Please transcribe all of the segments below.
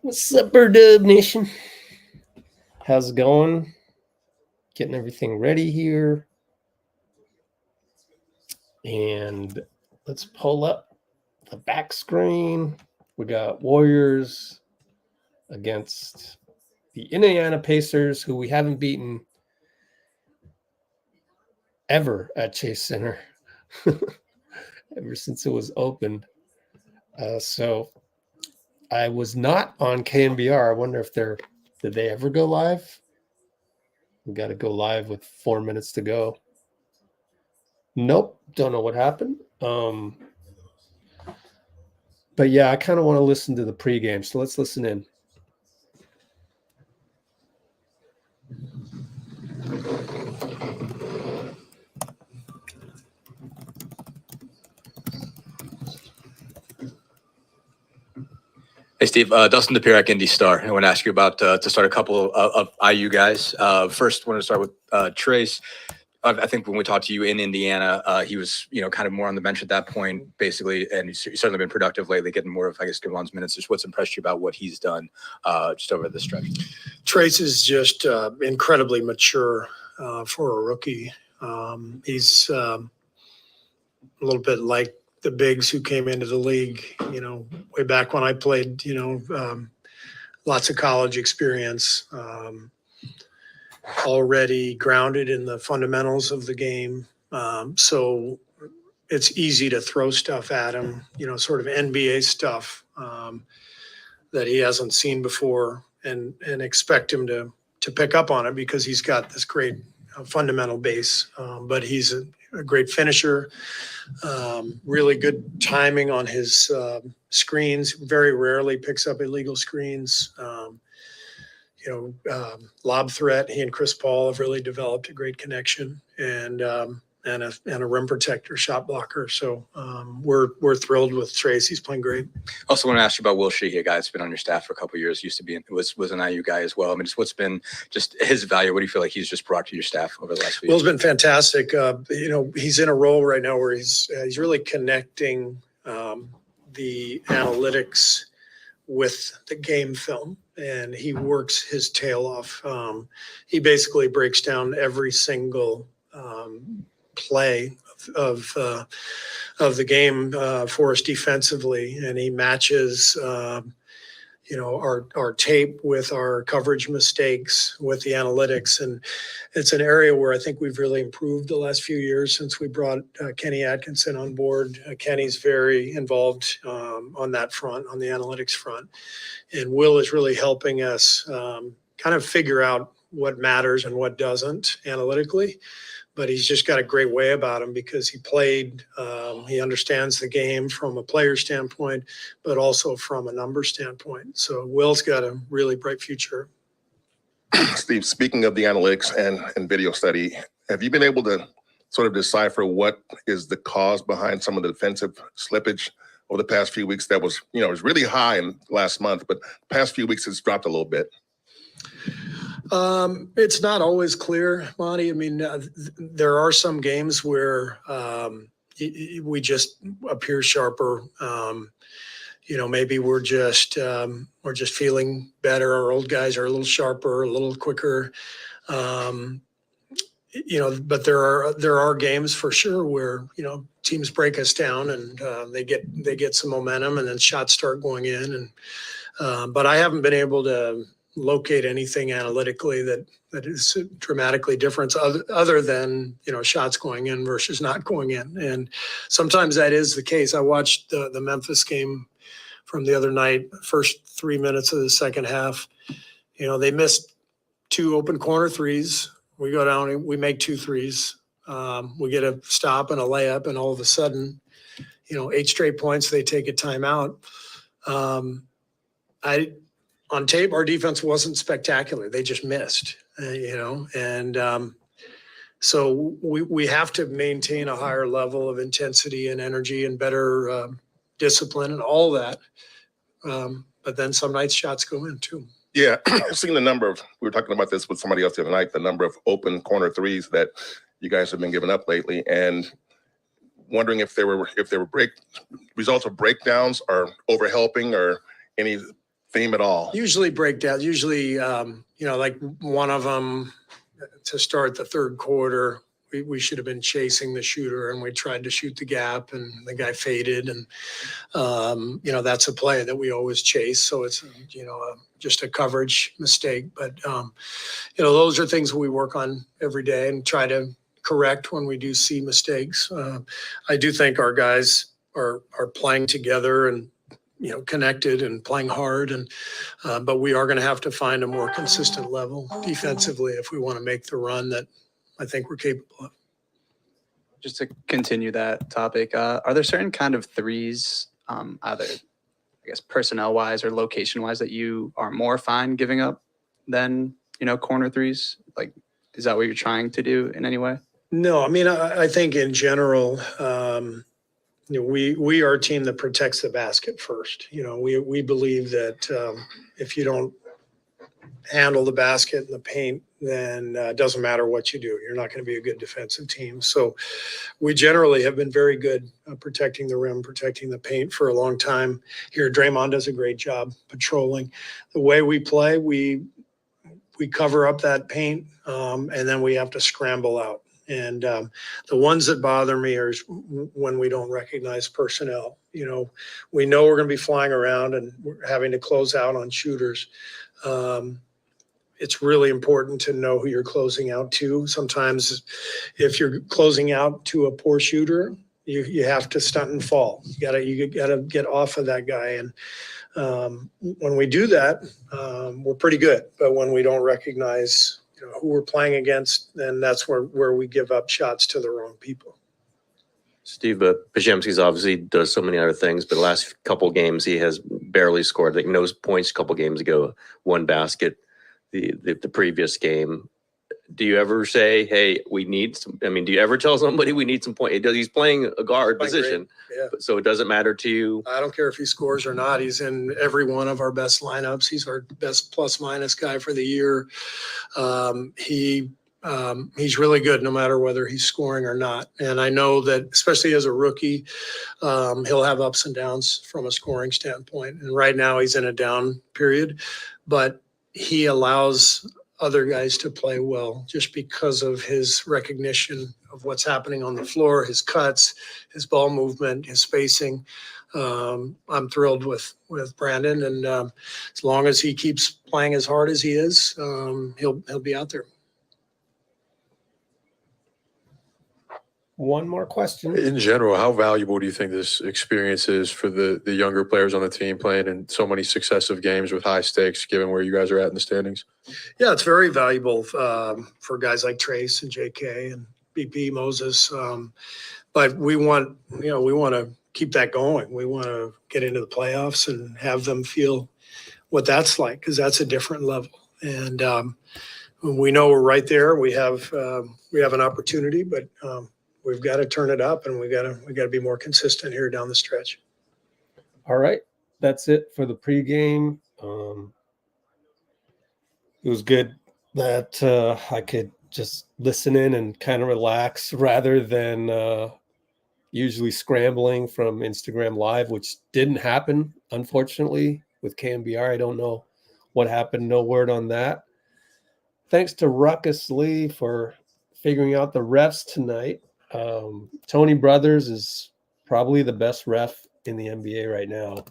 What's up, Dub Nation? How's it going? Getting everything ready here. And let's pull up the back screen. We got Warriors against the Indiana Pacers, who we haven't beaten ever at Chase Center ever since it was opened. So I was not on KNBR. I wonder if did they ever go live? We got to go live with 4 minutes to go. Nope, don't know what happened. But yeah, I kind of want to listen to the pregame, so let's listen in. Hey, Steve. Dustin DePierre, Indy Star. I want to ask you about to start a couple of IU guys. First, I want to start with Trace. I think when we talked to you in Indiana, he was, kind of more on the bench at that point, basically, and he's certainly been productive lately, getting more of, I guess, Devon's minutes. Just what's impressed you about what he's done just over the stretch? Trace is just incredibly mature for a rookie. He's a little bit like the bigs who came into the league, way back when I played, lots of college experience, already grounded in the fundamentals of the game. So it's easy to throw stuff at him, sort of NBA stuff that he hasn't seen before and expect him to pick up on it because he's got this great fundamental base. But he's a great finisher, really good timing on his screens, very rarely picks up illegal screens. Lob threat. He and Chris Paul have really developed a great connection, and a rim protector, shot blocker. So we're thrilled with Trace. He's playing great. Also want to ask you about Will Sheehy, a guy that's been on your staff for a couple of years. Used to be was an IU guy as well. I mean, just what's been just his value? What do you feel like he's just brought to your staff over the last few years? Will's been fantastic. He's in a role right now where he's really connecting the analytics with the game film, and he works his tail off. He basically breaks down every single play of the game for us defensively, and he matches our tape with our coverage mistakes with the analytics. And it's an area where I think we've really improved the last few years since we brought Kenny Atkinson on board. Kenny's very involved on that front, on the analytics front. And Will is really helping us kind of figure out what matters and what doesn't analytically. But he's just got a great way about him because he played, he understands the game from a player standpoint, but also from a number standpoint. So Will's got a really bright future. Steve, speaking of the analytics and video study, have you been able to sort of decipher what is the cause behind some of the defensive slippage over the past few weeks? That was, it was really high in last month, but the past few weeks it's dropped a little bit. It's not always clear, Monty. I mean, there are some games where we just appear sharper. Maybe we're just feeling better. Our old guys are a little sharper, a little quicker. But there are games for sure where teams break us down and they get some momentum and then shots start going in. And but I haven't been able to locate anything analytically that is dramatically different other than shots going in versus not going in. And sometimes that is the case. I watched the Memphis game from the other night, first 3 minutes of the second half. They missed 2 open corner threes. We go down and we make 2 threes. We get a stop and a layup, and all of a sudden 8 straight points, they take a timeout. On tape, our defense wasn't spectacular. They just missed, and so we have to maintain a higher level of intensity and energy and better discipline and all that. But then some nights shots go in too. Yeah, I've seen the number of, we were talking about this with somebody else the other night, the number of open corner threes that you guys have been giving up lately, and wondering if there were results of breakdowns or overhelping or any theme at all? Usually breakdown, like one of them to start the third quarter, we should have been chasing the shooter and we tried to shoot the gap and the guy faded. And, that's a play that we always chase. So it's, just a coverage mistake. But, those are things we work on every day and try to correct when we do see mistakes. I do think our guys are playing together and, connected and playing hard. And, but we are going to have to find a more consistent level defensively if we want to make the run that I think we're capable of. Just to continue that topic, are there certain kind of threes, either, I guess, personnel-wise or location-wise that you are more fine giving up than, corner threes? Like, is that what you're trying to do in any way? No, I mean, I think in general, we are a team that protects the basket first. We believe that if you don't handle the basket and the paint, then it doesn't matter what you do. You're not going to be a good defensive team. So we generally have been very good protecting the rim, protecting the paint for a long time. Here, Draymond does a great job patrolling. The way we play, we cover up that paint, and then we have to scramble out. And the ones that bother me are when we don't recognize personnel. We know we're going to be flying around and we're having to close out on shooters. It's really important to know who you're closing out to. Sometimes if you're closing out to a poor shooter, you have to stunt and fall. You gotta get off of that guy. And when we do that, we're pretty good. But when we don't recognize who we're playing against, then that's where we give up shots to the wrong people. Steve, Podziemski's obviously does so many other things, but the last couple games he has barely scored. Like no points a couple games ago, one basket the previous game. Do you ever say, hey, we need some, do you ever tell somebody we need some points? He's playing a guard position, yeah. So it doesn't matter to you? I don't care if he scores or not. He's in every one of our best lineups. He's our best plus-minus guy for the year. He's really good no matter whether he's scoring or not. And I know that, especially as a rookie, he'll have ups and downs from a scoring standpoint. And right now he's in a down period, but he allows other guys to play well just because of his recognition of what's happening on the floor, his cuts, his ball movement, his spacing. I'm thrilled with Brandon, and as long as he keeps playing as hard as he is, he'll be out there. One more question. In general, how valuable do you think this experience is for the younger players on the team playing in so many successive games with high stakes, given where you guys are at in the standings? Yeah, it's very valuable for guys like Trace and JK and BP Moses. But we want to keep that going. We want to get into the playoffs and have them feel what that's like, because that's a different level. And we know we're right there. We have an opportunity, but we've got to turn it up, and we got to be more consistent here down the stretch. All right, that's it for the pregame. It was good that I could just listen in and kind of relax rather than usually scrambling from Instagram Live, which didn't happen, unfortunately, with KNBR. I don't know what happened. No word on that. Thanks to Ruckus Lee for figuring out the refs tonight. Tony Brothers is probably the best ref in the NBA right now,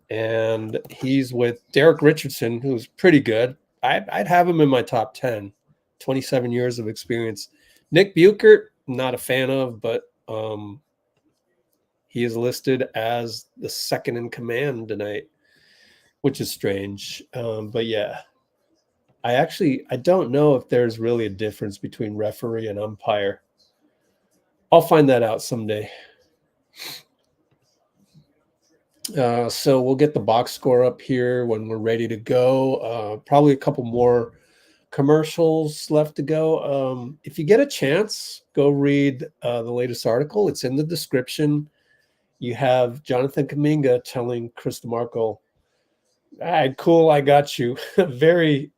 and he's with Derek Richardson, who's pretty good. I'd have him in my top 10. 27 years of experience. Nick Buchert, not a fan of, but he is listed as the second in command tonight, which is strange. But yeah, I don't know if there's really a difference between referee and umpire. I'll find that out someday. So we'll get the box score up here when we're ready to go. Probably a couple more commercials left to go. If you get a chance, go read the latest article. It's in the description. You have Jonathan Kuminga telling Chris DeMarco, "All right, cool, I got you." Very,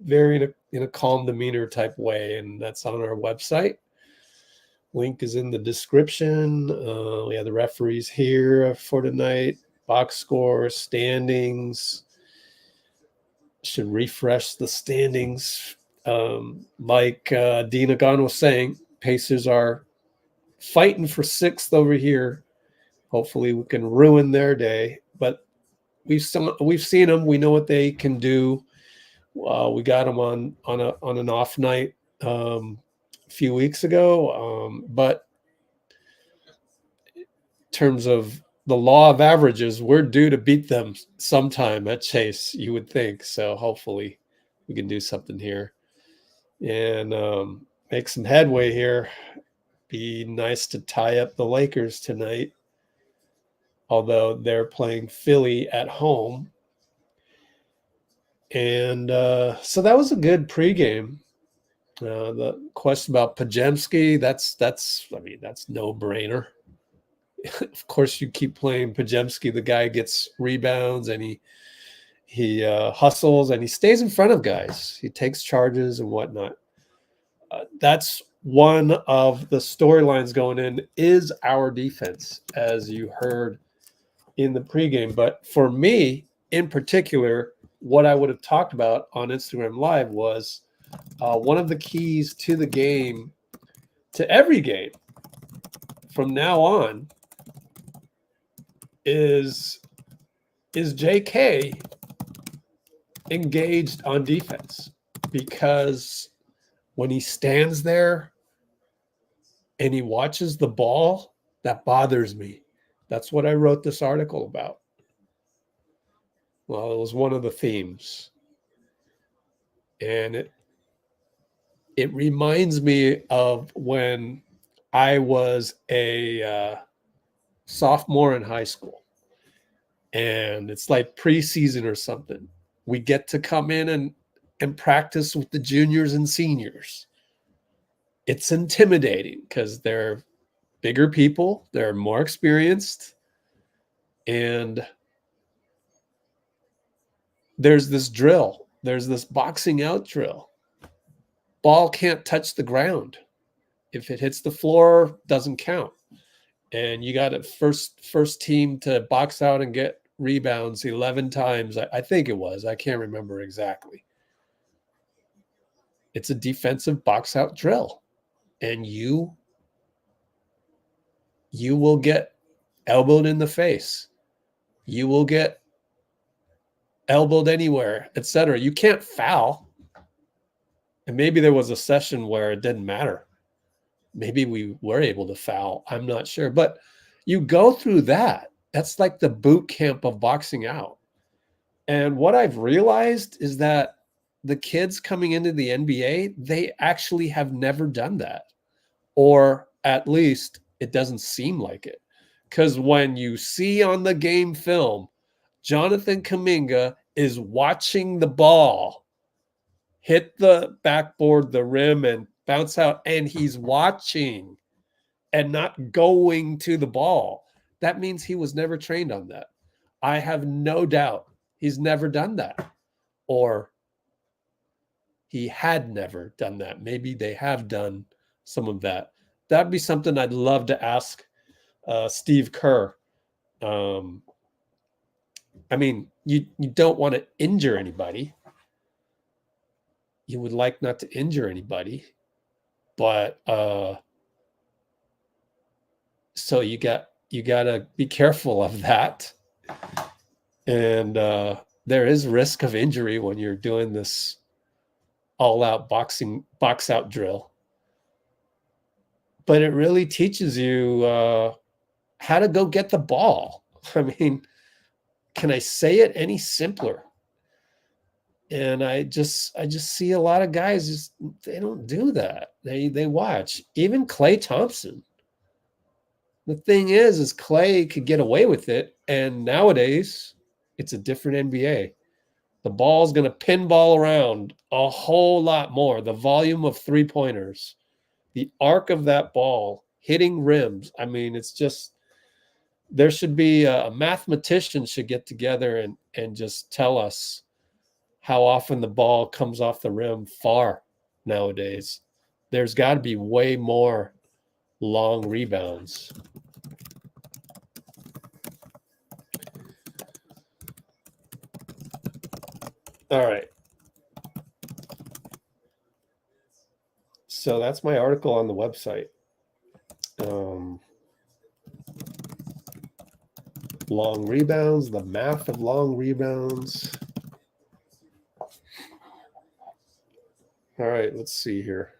very in a calm demeanor type way, and that's on our website. Link is in the description. We have the referees here for tonight. box score, standings. Should refresh the standings. Like Dina Gunn was saying, Pacers are fighting for 6th over here. Hopefully we can ruin their day, but we've seen them. We know what they can do. We got them on an off night a few weeks ago, but in terms of the law of averages, we're due to beat them sometime at Chase, you would think. So hopefully we can do something here and make some headway here. Be nice to tie up the Lakers tonight, although they're playing Philly at home. And so that was a good pregame. The question about Podziemski, that's no brainer. Of course, you keep playing Podziemski. The guy gets rebounds and he hustles and he stays in front of guys. He takes charges and whatnot. That's one of the storylines going in is our defense, as you heard in the pregame. But for me, in particular, what I would have talked about on Instagram Live was one of the keys to the game, to every game from now on, is JK engaged on defense, because when he stands there and he watches the ball, that bothers me. That's what I wrote this article about. Well, it was one of the themes. And it reminds me of when I was a sophomore in high school. And it's like preseason or something. We get to come in and practice with the juniors and seniors. It's intimidating because they're bigger people, they're more experienced, and there's this drill. There's this boxing out drill. Ball can't touch the ground. If it hits the floor, doesn't count. And you got a first team to box out and get rebounds 11 times. I think it was. I can't remember exactly. It's a defensive box out drill. And you will get elbowed in the face. You will get elbowed anywhere, etc. You can't foul. And maybe there was a session where it didn't matter. Maybe we were able to foul. I'm not sure. But you go through that. That's like the boot camp of boxing out. And what I've realized is that the kids coming into the NBA, they actually have never done that. Or at least it doesn't seem like it. Because when you see on the game film, Jonathan Kuminga is watching the ball hit the backboard, the rim, and bounce out, and he's watching and not going to the ball. That means he was never trained on that. I have no doubt he's never done that. Or he had never done that. Maybe they have done some of that. That'd be something I'd love to ask Steve Kerr. I mean, you don't want to injure anybody. You would like not to injure anybody, but so you got to be careful of that. And there is risk of injury when you're doing this all-out box out drill. But it really teaches you how to go get the ball. I mean, can I say it any simpler? And I just see a lot of guys they don't do that. They watch. Even Klay Thompson. The thing is Klay could get away with it, and nowadays it's a different NBA. The ball's going to pinball around a whole lot more. The volume of three-pointers, the arc of that ball hitting rims. I mean, it's just, there should be a mathematician should get together and just tell us how often the ball comes off the rim far nowadays. There's got to be way more long rebounds. All right. So that's my article on the website. Long rebounds, the math of long rebounds. All right, let's see here.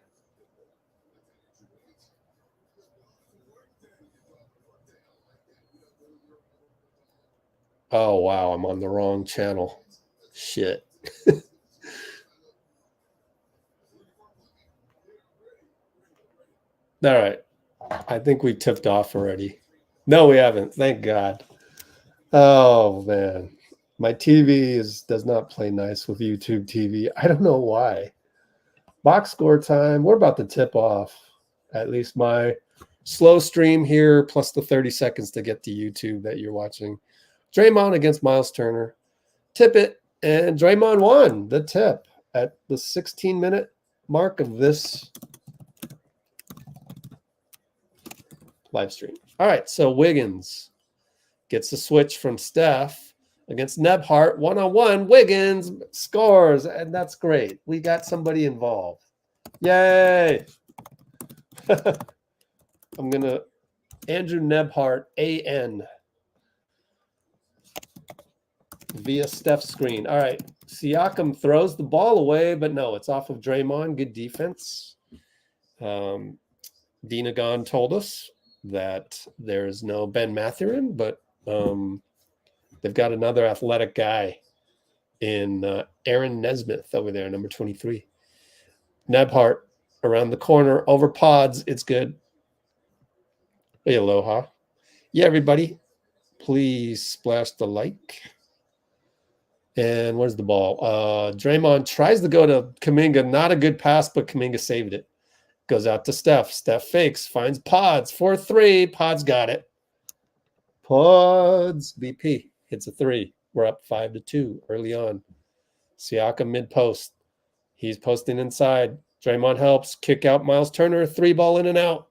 Oh, wow, I'm on the wrong channel. Shit. All right. I think we tipped off already. No, we haven't. Thank God. Oh, man. My TV does not play nice with YouTube TV. I don't know why. Box score time. We're about to tip off. At least my slow stream here, plus the 30 seconds to get to YouTube that you're watching. Draymond against Myles Turner. Tip it. And Draymond won the tip at the 16-minute mark of this live stream. All right, so Wiggins gets the switch from Steph against Nebhart. One-on-one, Wiggins scores, and that's great. We got somebody involved. Yay! I'm going to Andrew Nebhart, A-N, via Steph's screen. All right, Siakam throws the ball away, but no, it's off of Draymond. Good defense. Dinagon told us that there's no Ben Mathurin, but they've got another athletic guy in Aaron Nesmith over there, number 23. Nebhart around the corner over Pods. It's good. Hey, aloha. Yeah, everybody, please splash the like. And where's the ball? Draymond tries to go to Kuminga. Not a good pass, but Kuminga saved it. Goes out to Steph. Steph fakes, finds Pods for 3. Pods got it. Pods. BP hits a 3. We're up 5-2 early on. Siakam mid-post. He's posting inside. Draymond helps. Kick out Myles Turner. 3 ball in and out.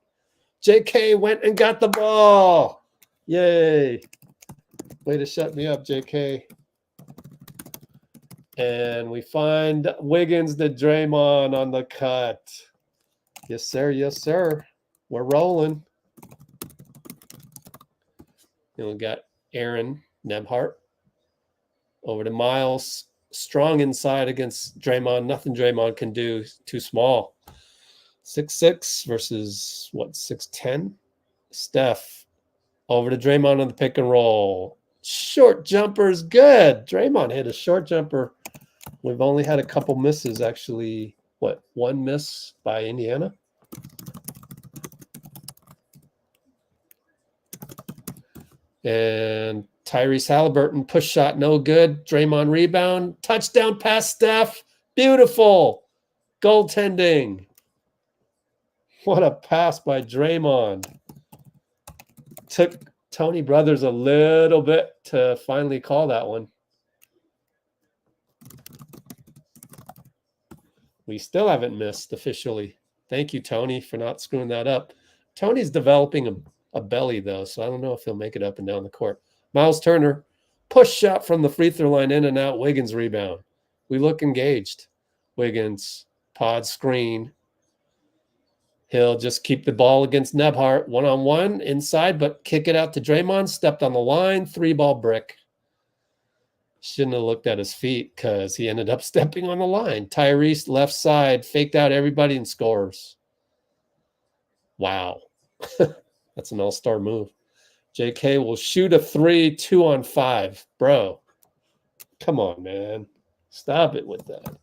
JK went and got the ball. Yay. Way to shut me up, JK. And we find Wiggins to Draymond on the cut. Yes, sir. Yes, sir. We're rolling. And we got Aaron Nebhart over to Myles. Strong inside against Draymond. Nothing Draymond can do. Too small. 6'6" versus, 6'10"? Steph over to Draymond on the pick and roll. Short jumper's good. Draymond hit a short jumper. We've only had a couple misses, actually. One miss by Indiana? And Tyrese Haliburton, push shot, no good. Draymond rebound. Touchdown pass, Steph. Beautiful. Goaltending. What a pass by Draymond. Took Tony Brothers a little bit to finally call that one. We still haven't missed officially. Thank you, Tony, for not screwing that up. Tony's developing a belly, though, so I don't know if he'll make it up and down the court. Myles Turner, push shot from the free throw line, in and out. Wiggins rebound. We look engaged. Wiggins, pod screen. He'll just keep the ball against Nebhart. One-on-one inside, but kick it out to Draymond. Stepped on the line. 3-ball brick. Shouldn't have looked at his feet because he ended up stepping on the line. Tyrese left side, faked out everybody and scores. Wow. That's an all-star move. JK will shoot a 3, 2-on-5. Bro, come on, man. Stop it with that.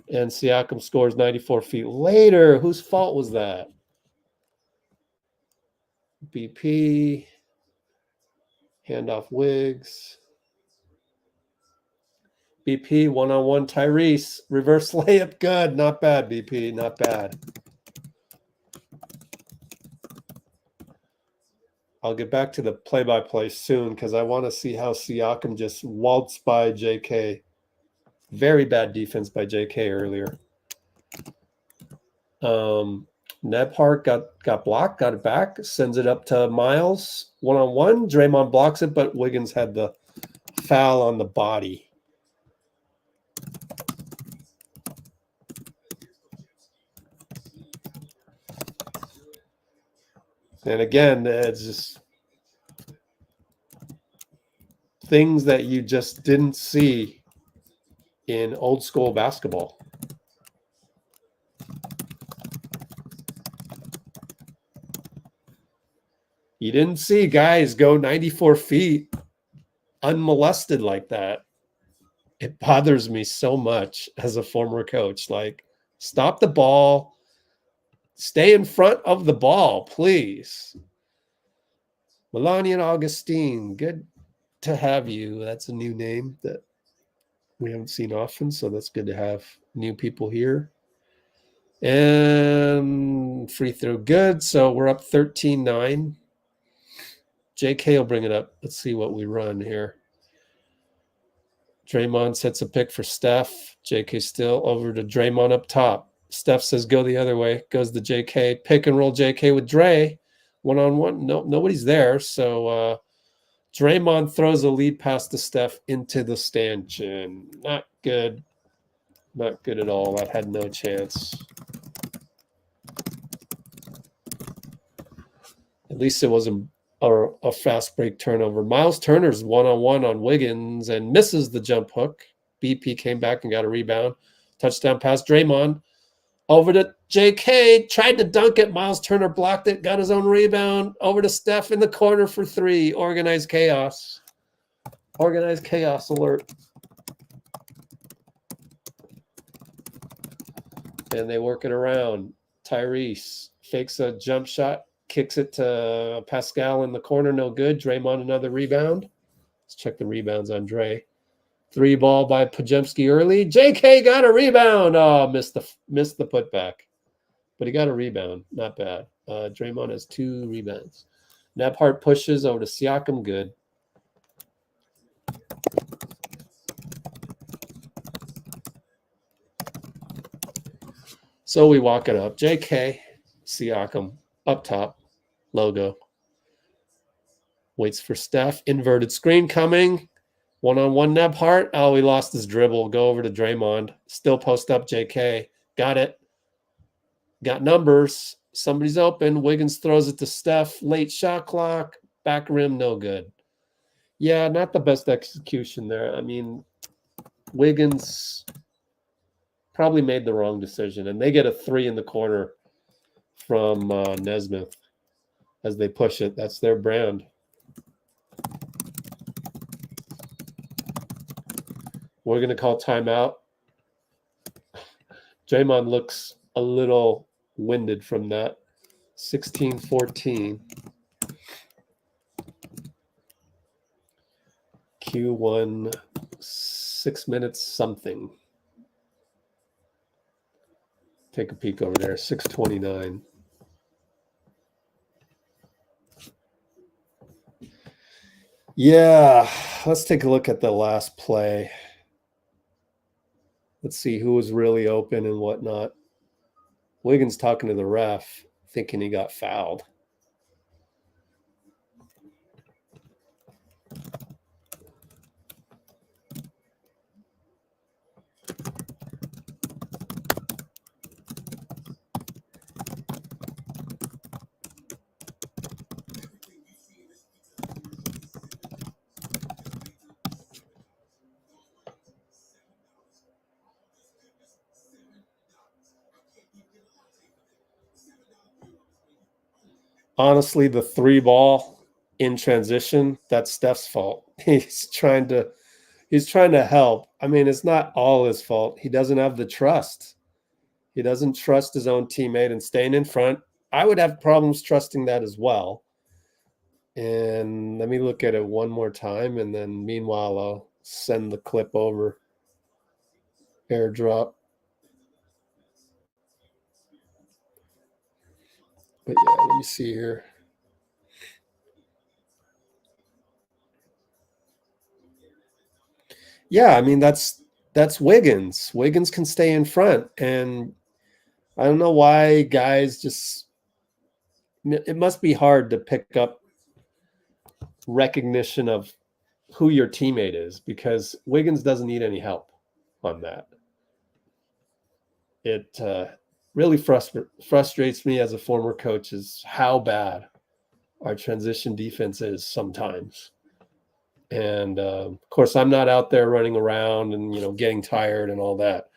And Siakam scores 94 feet later. Whose fault was that? BP. Handoff Wiggs. BP, one-on-one Tyrese. Reverse layup, good. Not bad, BP, not bad. I'll get back to the play-by-play soon because I want to see how Siakam just waltzed by JK. Very bad defense by JK earlier. Nebhart got blocked, got it back, sends it up to Myles. One-on-one. Draymond blocks it, but Wiggins had the foul on the body. And again, it's just things that you just didn't see in old school basketball. You didn't see guys go 94 feet unmolested like that. It bothers me so much as a former coach. Like, stop the ball. Stay in front of the ball, please. Melania and Augustine, good to have you. That's a new name that we haven't seen often, so that's good to have new people here. And free throw good, so we're up 13-9. JK will bring it up. Let's see what we run here. Draymond sets a pick for Steph. JK still over to Draymond up top. Steph says go the other way. Goes to JK. Pick and roll JK with Dre. One-on-one. No, nobody's there. So Draymond throws a lead pass to Steph into the stanchion. Not good. Not good at all. That had no chance. At least it wasn't a fast break turnover. Myles Turner's one-on-one on Wiggins and misses the jump hook. BP came back and got a rebound. Touchdown pass. Draymond over to JK. Tried to dunk it. Myles Turner blocked it. Got his own rebound. Over to Steph in the corner for three. Organized chaos. Organized chaos alert. And they work it around. Tyrese fakes a jump shot. Kicks it to Pascal in the corner. No good. Draymond another rebound. Let's check the rebounds on Dre. 3 ball by Podziemski early. JK got a rebound. Oh, missed the putback. But he got a rebound. Not bad. Draymond has 2 rebounds. Nebhart pushes over to Siakam. Good. So we walk it up. JK, Siakam up top. Logo. Waits for Steph. Inverted screen coming. One-on-one Nebhart. Oh, he lost his dribble. Go over to Draymond. Still post up JK. Got it. Got numbers. Somebody's open. Wiggins throws it to Steph. Late shot clock. Back rim, no good. Yeah, not the best execution there. I mean, Wiggins probably made the wrong decision. And they get a 3 in the corner from Nesmith as they push it. That's their brand. We're going to call timeout. Draymond looks a little winded from that. 16-14. Q1, 6 minutes something. Take a peek over there. 6:29. Yeah, let's take a look at the last play. Let's see who was really open and whatnot. Wiggins talking to the ref, thinking he got fouled. Honestly, the 3 ball in transition, that's Steph's fault. He's trying to help. I mean, it's not all his fault. He doesn't have the trust. He doesn't trust his own teammate and staying in front. I would have problems trusting that as well. And let me look at it one more time, and then meanwhile, I'll send the clip over. Airdrop. But yeah, let me see here. Yeah, I mean, that's Wiggins. Wiggins can stay in front. And I don't know why guys just, it must be hard to pick up recognition of who your teammate is, because Wiggins doesn't need any help on that. It really frustrates me as a former coach is how bad our transition defense is sometimes. And of course, I'm not out there running around and, getting tired and all that.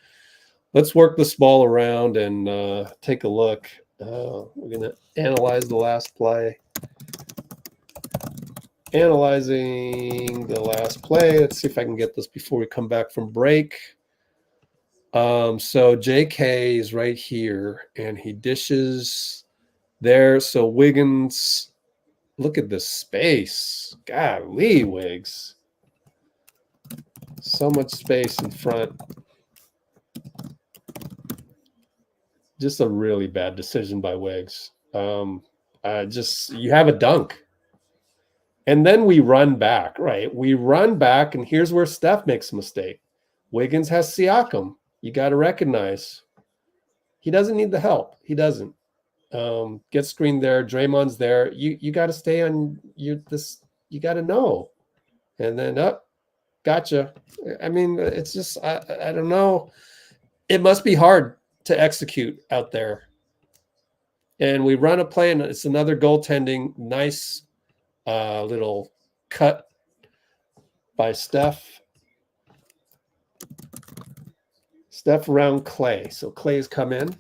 Let's work this ball around and take a look. We're going to analyze the last play. Analyzing the last play. Let's see if I can get this before we come back from break. So JK is right here, and he dishes there. So Wiggins, look at this space. Golly, Wiggs. So much space in front. Just a really bad decision by Wiggs. You have a dunk. And then we run back, right? We run back, and here's where Steph makes a mistake. Wiggins has Siakam. You got to recognize he doesn't need the help. He doesn't. Get screened there. Draymond's there. You got to stay on you got to know. And then gotcha. I mean, it's just I don't know. It must be hard to execute out there. And we run a play, and it's another goaltending. Nice little cut by Steph. Steph around Clay. So Clay's come in.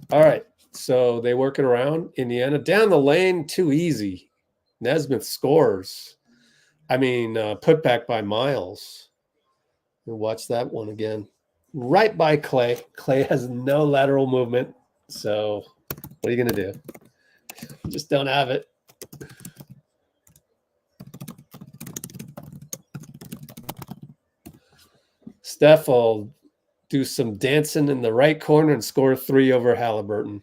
All right. So they work it around. Indiana down the lane, too easy. Nesmith scores. I mean, putback by Myles. We'll watch that one again. Right by Clay. Clay has no lateral movement. So what are you going to do? Just don't have it. Steph will do some dancing in the right corner and score 3 over Haliburton.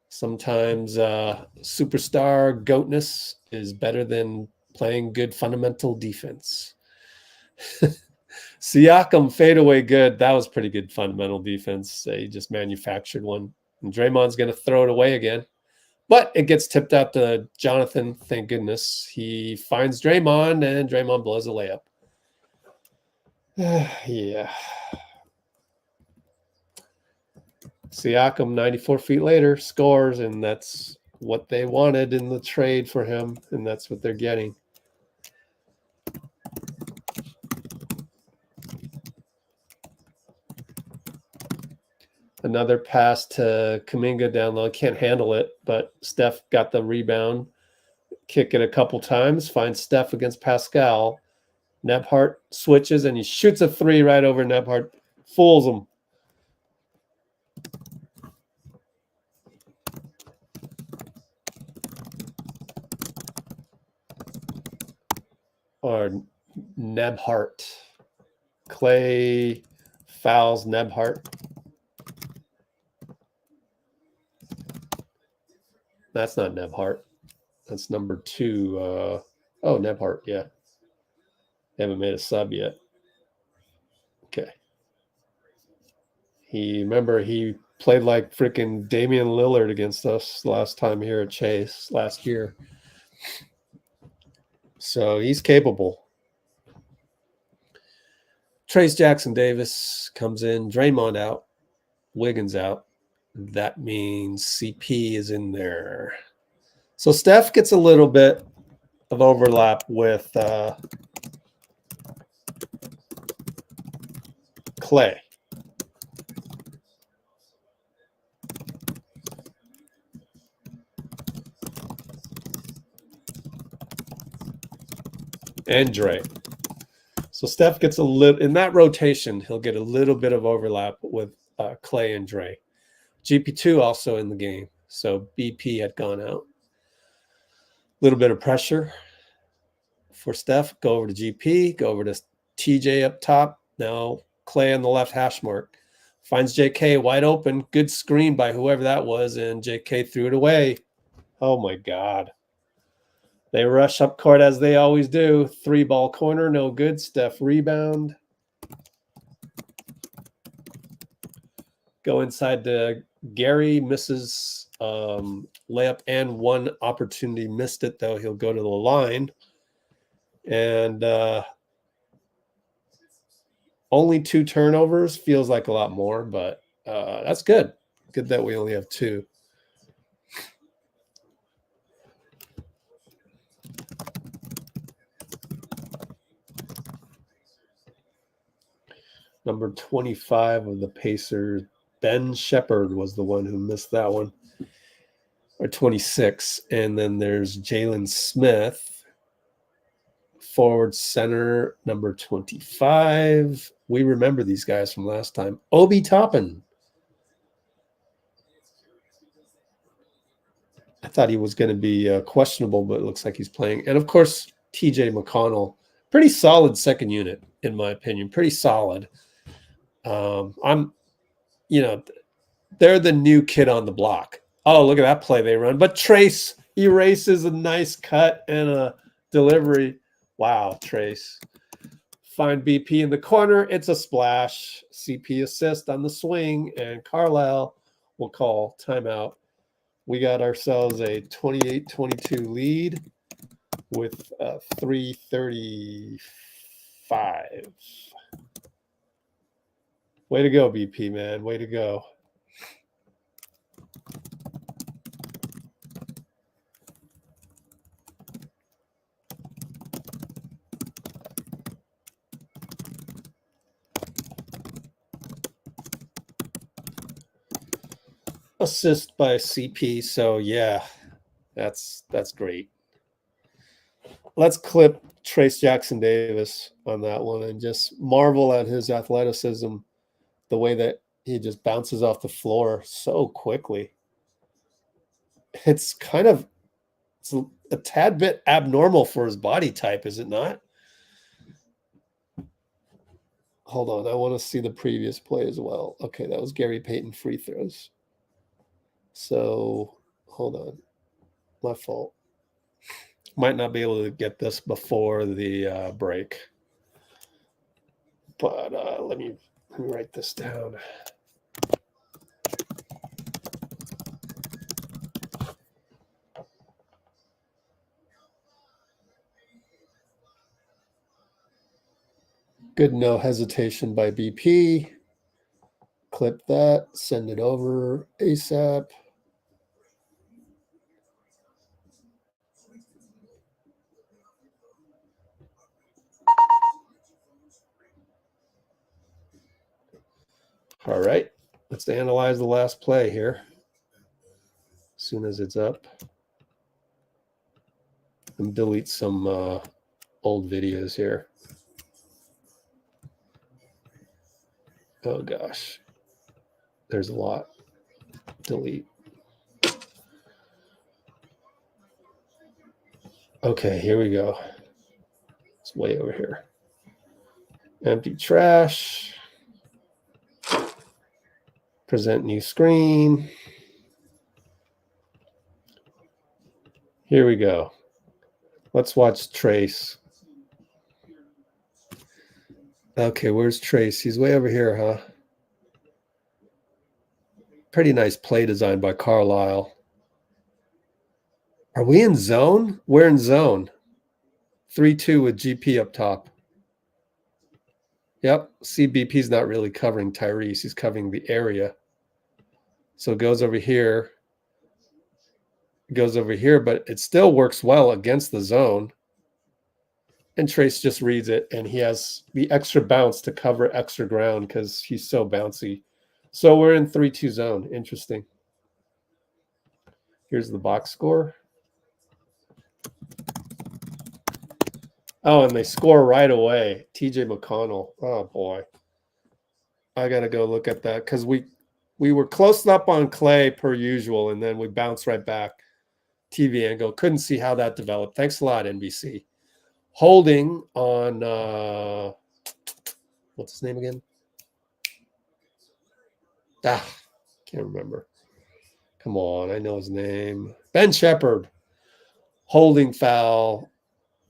Sometimes superstar goatness is better than playing good fundamental defense. Siakam fadeaway good. That was pretty good fundamental defense. He just manufactured one. And Draymond's going to throw it away again. But it gets tipped out to Jonathan. Thank goodness. He finds Draymond, and Draymond blows a layup. Yeah. Siakam, 94 feet later, scores, and that's what they wanted in the trade for him, and that's what they're getting. Another pass to Kuminga down low. Can't handle it, but Steph got the rebound. Kick it a couple times. Finds Steph against Pascal. Nebhart switches, and he shoots a 3 right over Nebhart. Fools him. Or Nebhart. Clay fouls Nebhart. That's not Nebhart. That's number 2. Nebhart, yeah. They haven't made a sub yet. Okay. He played like freaking Damian Lillard against us last time here at Chase last year. So he's capable. Trace Jackson Davis comes in. Draymond out. Wiggins out. That means CP is in there. So Steph gets a little bit of overlap with Clay. And Dre. So Steph gets a little, in that rotation, he'll get a little bit of overlap with Clay and Dre. GP2 also in the game. So BP had gone out. A little bit of pressure for Steph. Go over to GP. Go over to TJ up top. Now Clay on the left hash mark. Finds JK wide open. Good screen by whoever that was, and JK threw it away. Oh my God. They rush up court as they always do. 3-ball corner, no good. Steph rebound. Go inside to Gary, misses layup and one opportunity. Missed it, though. He'll go to the line. And only 2 turnovers. Feels like a lot more, but that's good. Good that we only have 2. Number 25 of the Pacers, Ben Shepherd, was the one who missed that one. Or 26. And then there's Jalen Smith, forward center, number 25. We remember these guys from last time. Obi Toppin. I thought he was going to be questionable, but it looks like he's playing. And, of course, TJ McConnell. Pretty solid second unit, in my opinion. Pretty solid. They're the new kid on the block. Oh, look at that play they run. But Trace erases a nice cut and a delivery. Wow, Trace. Find BP in the corner. It's a splash. CP assist on the swing, and Carlisle will call timeout. We got ourselves a 28-22 lead with 3:35. Way to go, BP, man. Way to go. Assist by CP, so yeah, that's great. Let's clip Trace Jackson Davis on that one and just marvel at his athleticism, the way that he just bounces off the floor so quickly. It's a tad bit abnormal for his body type, is it not? Hold on, I want to see the previous play as well. Okay, that was Gary Payton free throws. So, hold on. My fault. Might not be able to get this before the break. But let me write this down. Good no hesitation by BP. Clip that, send it over ASAP. All right, let's analyze the last play here. As soon as it's up. And delete some old videos here. Oh gosh, there's a lot. Delete. Okay, here we go. It's way over here. Empty trash. Present new screen. Here we go. Let's watch Trace. Okay, where's Trace? He's way over here, huh? Pretty nice play design by Carlisle. Are we in zone? We're in zone. 3-2 with GP up top. Yep, CBP's not really covering Tyrese. He's covering the area. So it goes over here. It goes over here, but it still works well against the zone. And Trace just reads it, and he has the extra bounce to cover extra ground because he's so bouncy. So we're in 3-2 zone. Interesting. Here's the box score. Oh, and they score right away. TJ McConnell. Oh, boy. I got to go look at that because we were close up on Clay per usual, and then we bounced right back. TV angle. Couldn't see how that developed. Thanks a lot, NBC. Holding on, what's his name again? Can't remember. Come on, I know his name. Ben Shepherd. Holding foul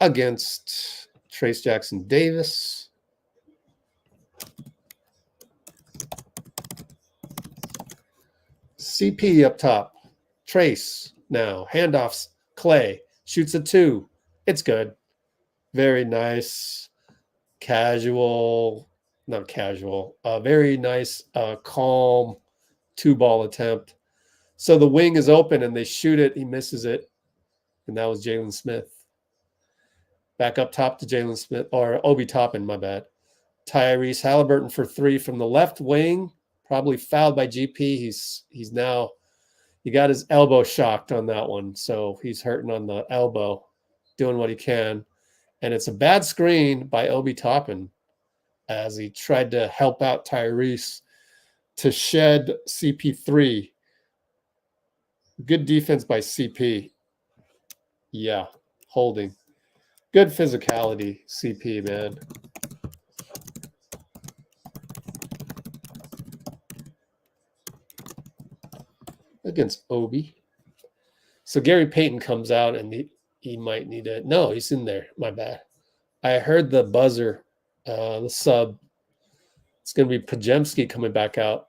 against Trace Jackson Davis. CP up top. Trace now. Handoffs. Clay shoots a 2. It's good. Very nice. Casual. Not casual. Very nice, calm 2-ball attempt. So the wing is open and they shoot it. He misses it. And that was Jalen Smith. Back up top to Jalen Smith, or Obi Toppin, my bad. Tyrese Haliburton for 3 from the left wing. Probably fouled by GP. He's now, he got his elbow shocked on that one. So he's hurting on the elbow, doing what he can. And it's a bad screen by Obi Toppin as he tried to help out Tyrese to shed CP3. Good defense by CP. Yeah, holding. Good physicality, CP, man. Against Obi. So Gary Payton comes out and he might need it. No, he's in there. My bad. I heard the buzzer, the sub. It's going to be Podziemski coming back out.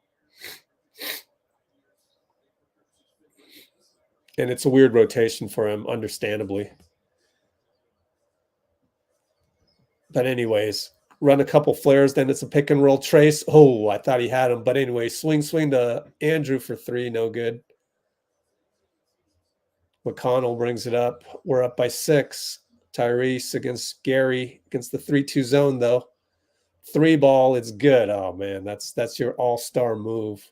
And it's a weird rotation for him, understandably. But anyways, run a couple flares, then it's a pick and roll. Trace. Oh, I thought he had him. But anyway, swing to Andrew for 3. No good. McConnell brings it up. We're up by 6. Tyrese against Gary against the 3-2 zone, though. 3-ball, it's good. Oh, man, that's your all-star move.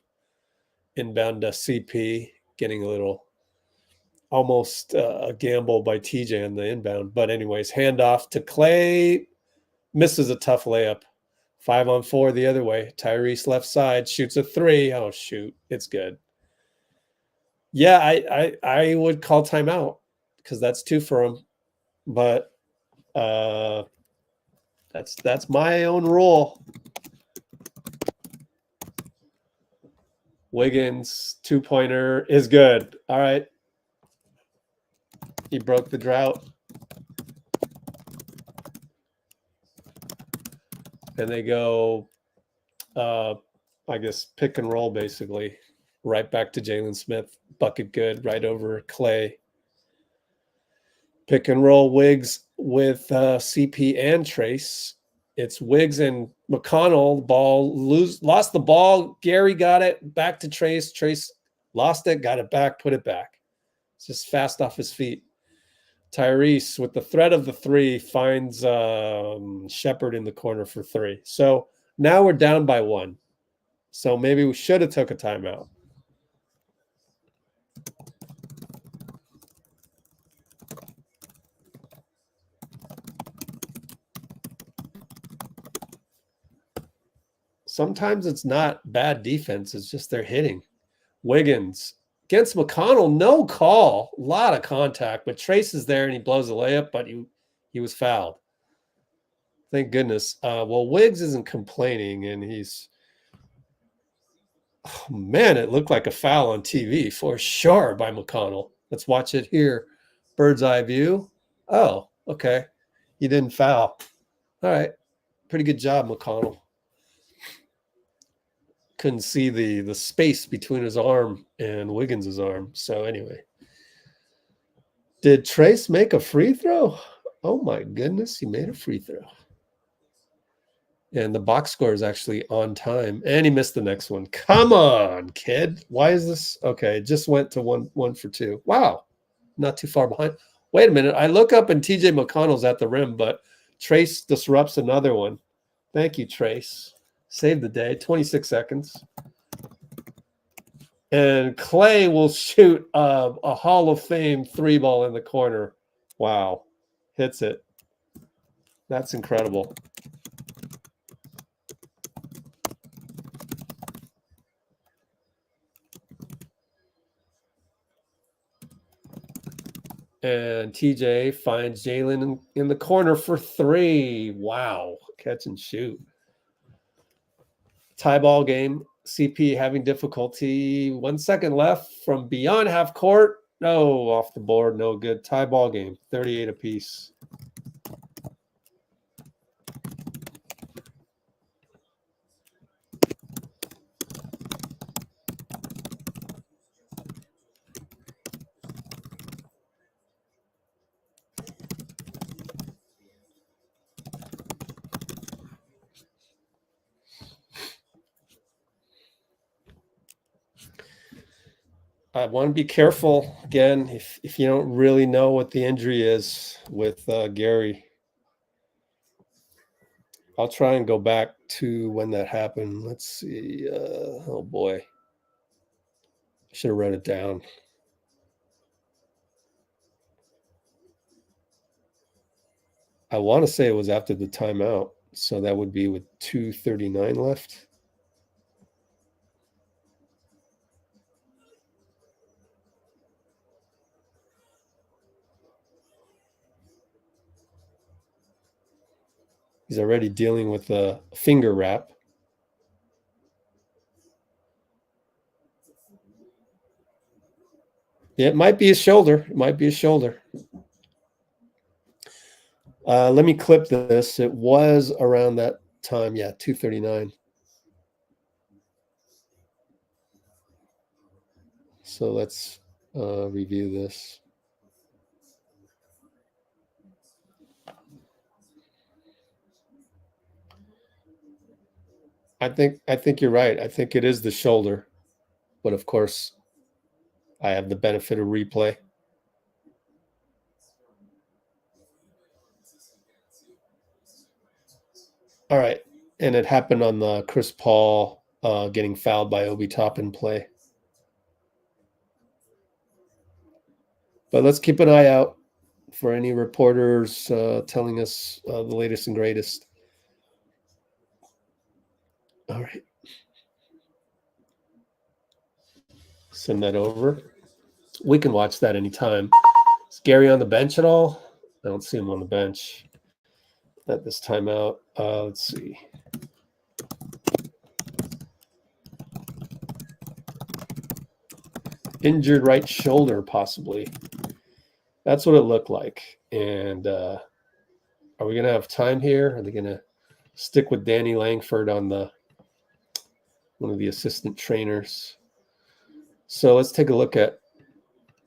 Inbound to CP, getting a little almost a gamble by TJ on the inbound. But anyways, handoff to Clay. Misses a tough layup. 5-on-4 the other way. Tyrese left side shoots a 3. Oh, shoot. It's good. Yeah, I would call timeout because that's 2 for him. But that's my own rule. Wiggins 2-pointer is good. All right. He broke the drought. And they go, I guess, pick and roll, basically. Right back to Jalen Smith. Bucket good, right over Clay. Pick and roll Wiggs with CP and Trace. It's Wiggs and McConnell. Lost the ball. Gary got it. Back to Trace. Trace lost it, got it back, put it back. It's just fast off his feet. Tyrese, with the threat of the 3, finds Shepherd in the corner for 3. So now we're down by 1. So maybe we should have took a timeout. Sometimes it's not bad defense. It's just they're hitting. Wiggins against McConnell, no call. A lot of contact, but Trace is there and he blows a layup, but he was fouled. Thank goodness. Well, Wiggs isn't complaining, and he's – oh, man, it looked like a foul on TV for sure by McConnell. Let's watch it here. Bird's eye view. Oh, okay. He didn't foul. All right. Pretty good job, McConnell. Couldn't see the space between his arm and Wiggins' arm. So anyway. Did Trace make a free throw? Oh, my goodness. He made a free throw. And the box score is actually on time. And he missed the next one. Come on, kid. Why is this? Okay, it just went to one for 2. Wow. Not too far behind. Wait a minute. I look up and TJ McConnell's at the rim, but Trace disrupts another one. Thank you, Trace. Saved the day. 26 seconds. And Clay will shoot a Hall of Fame 3-ball in the corner. Wow. Hits it. That's incredible. And TJ finds Jalen in the corner for 3. Wow. Catch and shoot. Tie ball game. CP having difficulty. 1 second left from beyond half court. No, off the board. No good. Tie ball game. 38 apiece. I want to be careful again if you don't really know what the injury is with Gary. I'll try and go back to when that happened. Let's see. Oh boy, I should have wrote it down. I want to say it was after the timeout, so that would be with 2:39 left. He's already dealing with a finger wrap. Yeah, it might be his shoulder. It might be his shoulder. Let me clip this. It was around that time. Yeah, 2:39. So let's review this. I think you're right. I think it is the shoulder, but of course, I have the benefit of replay. All right, and it happened on the Chris Paul getting fouled by Obi Toppin play. But let's keep an eye out for any reporters telling us the latest and greatest. All right. Send that over. We can watch that anytime. Is Gary on the bench at all? I don't see him on the bench at this timeout. Let's see. Injured right shoulder, possibly. That's what it looked like. And are we going to have time here? Are they going to stick with Danny Langford on one of the assistant trainers? So let's take a look at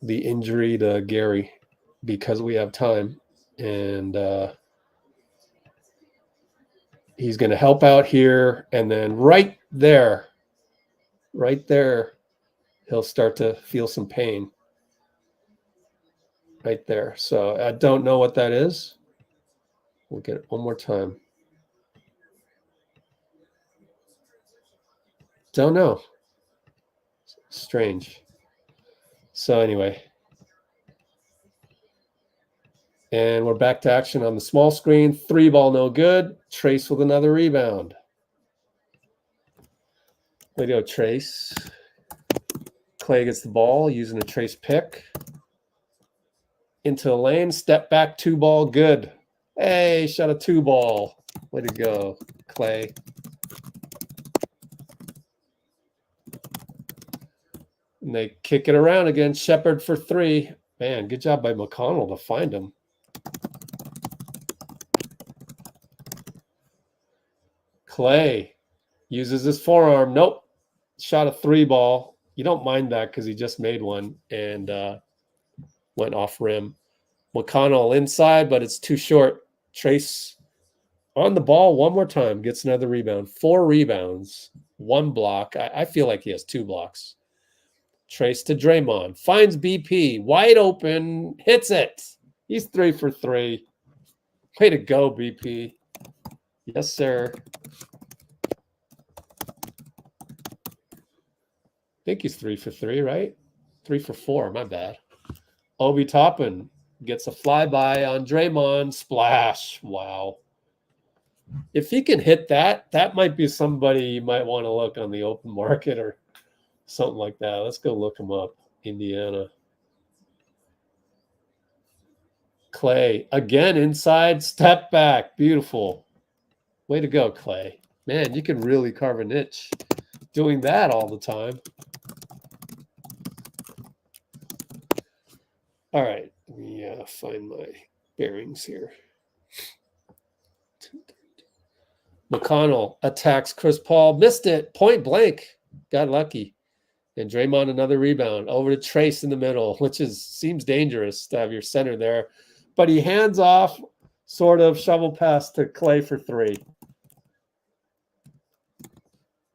the injury to Gary because we have time. And he's going to help out here. And then right there, he'll start to feel some pain. Right there. So I don't know what that is. We'll get it one more time. Don't know. Strange. So anyway. And we're back to action on the small screen. 3 ball, no good. Trace with another rebound. Way to go, Trace. Clay gets the ball using a Trace pick. Into the lane. Step back, 2 ball, good. Hey, shot a 2 ball. Way to go, Clay. And they kick it around again. Shepard for 3. Man, good job by McConnell to find him. Clay uses his forearm. Nope. Shot a 3 ball. You don't mind that because he just made one and went off rim. McConnell inside, but it's too short. Trace on the ball one more time. Gets another rebound. 4 rebounds. 1 block. I feel like he has 2 blocks. Trace to Draymond. Finds BP. Wide open. Hits it. He's 3 for 3. Way to go, BP. Yes, sir. I think he's 3 for 3, right? 3 for 4. My bad. Obi Toppin gets a flyby on Draymond. Splash. Wow. If he can hit that, that might be somebody you might want to look on the open market or something like that. Let's go look him up. Indiana. Clay. Again, inside. Step back. Beautiful. Way to go, Clay. Man, you can really carve a niche doing that all the time. All right, let me find my bearings here. McConnell attacks Chris Paul, missed it, point blank, got lucky. And Draymond another rebound over to Trace in the middle, which seems dangerous to have your center there. But he hands off, sort of shovel pass to Clay for 3.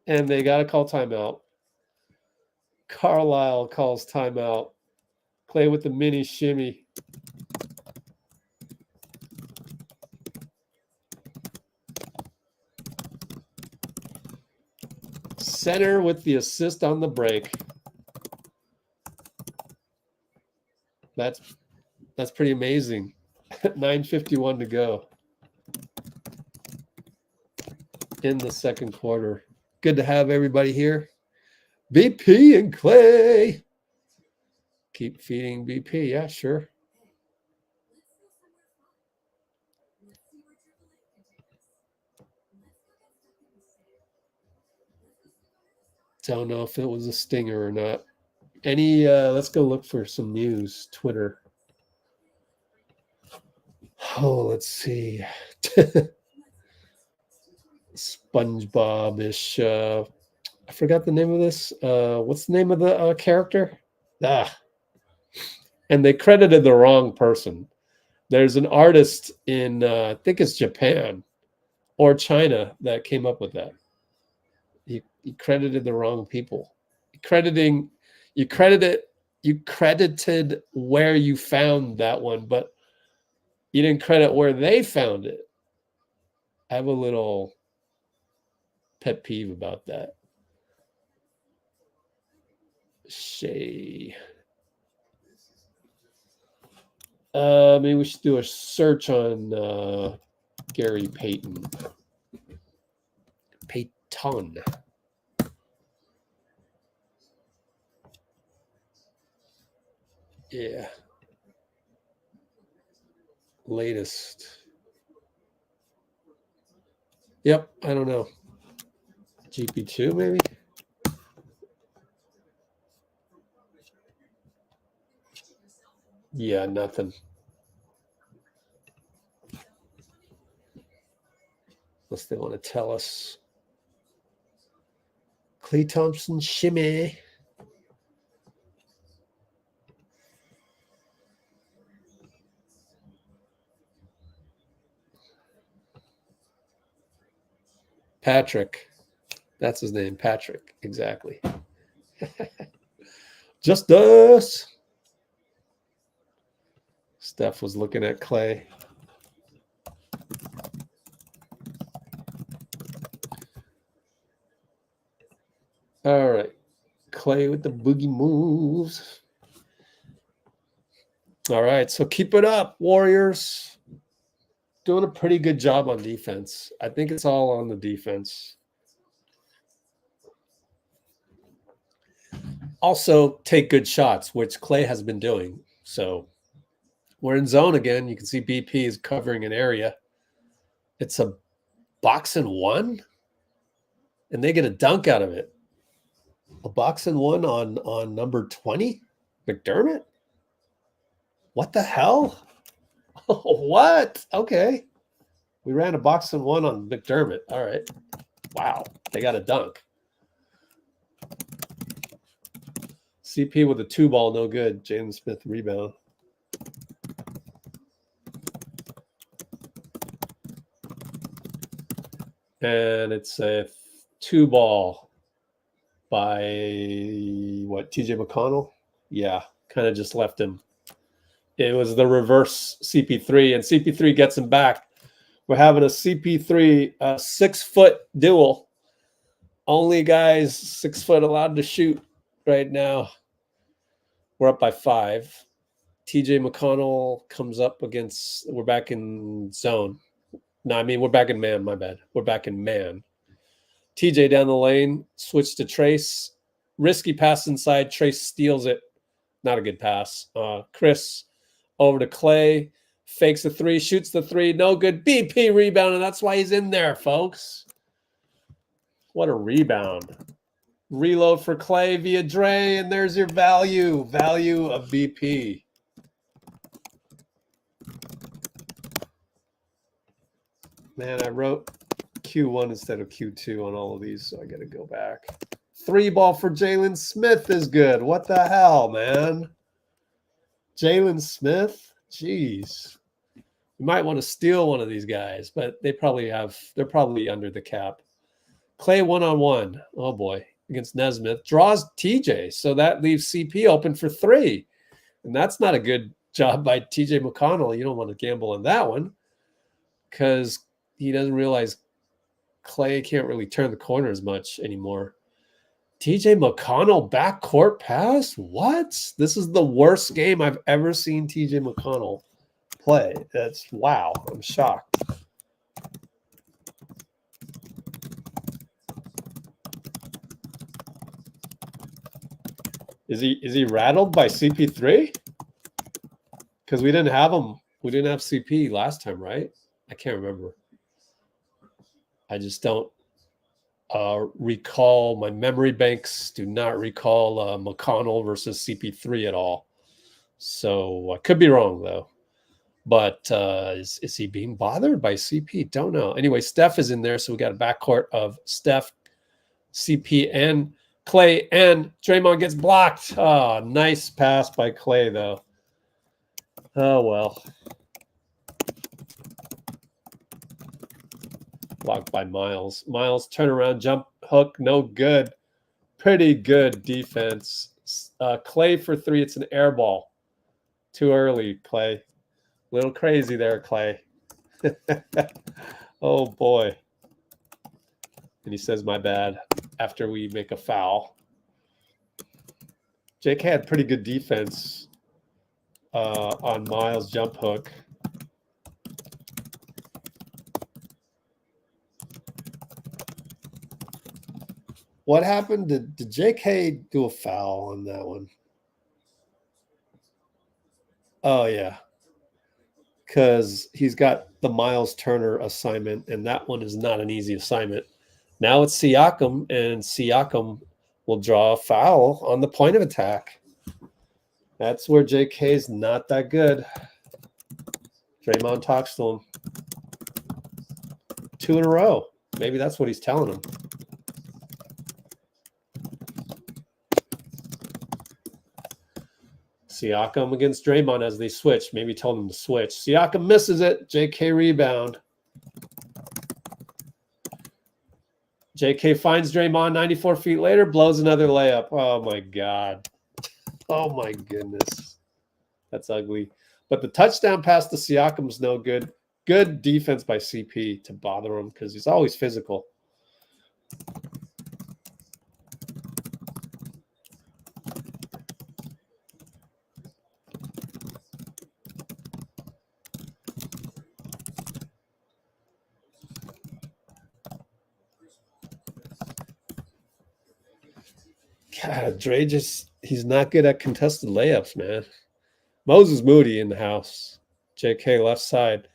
And they got to call timeout. Carlisle calls timeout. Clay with the mini shimmy. Center with the assist on the break. That's pretty amazing. 9:51 to go in the second quarter. Good to have everybody here. BP and Clay. Keep feeding BP. Yeah, sure. Don't know if it was a stinger or not. Let's go look for some news. Twitter. Oh, let's see. SpongeBob-ish. I forgot the name of this. What's the name of the character? And they credited the wrong person. There's an artist in, I think it's Japan or China that came up with that. You credited the wrong people. You credited where you found that one, but you didn't credit where they found it. I have a little pet peeve about that. Shay. Maybe we should do a search on Gary Payton. Payton. Yeah. Latest. Yep, I don't know. GP2 maybe? Yeah, nothing. Unless they want to tell us. Klay Thompson shimmy. Patrick. That's his name, Patrick. Exactly. Just us. Steph was looking at Clay. All right. Clay with the boogie moves. All right. So keep it up, Warriors. Doing a pretty good job on defense. I think it's all on the defense. Also, take good shots, which Clay has been doing. So we're in zone again. You can see BP is covering an area. It's a box and one, and they get a dunk out of it. A box and one on number 20, McDermott? What the hell? What? Okay. We ran a box and one on McDermott. All right. Wow. They got a dunk. CP with a 2-ball, no good. Jalen Smith rebound. And it's a 2-ball by what? TJ McConnell? Yeah, kind of just left him. It was the reverse CP3, and CP3 gets him back. We're having a CP3 6-foot duel. Only guys 6 foot allowed to shoot right now. We're up by 5. TJ McConnell comes up against. We're back in zone. No, I mean we're back in man. My bad. We're back in man. TJ down the lane, switch to Trace. Risky pass inside. Trace steals it. Not a good pass. Chris over to Clay. Fakes a 3, shoots the 3. No good. BP rebound, and that's why he's in there, folks. What a rebound. Reload for Clay via Dre, and there's your value. Value of BP. Man, I wrote Q1 instead of Q2 on all of these, so I got to go back. 3-ball for Jalen Smith is good. What the hell, man? Jalen Smith? Jeez. You might want to steal one of these guys, but they're probably under the cap. Clay 1-on-1. Oh boy. Against Nesmith. Draws TJ. So that leaves CP open for 3. And that's not a good job by TJ McConnell. You don't want to gamble on that one because he doesn't realize Clay can't really turn the corner as much anymore. TJ McConnell backcourt pass? What? This is the worst game I've ever seen TJ McConnell play. That's wow. I'm shocked. Is he rattled by CP3? Because we didn't have him. We didn't have CP last time, right? I can't remember. I just don't recall. My memory banks do not recall McConnell versus CP3 at all. So I could be wrong though. But is he being bothered by CP? Don't know. Anyway, Steph is in there, so we got a backcourt of Steph, CP, and Clay, and Draymond gets blocked. Oh, nice pass by Clay, though. Oh, well. Blocked by Myles. Myles, turnaround, jump hook, no good. Pretty good defense. Clay for 3. It's an air ball. Too early, Clay. Little crazy there, Clay. Oh, boy. And he says, my bad, after we make a foul. JK had pretty good defense on Myles' jump hook. What happened? Did JK do a foul on that one? Oh, yeah. Because he's got the Myles Turner assignment, and that one is not an easy assignment. Now it's Siakam, and Siakam will draw a foul on the point of attack. That's where JK's not that good. Draymond talks to him. 2 in a row. Maybe that's what he's telling him. Siakam against Draymond as they switch. Maybe told him to switch. Siakam misses it. JK rebound. JK finds Draymond 94 feet later, blows another layup. Oh, my God. Oh, my goodness. That's ugly. But the touchdown pass to Siakam's no good. Good defense by CP to bother him because he's always physical. God, Dre he's not good at contested layups, man. Moses Moody in the house. JK left side.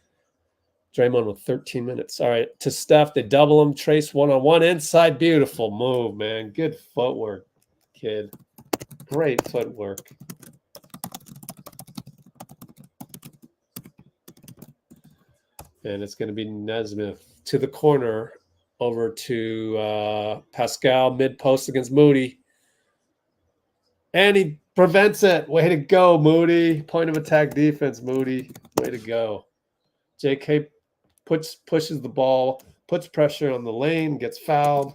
Draymond with 13 minutes. All right, to Steph. They double him. Trace 1-on-1 inside. Beautiful move, man. Good footwork, kid. Great footwork. And it's going to be Nesmith to the corner over to Pascal mid-post against Moody. And he prevents it. Way to go, Moody. Point of attack defense, Moody. Way to go. JK pushes the ball, puts pressure on the lane, gets fouled.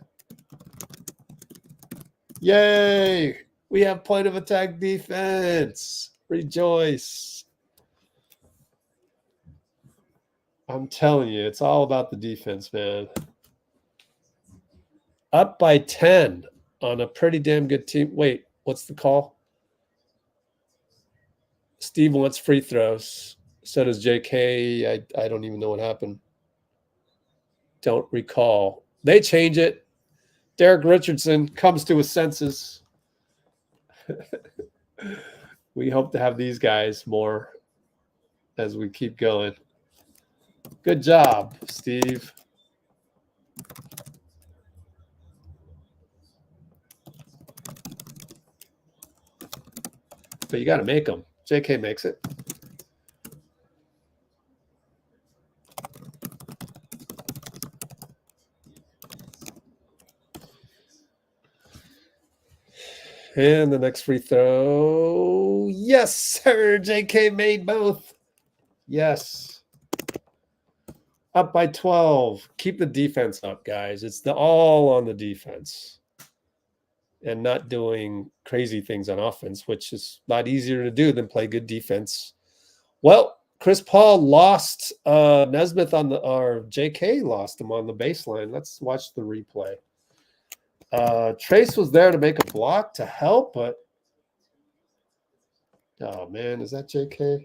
Yay! We have point of attack defense. Rejoice. I'm telling you, it's all about the defense, man. Up by 10 on a pretty damn good team. Wait. What's the call? Steve wants free throws. So does JK. I don't even know what happened. Don't recall. They change it. Derek Richardson comes to his senses. We hope to have these guys more as we keep going. Good job, Steve. but you got to make them. JK makes it. And the next free throw. Yes, sir. JK made both. Yes. Up by 12. Keep the defense up, guys. It's all on the defense. And not doing crazy things on offense, which is a lot easier to do than play good defense. Well, Chris Paul lost Nesmith on the, or JK lost him on the baseline. Let's watch the replay. Trace was there to make a block to help, but oh man, is that JK?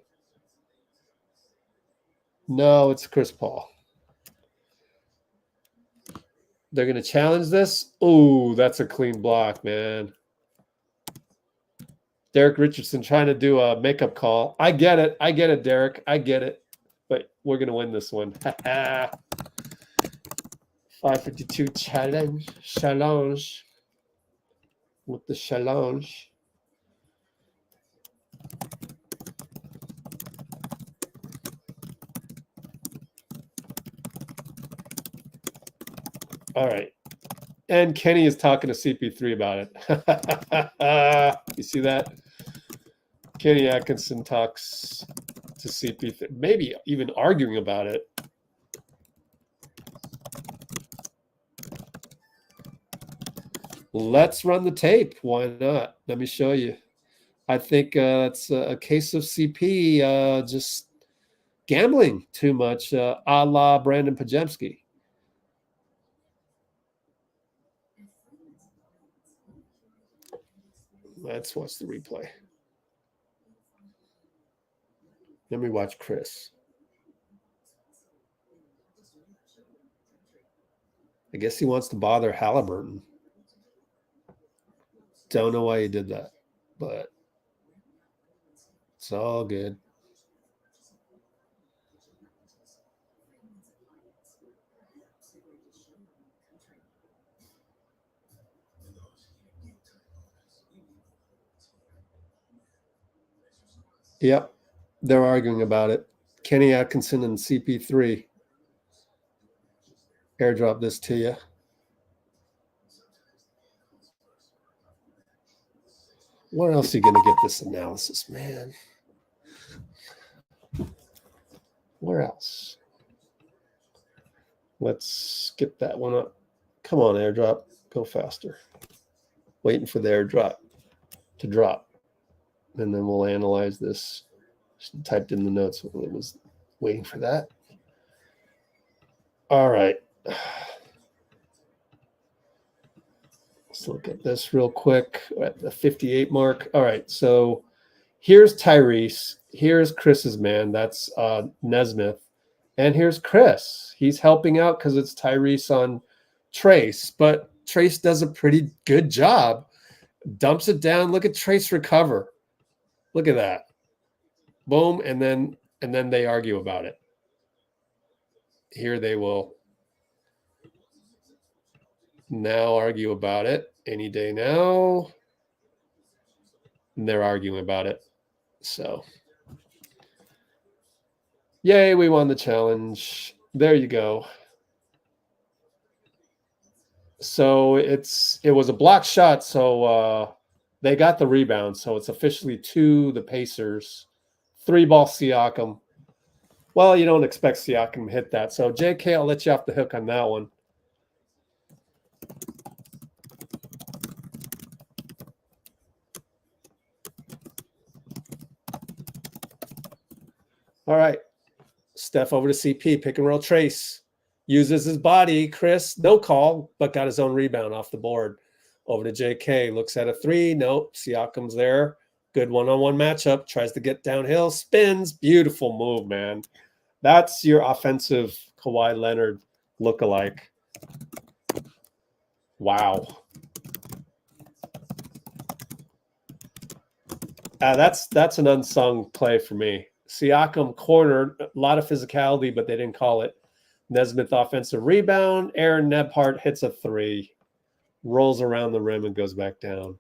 No, it's Chris Paul. They're going to challenge this. Oh, that's a clean block, man. Derek Richardson trying to do a makeup call. I get it. I get it, Derek. I get it. But we're going to win this one. 552 challenge. Challenge. With the challenge. All right. And Kenny is talking to CP3 about it. You see that? Kenny Atkinson talks to CP3, maybe even arguing about it. Let's run the tape. Why not? Let me show you. I think it's a case of CP just gambling too much, a la Brandon Podziemski. Let's watch the replay. Let me watch Chris. I guess he wants to bother Haliburton. Don't know why he did that, but it's all good. Yep, they're arguing about it. Kenny Atkinson and CP3. Airdrop this to you. Where else are you going to get this analysis, man? Where else? Let's get that one up. Come on, airdrop. Go faster. Waiting for the airdrop to drop. And then we'll analyze this. Just typed in the notes when it was waiting for that. All right. Let's look at this real quick at the 58 mark. All right. So here's Tyrese. Here's Chris's man. That's Nesmith. And here's Chris. He's helping out because it's Tyrese on Trace. But Trace does a pretty good job. Dumps it down. Look at Trace recover. Look at that. Boom. And then they argue about it. Here they will now argue about it. Any day now. And they're arguing about it. So, yay, we won the challenge. There you go. So it was a block shot, so they got the rebound. So it's officially to the Pacers. 3-ball Siakam. Well, you don't expect Siakam to hit that. So, JK, I'll let you off the hook on that one. All right. Steph over to CP. Pick and roll Trace. Uses his body. Chris, no call, but got his own rebound off the board. Over to JK. Looks at a 3. Nope. Siakam's there. Good one-on-one matchup. Tries to get downhill. Spins. Beautiful move, man. That's your offensive Kawhi Leonard lookalike. Wow. That's an unsung play for me. Siakam cornered, a lot of physicality, but they didn't call it. Nesmith offensive rebound. Aaron Nebhart hits a 3. Rolls around the rim and goes back down.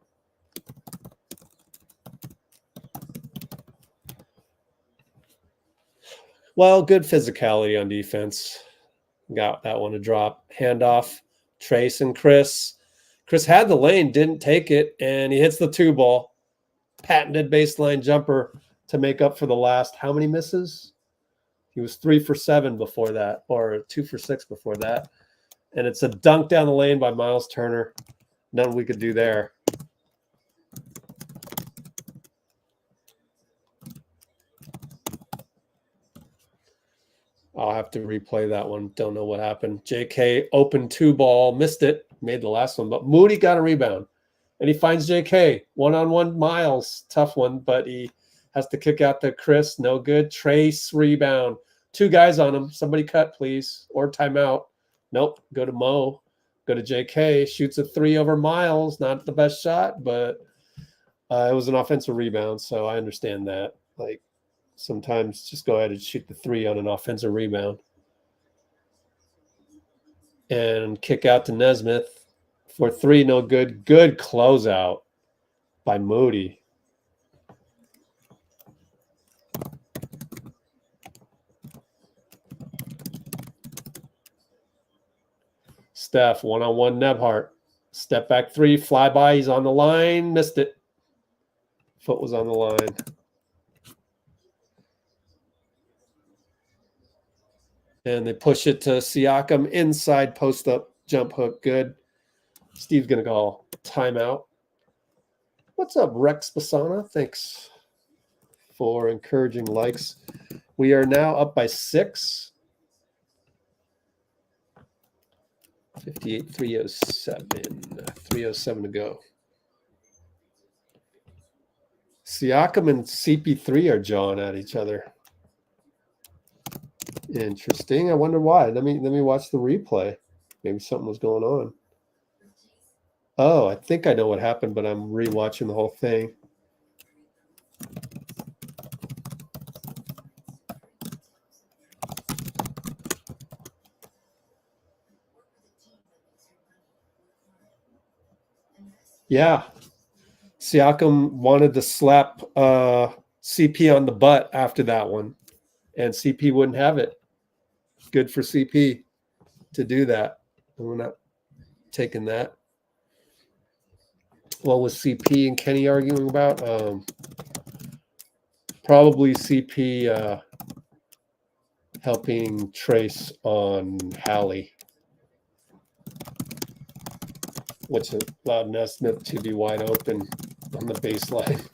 Well, good physicality on defense. Got that one to drop. Handoff. Trace and Chris. Chris had the lane, didn't take it, and he hits the 2-ball. Patented baseline jumper to make up for the last how many misses? He was 3 for 7 before that, or 2 for 6 before that. And it's a dunk down the lane by Myles Turner. Nothing we could do there. I'll have to replay that one. Don't know what happened. JK open 2-ball, missed it, made the last one, but Moody got a rebound. And he finds JK. One-on-one Myles. Tough one, but he has to kick out to Chris. No good. Trace rebound. 2 guys on him. Somebody cut, please. Or timeout. Nope. Go to Mo. Go to JK. Shoots a 3 over Myles. Not the best shot, but it was an offensive rebound, so I understand that. Like, sometimes just go ahead and shoot the 3 on an offensive rebound. And kick out to Nesmith. For 3, no good. Good closeout by Moody. Steph, one-on-one Nebhart. Step back 3, fly by. He's on the line. Missed it. Foot was on the line. And they push it to Siakam. Inside post-up jump hook. Good. Steve's going to call timeout. What's up, Rex Basana? Thanks for encouraging likes. We are now up by 6. 58, 307. 307 to go. Siakam and CP3 are jawing at each other. Interesting. I wonder why. Let me watch the replay. Maybe something was going on. Oh, I think I know what happened, but I'm rewatching the whole thing. Yeah. Siakam wanted to slap CP on the butt after that one, and CP wouldn't have it. Good for CP to do that. We're not taking that. What was CP and Kenny arguing about? Probably CP helping Trace on Hallie, which allowed Nesmith to be wide open on the baseline.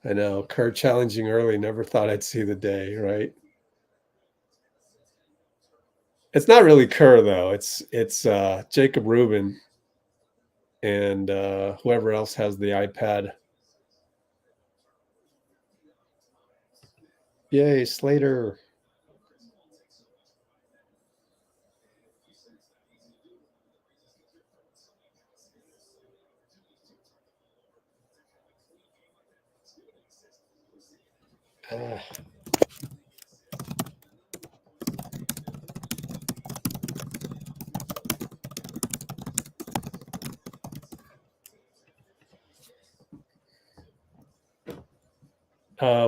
I know. Kerr challenging early. Never thought I'd see the day, right? It's not really Kerr, though. It's Jacob Rubin and whoever else has the iPad. Yay, Slater.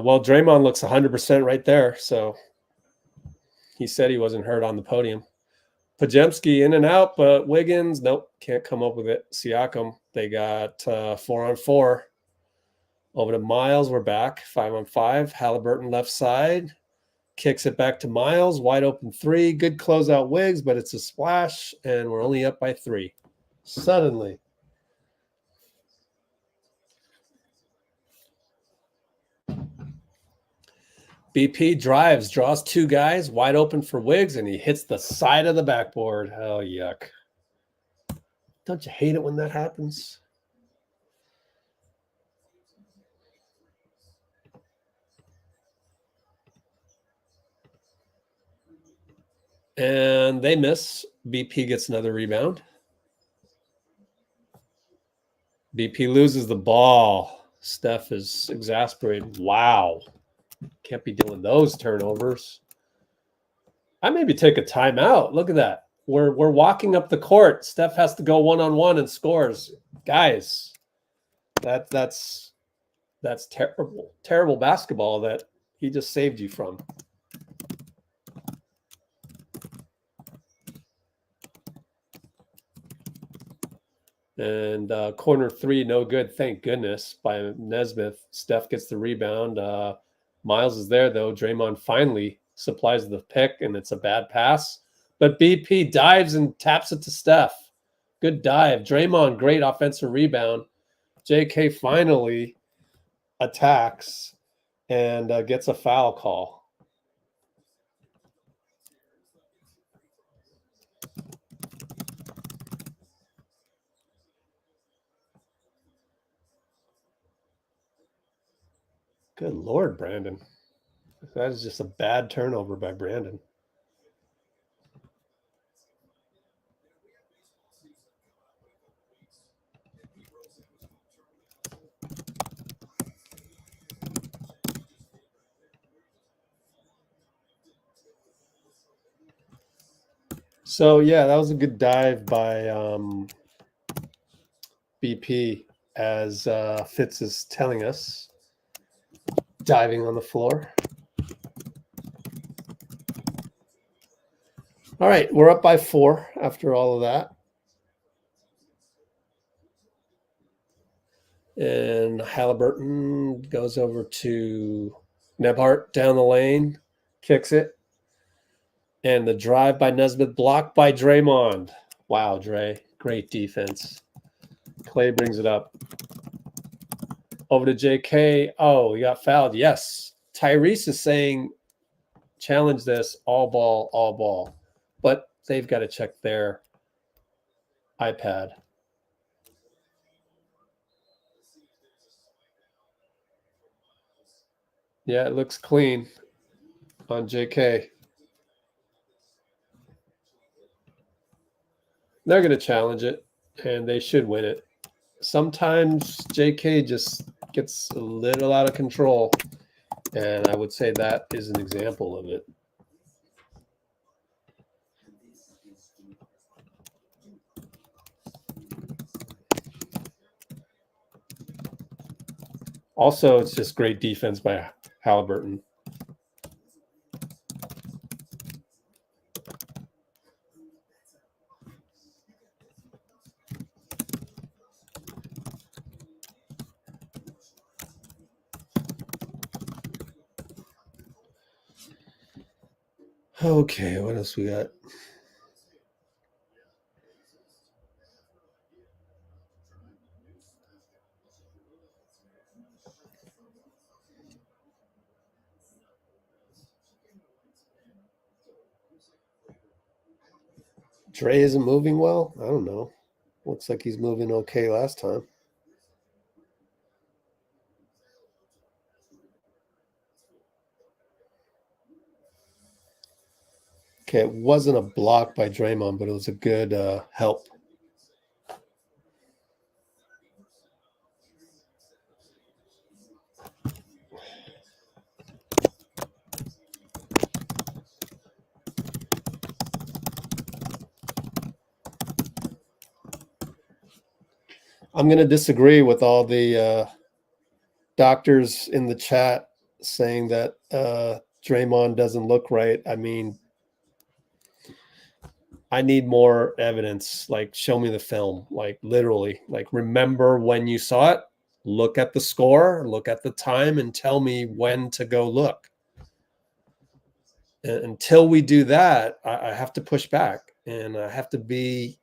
Well, Draymond looks 100% right there, so he said he wasn't hurt on the podium. Podziemski in and out, but Wiggins, nope, can't come up with it. Siakam, they got 4-on-4. Over to Myles, we're back, 5-on-5. Haliburton left side, kicks it back to Myles, wide open 3. Good closeout Wiggs, but it's a splash, and we're only up by 3. Suddenly. BP drives, draws 2 guys, wide open for Wiggs, and he hits the side of the backboard. Oh, yuck. Don't you hate it when that happens? And they miss. BP gets another rebound. BP loses the ball. Steph is exasperated. Wow. Can't be doing those turnovers. I maybe take a timeout. Look at that. We're walking up the court. Steph has to go one-on-one and scores. Guys, that's terrible basketball that he just saved you from. And corner three, no good. Thank goodness by Nesmith. Steph gets the rebound. Myles is there though. Draymond finally supplies the pick, and it's a bad pass. But BP dives and taps it to Steph. Good dive. Draymond, great offensive rebound. JK finally attacks and gets a foul call. Good Lord, Brandon. That is just a bad turnover by Brandon. So, yeah, that was a good dive by BP, as Fitz is telling us. Diving on the floor. All right, we're up by 4 after all of that. And Haliburton goes over to Nebhart down the lane, kicks it. And the drive by Nesmith blocked by Draymond. Wow, Dre, great defense. Clay brings it up. Over to JK. Oh, he got fouled. Yes. Tyrese is saying, challenge this, all ball, all ball. But they've got to check their iPad. Yeah, it looks clean on JK. They're going to challenge it, and they should win it. Sometimes JK just gets a little out of control, and I would say that is an example of it. Also, it's just great defense by Haliburton. Okay, what else we got? Dre isn't moving well? I don't know. Looks like he's moving okay last time. Okay, it wasn't a block by Draymond, but it was a good help. I'm going to disagree with all the doctors in the chat saying that Draymond doesn't look right. I mean, I need more evidence. Like, show me the film. Like, literally. Like, remember when you saw it. Look at the score. Look at the time and tell me when to go look. And until we do that, I have to push back. And I have to be,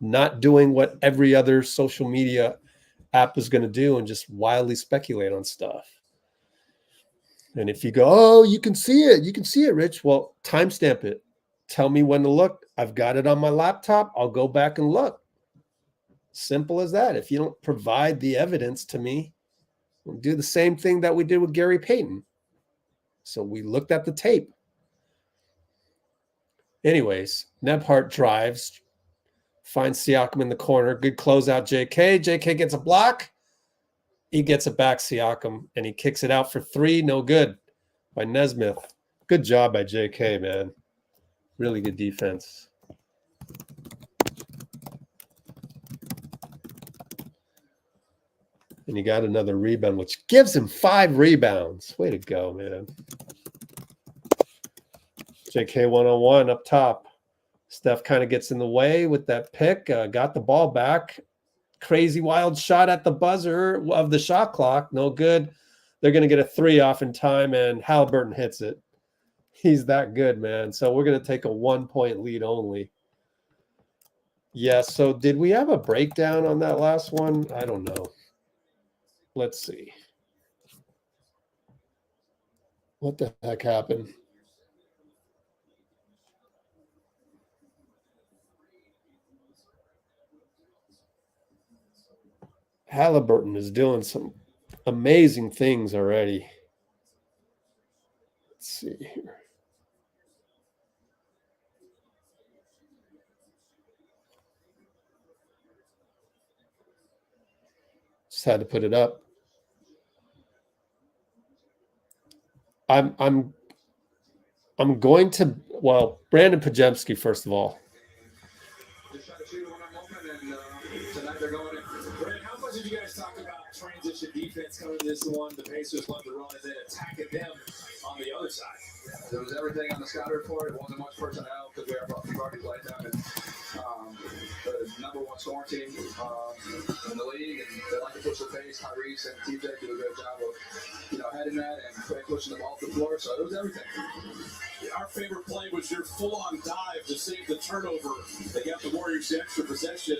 not doing what every other social media app is going to do and just wildly speculate on stuff. And if you go, oh, you can see it, Rich. Well, timestamp it. Tell me when to look. I've got it on my laptop. I'll go back and look. Simple as that. If you don't provide the evidence to me, we'll do the same thing that we did with Gary Payton. So we looked at the tape. Anyways, Nebhart drives, finds Siakam in the corner. Good closeout, JK. JK gets a block. He gets it back, Siakam, and he kicks it out for 3. No good by Nesmith. Good job by JK, man. Really good defense. And he got another rebound, which gives him 5 rebounds. Way to go, man. JK one-on-one up top. Steph kind of gets in the way with that pick. Got the ball back. Crazy wild shot at the buzzer of the shot clock. No good. They're going to get a 3 off in time, and Haliburton hits it. He's that good, man. So we're going to take a 1-point lead only. Yeah, so did we have a breakdown on that last one? I don't know. Let's see. What the heck happened? Haliburton is doing some amazing things already. Let's see here. Just had to put it up. I'm going to, well, Brandon Podziemski, first of all. Just try to shoot it when I'm open, and tonight they're going in. Brandon, how much did you guys talk about transition defense coming to this one? The Pacers love to run and then attacking them on the other side. Yeah, there was everything on the scouting report. It wasn't much personnel because we've already played them. And the number 1 scoring team in the league, and they like to push the pace. Tyrese and TJ do a great job of, heading that and pushing the ball up the floor. So it was everything. Our favorite play was your full-on dive to save the turnover. They got the Warriors the extra possession.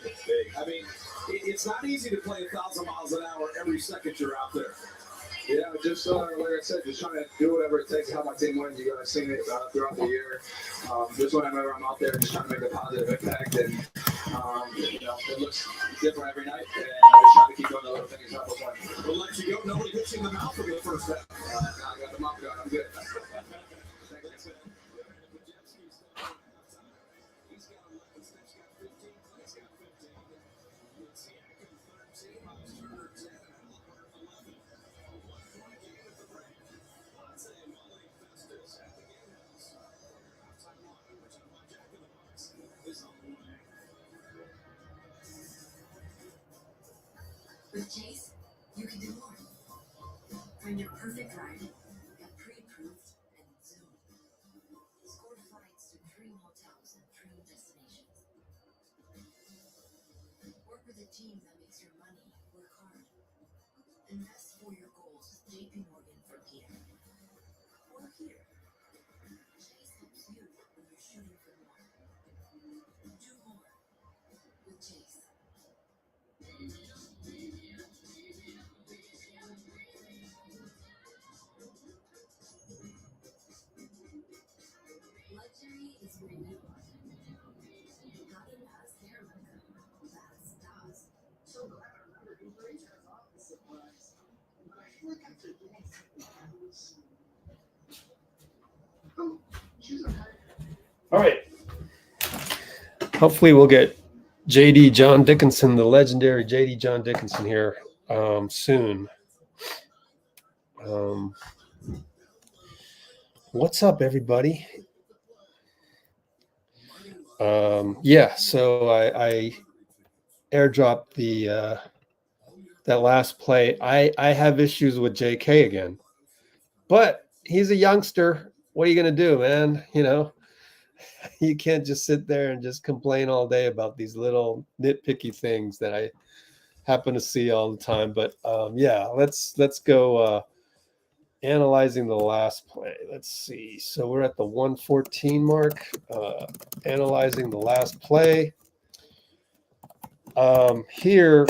I mean, it's not easy to play 1,000 miles an hour every second you're out there. Yeah, just like I said, just trying to do whatever it takes to help my team win. You guys seen it throughout the year. Just whenever I'm out there, just trying to make a positive impact, and it looks different every night. And just trying to keep doing the little things help us win. We'll let you go. Nobody hits you in the mouth for the first half. I got the mouth gun. I'm good. With Chase, you can do more. Find your perfect ride, get pre-approved, and zoom. Score flights to dream hotels and dream destinations. Work with a team that makes your money work hard. Invest for your goals with JP Morgan from here. Or here. Chase helps you when you're shooting for more. Do more with Chase. Luxury is where you are. Nothing has hair like that. That's Daz. So glad I remember who brings her off the surprise. But I feel like I took the next Oh, she's okay. All right. Hopefully we'll get JD John Dickinson, the legendary JD John Dickinson here soon. What's up, everybody? Yeah, so I airdropped the that last play. I have issues with JK again, but he's a youngster. What are you gonna do, man? You can't just sit there and just complain all day about these little nitpicky things that I happen to see all the time. But yeah, let's go analyzing the last play. Let's see. So we're at the 114 mark. Analyzing the last play. Here.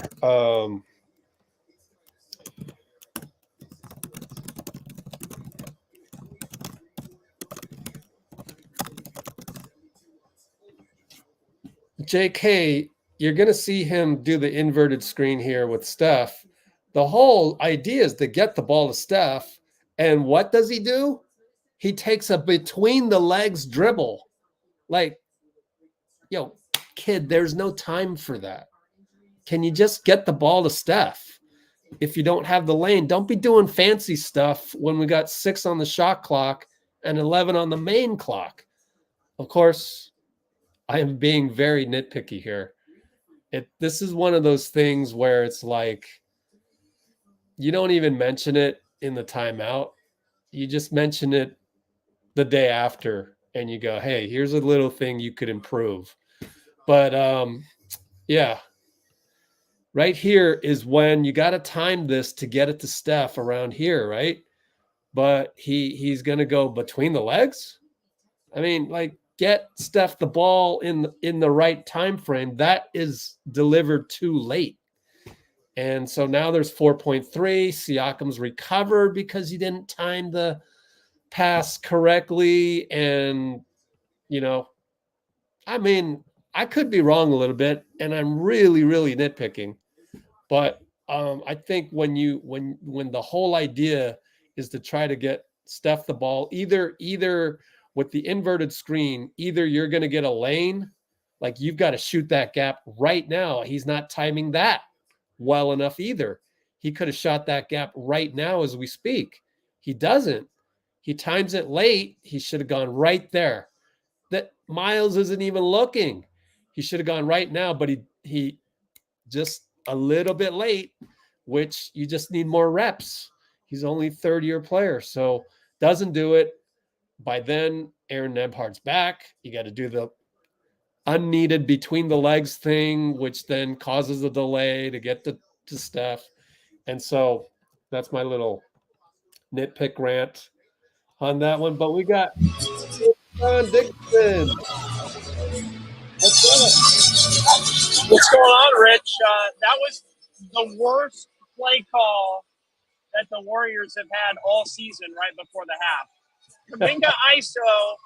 JK, you're going to see him do the inverted screen here with Steph. The whole idea is to get the ball to Steph. And what does he do? He takes a between the legs dribble. Like, kid, there's no time for that. Can you just get the ball to Steph? If you don't have the lane, don't be doing fancy stuff when we got 6 on the shot clock and 11 on the main clock. of course, I am being very nitpicky here. This is one of those things where it's like you don't even mention it in the timeout. You just mention it the day after and you go, hey, here's a little thing you could improve. But yeah, right here is when you got to time this to get it to Steph around here, right? But he's going to go between the legs. I mean, like, get Steph the ball in the right time frame. That is delivered too late. And so now there's 4.3. Siakam's recovered because he didn't time the pass correctly. And, you know, I mean, I could be wrong a little bit, and I'm really, really nitpicking. But I think when the whole idea is to try to get Steph the ball, either with the inverted screen, either you're going to get a lane, like you've got to shoot that gap right now. He's not timing that well enough either. He could have shot that gap right now as we speak. He doesn't. He times it late. He should have gone right there. That Myles isn't even looking. He should have gone right now, but he just a little bit late, which you just need more reps. He's only third-year player, so doesn't do it. By then, Aaron Nebhardt's back. You got to do the unneeded between the legs thing, which then causes a delay to get to Steph. And so that's my little nitpick rant on that one. But we got Dickinson. What's going on, Rich? That was the worst play call that the Warriors have had all season right before the half. Kuminga ISO,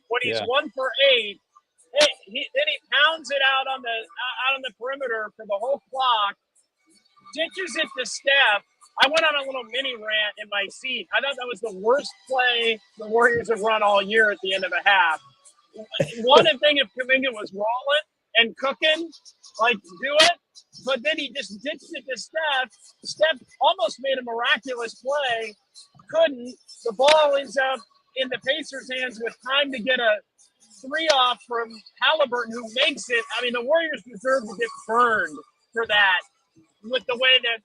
when he's 1 for 8, then he pounds it out on the perimeter for the whole clock, ditches it to Steph. I went on a little mini rant in my seat. I thought that was the worst play the Warriors have run all year at the end of a half. One thing if Kuminga was rolling and cooking, like, do it. But then he just ditched it to Steph. Steph almost made a miraculous play. Couldn't. The ball ends up in the Pacers' hands with time to get a 3 off from Haliburton, who makes it. I mean, the Warriors deserve to get burned for that with the way that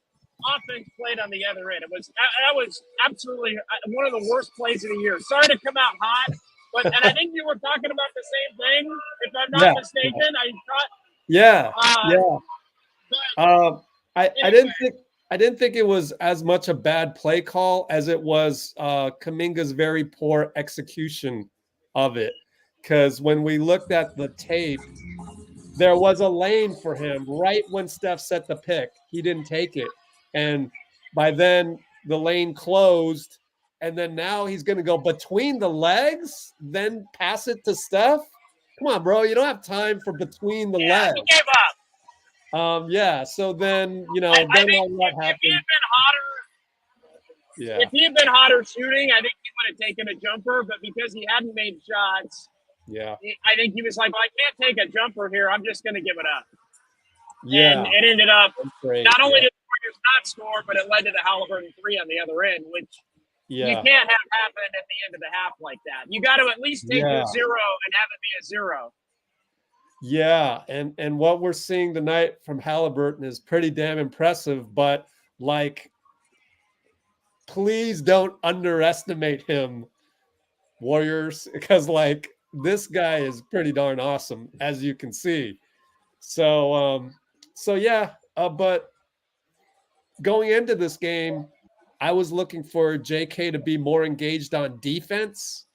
offense played on the other end. That was absolutely one of the worst plays of the year. Sorry to come out hot, and I think you were talking about the same thing, if I'm not mistaken. I didn't think it was as much a bad play call as it was Kuminga's very poor execution of it. Because when we looked at the tape, there was a lane for him right when Steph set the pick. He didn't take it. And by then, the lane closed. And then now he's going to go between the legs, then pass it to Steph. Come on, bro. You don't have time for between the legs. He gave up. So then, I think what happened? If he had been hotter shooting, I think he would have taken a jumper. But because he hadn't made shots, I think he was like, well, I can't take a jumper here. I'm just going to give it up. Yeah. And it ended up, not only did the Warriors not score, but it led to the Haliburton 3 on the other end, which you can't have happen at the end of the half like that. You got to at least take your 0 and have it be a 0. Yeah, and what we're seeing tonight from Haliburton is pretty damn impressive, but like, please don't underestimate him, Warriors, because like this guy is pretty darn awesome, as you can see. So but going into this game, I was looking for JK to be more engaged on defense,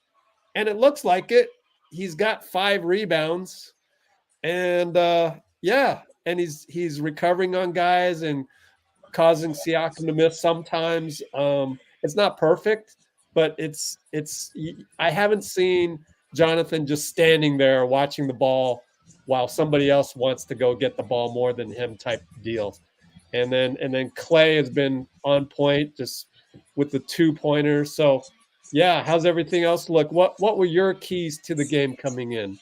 and it looks like it. He's got 5 rebounds. And and he's recovering on guys and causing Siakam to miss sometimes. It's not perfect, but it's I haven't seen Jonathan just standing there watching the ball while somebody else wants to go get the ball more than him type deal. And then Clay has been on point just with the 2-pointers. So how's everything else look? What were your keys to the game coming in?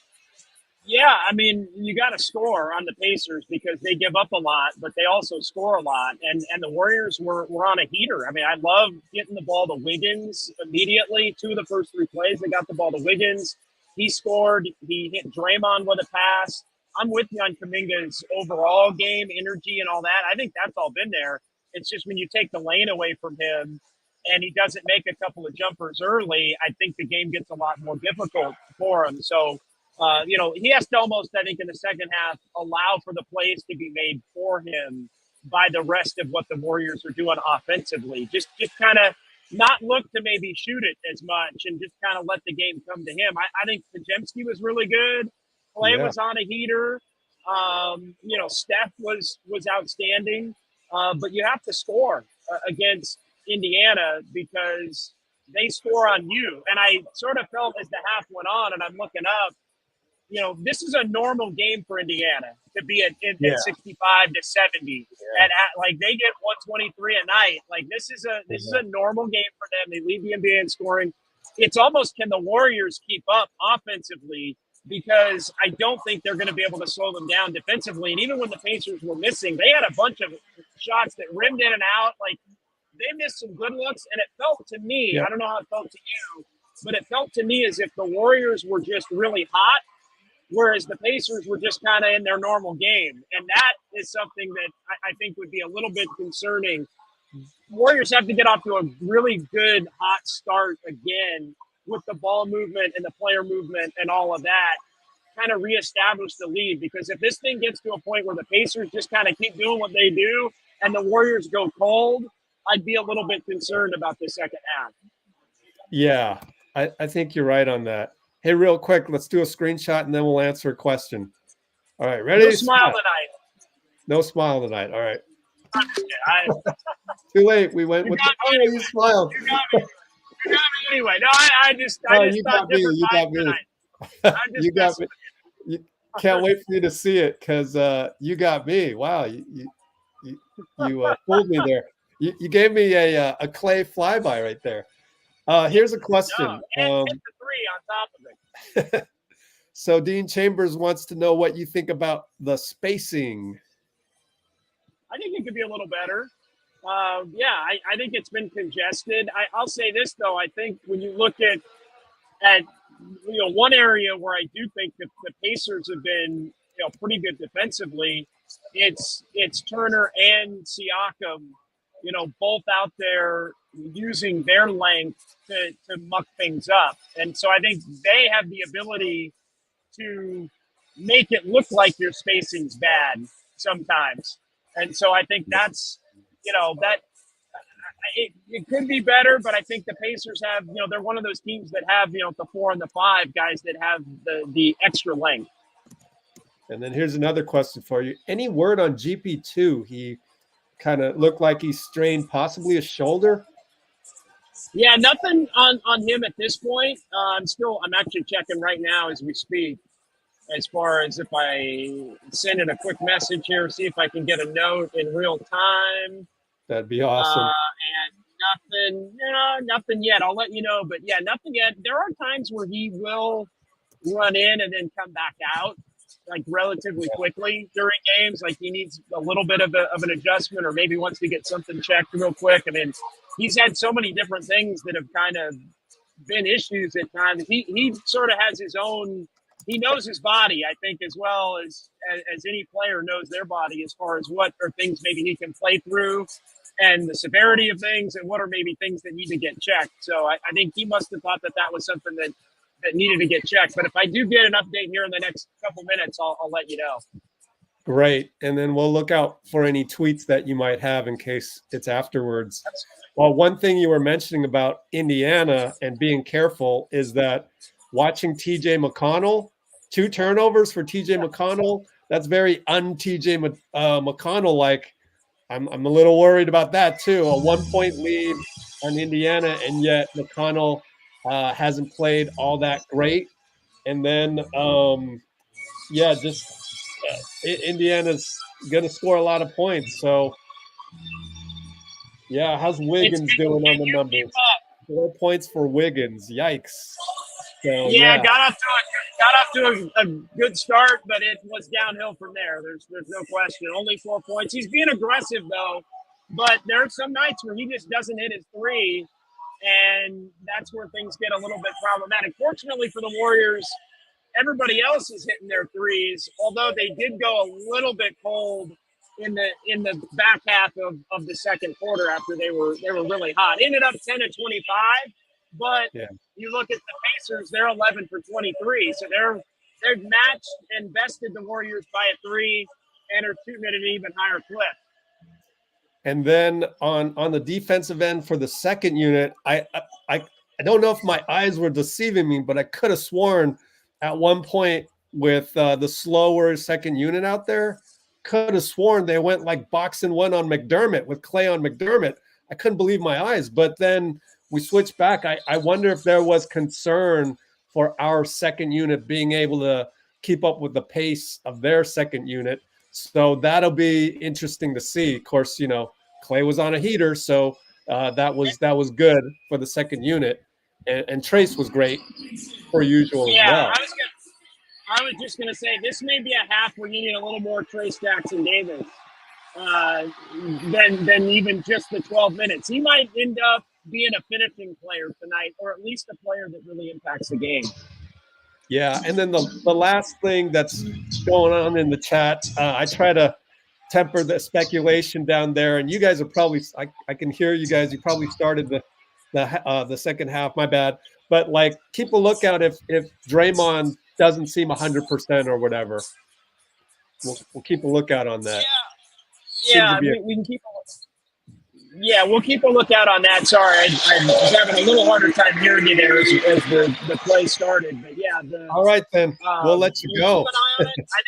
Yeah, I mean, you got to score on the Pacers because they give up a lot, but they also score a lot. And the Warriors were on a heater. I mean, I love getting the ball to Wiggins immediately. 2 of the first 3 plays, they got the ball to Wiggins. He scored. He hit Draymond with a pass. I'm with you on Kuminga's overall game, energy, and all that. I think that's all been there. It's just when you take the lane away from him and he doesn't make a couple of jumpers early, I think the game gets a lot more difficult for him. So, he has to almost, I think, in the second half, allow for the plays to be made for him by the rest of what the Warriors are doing offensively. Just kind of not look to maybe shoot it as much and just kind of let the game come to him. I think Podziemski was really good. Clay was on a heater. Steph was outstanding. But you have to score against Indiana because they score on you. And I sort of felt as the half went on, and I'm looking up, this is a normal game for Indiana to be at 65 to 70. Yeah. And they get 123 a night. Like this is a normal game for them. They lead the NBA in scoring. It's almost, can the Warriors keep up offensively? Because I don't think they're going to be able to slow them down defensively. And even when the Pacers were missing, they had a bunch of shots that rimmed in and out. Like they missed some good looks. And it felt to me, I don't know how it felt to you, but it felt to me as if the Warriors were just really hot, whereas the Pacers were just kind of in their normal game. And that is something that I think would be a little bit concerning. Warriors have to get off to a really good hot start again with the ball movement and the player movement and all of that, kind of reestablish the lead. Because if this thing gets to a point where the Pacers just kind of keep doing what they do and the Warriors go cold, I'd be a little bit concerned about the second half. Yeah, I think you're right on that. Hey, real quick, let's do a screenshot and then we'll answer a question. All right, ready? No smile tonight. No smile tonight. All right. Too late. We went with you smiled. You got me. Anyway, no, I just you thought got me. You got me. You got me. You can't wait for you to see it because you got me. Wow, you fooled me there. You gave me a Clay flyby right there. Here's a question. And hit the three on top of it. So Dean Chambers wants to know what you think about the spacing. I think it could be a little better. I think it's been congested. I'll say this though. I think when you look at one area where I do think that the Pacers have been pretty good defensively, it's Turner and Siakam, both out there using their length to muck things up. And so I think they have the ability to make it look like your spacing's bad sometimes. And so I think that's, it could be better, but I think the Pacers have, they're one of those teams that have, the 4 and the 5 guys that have the extra length. And then here's another question for you. Any word on GP2? He kind of looked like he strained possibly a shoulder. Yeah, nothing on him at this point. I'm actually checking right now as we speak, as far as if I send in a quick message here, see if I can get a note in real time. That'd be awesome. And nothing yet. I'll let you know, but yeah, nothing yet. There are times where he will run in and then come back out like relatively quickly during games. Like he needs a little bit of an adjustment, or maybe wants to get something checked real quick. I mean, he's had so many different things that have kind of been issues at times. He sort of has his own. He knows his body, I think, as well as any player knows their body, as far as what are things maybe he can play through and the severity of things, and what are maybe things that need to get checked. So I think he must have thought that was something that needed to get checked. But if I do get an update here in the next couple minutes, I'll let you know. Great. And then we'll look out for any tweets that you might have in case it's afterwards. Well, one thing you were mentioning about Indiana and being careful is that watching TJ McConnell, 2 turnovers for TJ McConnell, that's very un-TJ McConnell-like. I'm a little worried about that too. A 1-point lead on Indiana, and yet McConnell hasn't played all that great. And then, Indiana's going to score a lot of points. So, yeah, how's Wiggins doing on the numbers? 4 points for Wiggins. Yikes. So, yeah, got off to a good start, but it was downhill from there. There's no question. Only 4 points. He's being aggressive though, but there are some nights where he just doesn't hit his three, And that's where things get a little bit problematic. Fortunately for the Warriors, everybody else is hitting their threes, although they did go a little bit cold in the back half of the second quarter after they were really hot. Ended up 10 of 25, but Yeah. you look at the Pacers, they're 11 for 23, so they've matched and bested the Warriors by a 3 and are shooting at an even higher clip. And then on the defensive end for the second unit, I don't know if my eyes were deceiving me, but I could have sworn at one point with the slower second unit out there, could have sworn they went like boxing one on McDermott with Clay on McDermott. I couldn't believe my eyes. But then we switched back. I wonder if there was concern for our second unit being able to keep up with the pace of their second unit. So that'll be interesting to see. Of course, you know, Clay was on a heater, so that was good for the second unit. And Trace was great per usual as well. I was just gonna say this may be a half where you need a little more Trace Jackson Davis than even just the 12 minutes. He might end up being a finishing player tonight, or at least a player that really impacts the game. Yeah, and then the last thing that's going on in the chat, I try to temper the speculation down there, and you guys are probably I can hear you guys. You probably started the second half. My bad, but like keep a lookout if Draymond doesn't seem 100% or whatever. We'll keep a lookout on that. Yeah, we can keep. Yeah, we'll keep a lookout on that. Sorry, I was having a little harder time hearing you there as the play started. But yeah, all right then, we'll let you go. Keep an eye on it. I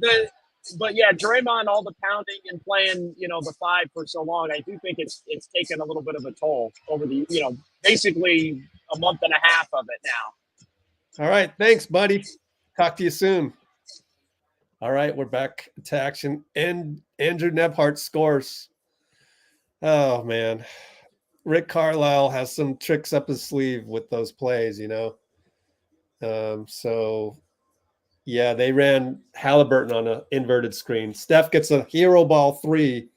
think but yeah, Draymond, all the pounding and playing, you know, the 5 for so long, I do think it's taken a little bit of a toll over the, you know, basically a month and a half of it now. All right, thanks, buddy. Talk to you soon. All right, we're back to action. And Andrew Nebhart scores. Oh, man. Rick Carlisle has some tricks up his sleeve with those plays, you know. So, yeah, they ran Haliburton on an inverted screen. Steph gets a hero ball 3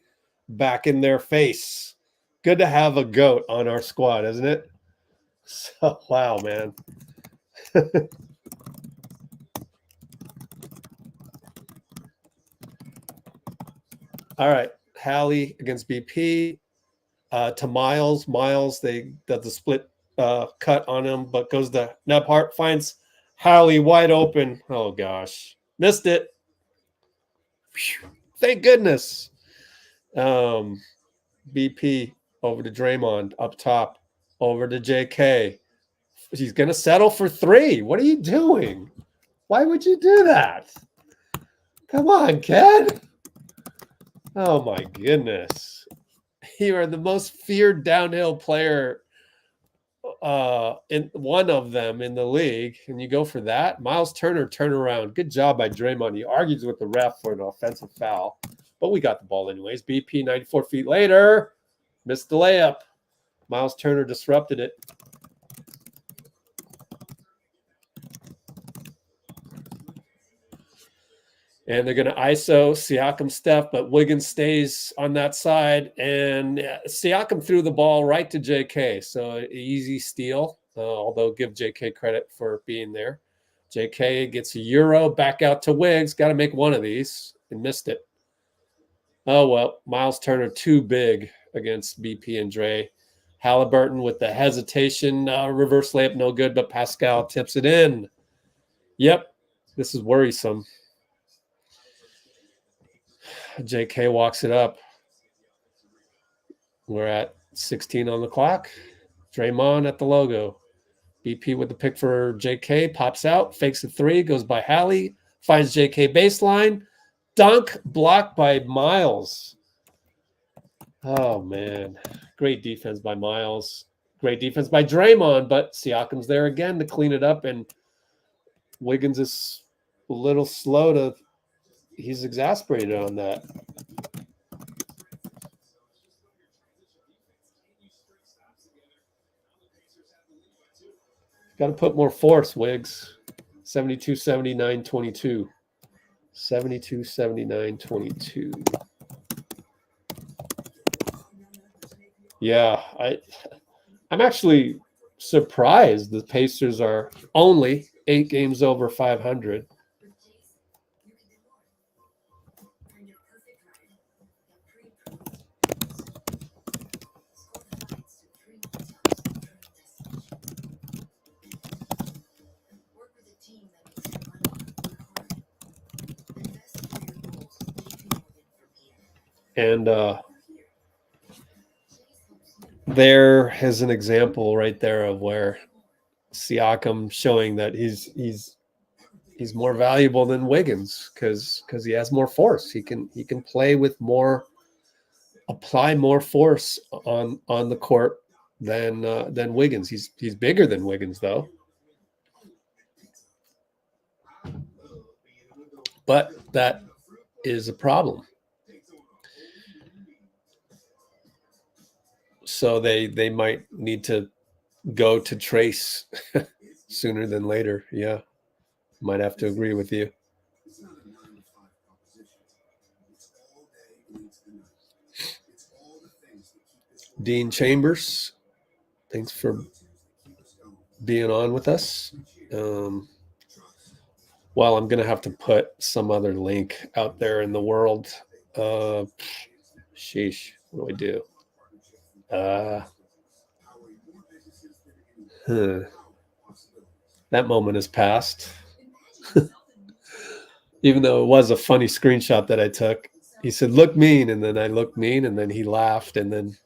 back in their face. Good to have a GOAT on our squad, isn't it? So, wow, man. All right, Hallie against BP to Myles. Myles, they did the split cut on him, but goes to Nebhart, finds Hallie wide open. Oh, gosh. Missed it. Whew. Thank goodness. BP over to Draymond, up top, over to JK. He's going to settle for 3. What are you doing? Why would you do that? Come on, kid. Oh, my goodness. You are the most feared downhill player in one of them in the league, and you go for that. Myles Turner turnaround. Good job by Draymond. He argues with the ref for an offensive foul, but we got the ball anyways. BP 94 feet later. Missed the layup. Myles Turner disrupted it. And they're going to ISO Siakam Steph, but Wiggins stays on that side. And Siakam threw the ball right to JK. So easy steal, although give JK credit for being there. JK gets a euro back out to Wiggs. Got to make one of these and missed it. Oh, well, Myles Turner too big against BP and Dre. Haliburton with the hesitation. Reverse layup, no good, but Pascal tips it in. Yep, this is worrisome. JK walks it up. We're at 16 on the clock. Draymond at the logo. BP with the pick for JK. Pops out. Fakes a 3. Goes by Hallie. Finds JK baseline. Dunk blocked by Myles. Oh, man. Great defense by Myles. Great defense by Draymond. But Siakam's there again to clean it up. And Wiggins is a little slow to... He's exasperated on that. Got to put more force, Wiggs. 72, 79, 22. 72, 79, 22. Yeah, I'm actually surprised the Pacers are only 8 games over 500. And there is an example right there of where Siakam showing that he's more valuable than Wiggins because he has more force. He can play with more, apply more force on the court than Wiggins. He's bigger than Wiggins though. But that is a problem. So they might need to go to Trace sooner than later. Yeah, might have to agree with you. Dean Chambers, thanks for being on with us. Well, I'm going to have to put some other link out there in the world. Sheesh, what do we do? That moment has passed. Even though it was a funny screenshot that I took. He said, look mean, and then I looked mean, and then he laughed, and then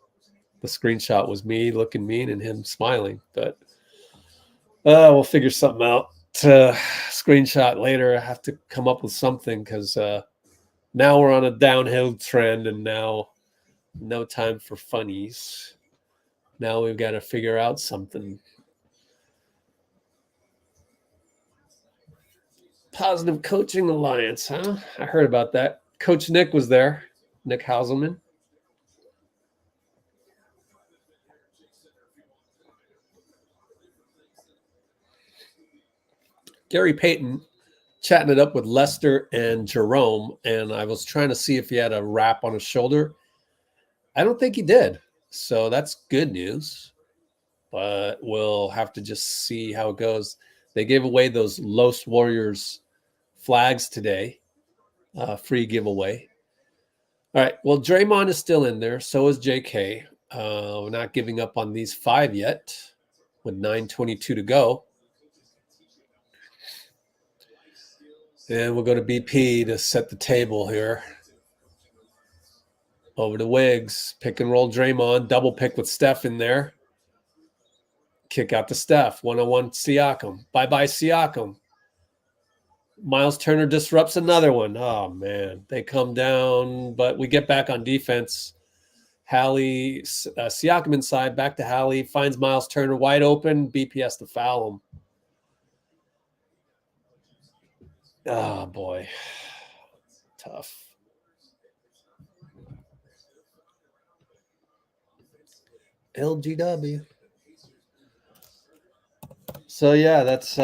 the screenshot was me looking mean and him smiling. But we'll figure something out to screenshot later. I have to come up with something because now we're on a downhill trend, and now no time for funnies. Now we've got to figure out something. Positive Coaching Alliance, huh? I heard about that. Coach Nick was there. Nick Hauselman. Gary Payton chatting it up with Lester and Jerome, and I was trying to see if he had a wrap on his shoulder. I don't think he did, so that's good news, but we'll have to just see how it goes. They gave away those Los Warriors flags today, free giveaway. All right, well, Draymond is still in there, so is JK. We're not giving up on these 5 yet with 9:22 to go. And we'll go to BP to set the table here. Over to Wiggs. Pick and roll Draymond. Double pick with Steph in there. Kick out to Steph. 1-on-1 Siakam. Bye-bye Siakam. Myles Turner disrupts another one. Oh, man. They come down, but we get back on defense. Siakam inside. Back to Hallie. Finds Myles Turner wide open. BP has to foul him. Oh, boy. Tough. LGW. So, yeah, that's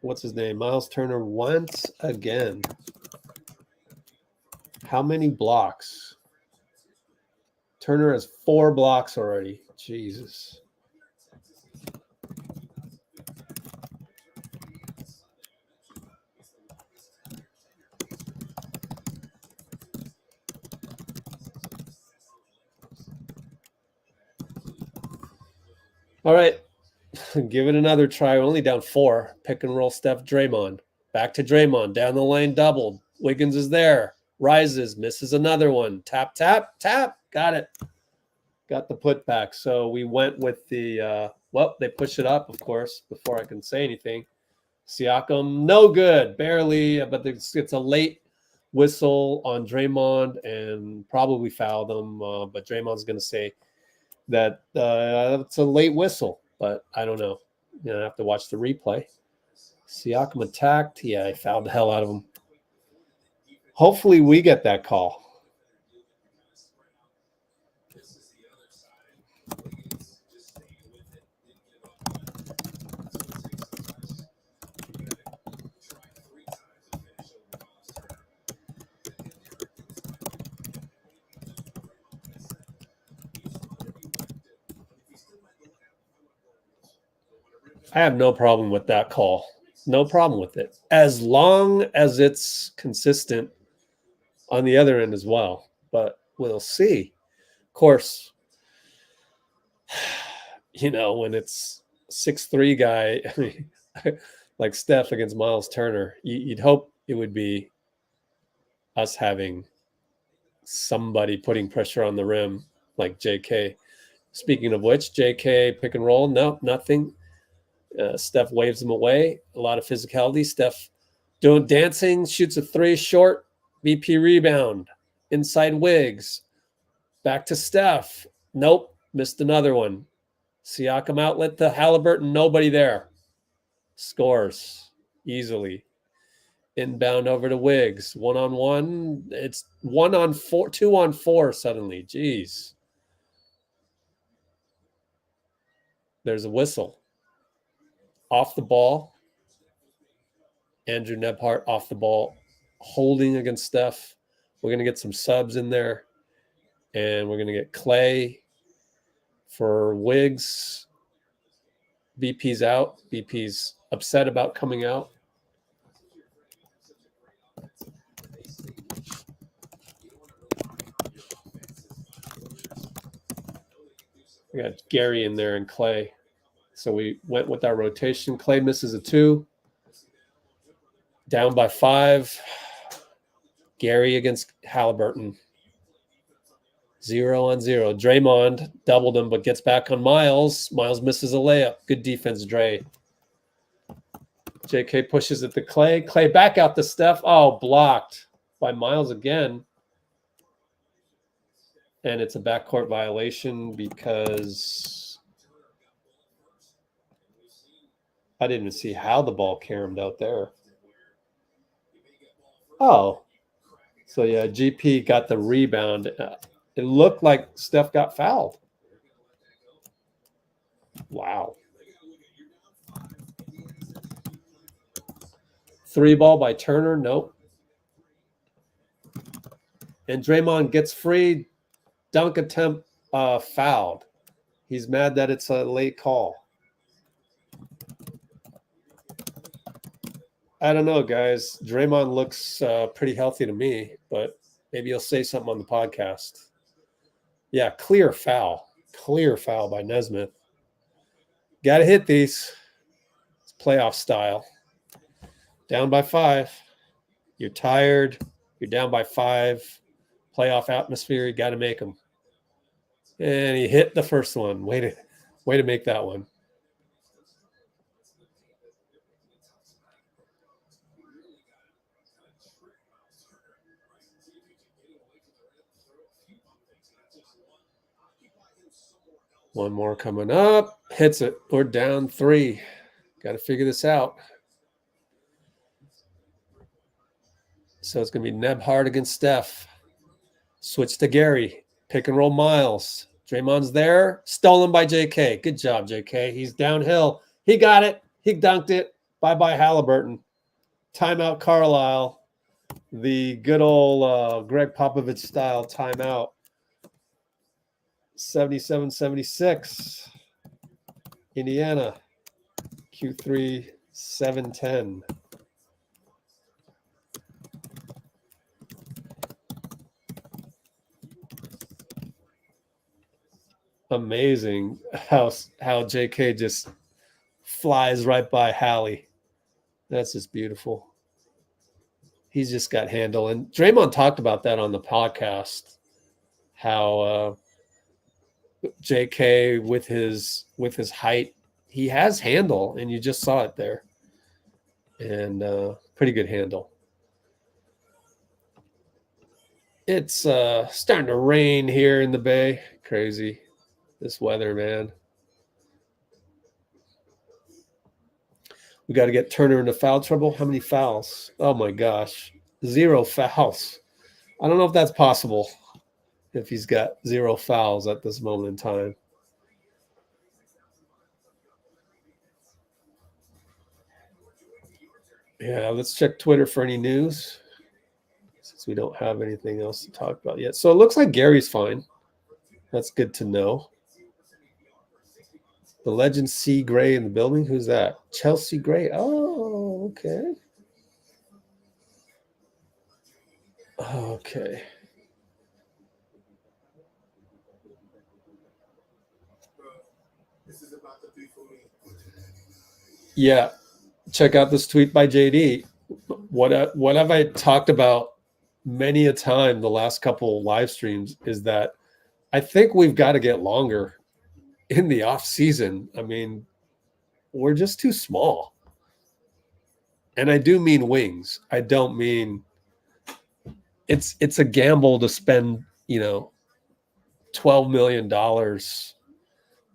what's his name? Myles Turner once again. How many blocks? Turner has 4 blocks already. Jesus. All right, give it another try. We're only down 4. Pick and roll Steph Draymond. Back to Draymond. Down the lane, doubled. Wiggins is there. Rises, misses another one. Tap, tap, tap. Got it. Got the putback. So we went with the, they push it up, of course, before I can say anything. Siakam, no good. Barely, but it's a late whistle on Draymond and probably fouled him. But Draymond's going to say that it's a late whistle, but I don't know. I have to watch the replay. Siakam attacked. Yeah, I fouled the hell out of him. Hopefully we get that call. I have no problem with that call. No problem with it. As long as it's consistent on the other end as well. But we'll see. Of course, you know, when it's 6'3" guy, I mean, like Steph against Myles Turner, you'd hope it would be us having somebody putting pressure on the rim like JK. Speaking of which, JK pick and roll. No, nothing. Steph waves him away. A lot of physicality. Steph doing dancing, shoots a three short. BP rebound. Inside Wiggs. Back to Steph. Nope. Missed another one. Siakam outlet to Haliburton. Nobody there. Scores easily. Inbound over to Wiggs. 1-on-1. It's 1-on-4, 2-on-4 suddenly. Jeez. There's a whistle. Off the ball. Andrew Nebhart off the ball. Holding against Steph. We're going to get some subs in there. And we're going to get Clay for Wiggs. BP's out. BP's upset about coming out. We got Gary in there and Clay. So we went with our rotation. Clay misses a 2. Down by 5. Gary against Haliburton. 0-on-0. Draymond doubled him, but gets back on Myles. Myles misses a layup. Good defense, Dre. JK pushes it to Clay. Clay back out to Steph. Oh, blocked by Myles again. And it's a backcourt violation because I didn't even see how the ball caromed out there. Oh. So, yeah, GP got the rebound. It looked like Steph got fouled. Wow. 3 ball by Turner. Nope. And Draymond gets free. Dunk attempt fouled. He's mad that it's a late call. I don't know, guys. Draymond looks pretty healthy to me, but maybe he'll say something on the podcast. Yeah, clear foul. Clear foul by Nesmith. Got to hit these. It's playoff style. Down by 5. You're tired. You're down by 5. Playoff atmosphere. You got to make them. And he hit the first one. Way to make that one. One more coming up. Hits it. We're down 3. Got to figure this out. So it's going to be Nebhart against Steph. Switch to Gary. Pick and roll Myles. Draymond's there. Stolen by JK. Good job, JK. He's downhill. He got it. He dunked it. Bye-bye Haliburton. Timeout Carlisle. The good old Greg Popovich style timeout. 77-76. Indiana. Q3 7-10. Amazing how JK just flies right by Hallie. That's just beautiful. He's just got handle. And Draymond talked about that on the podcast, how JK with his height, he has handle, and you just saw it there. And pretty good handle. It's starting to rain here in the Bay. Crazy. This weather, man. We got to get Turner into foul trouble. How many fouls? Oh, my gosh. 0 fouls. I don't know if that's possible if he's got 0 fouls at this moment in time. Yeah, let's check Twitter for any news since we don't have anything else to talk about yet. So it looks like Gary's fine. That's good to know. The legend C. Gray in the building. Who's that? Chelsea Gray. Oh, okay. Okay. Yeah. Check out this tweet by JD. What have I talked about many a time the last couple live streams is that I think we've got to get longer in the off season. I mean, we're just too small. And I do mean wings. I don't mean it's a gamble to spend, $12 million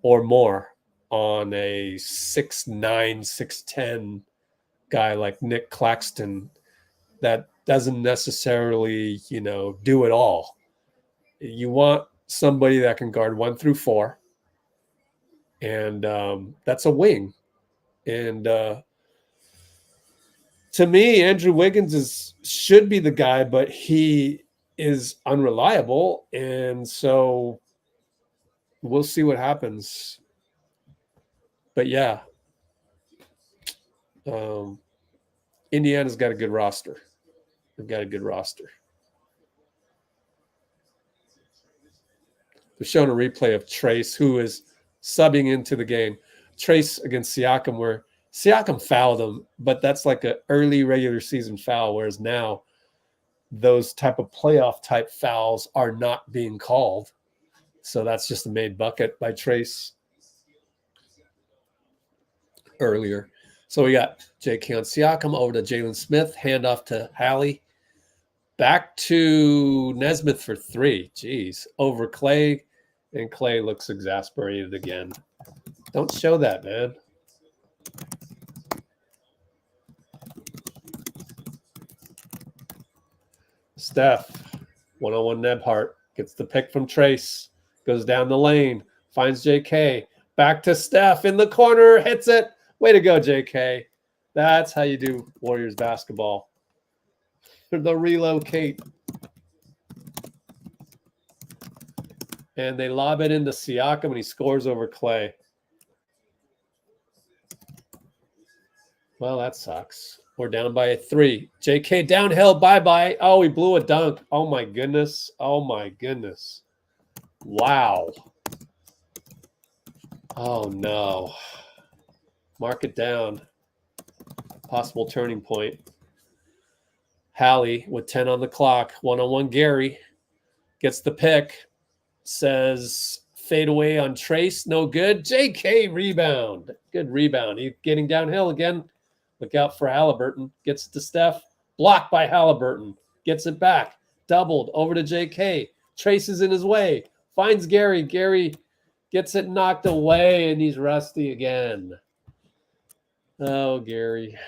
or more on a 6'9", 6'10" guy like Nick Claxton that doesn't necessarily, do it all. You want somebody that can guard 1 through 4. And that's a wing. And to me, Andrew Wiggins should be the guy, but he is unreliable. And so we'll see what happens. But yeah, Indiana's got a good roster. They've got a good roster. They're showing a replay of Trace, who is subbing into the game. Trace against Siakam, where Siakam fouled him, but that's like an early regular season foul, whereas now those type of playoff type fouls are not being called. So that's just a made bucket by Trace earlier. So we got J.K. on Siakam over to Jalen Smith, handoff to Hallie. Back to Nesmith for 3. Jeez. Over Clay, and Clay looks exasperated again. Don't show that, man. Steph, one-on-one Nebhart, gets the pick from Trace, goes down the lane, finds JK, back to Steph in the corner, hits it. Way to go, JK. That's how you do Warriors basketball. The relocate. And they lob it into Siakam, and he scores over Clay. Well, that sucks. We're down by 3. JK downhill, bye-bye. Oh, he blew a dunk. Oh, my goodness. Oh, my goodness. Wow. Oh, no. Mark it down. Possible turning point. Hallie with 10 on the clock. One-on-one Gary. Gets the pick. Says fade away on Trace. No good. JK rebound. Good rebound. He's getting downhill again. Look out for Haliburton. Gets it to Steph. Blocked by Haliburton. Gets it back. Doubled over to JK. Trace is in his way. Finds Gary. Gary gets it knocked away, and he's rusty again. Oh, Gary.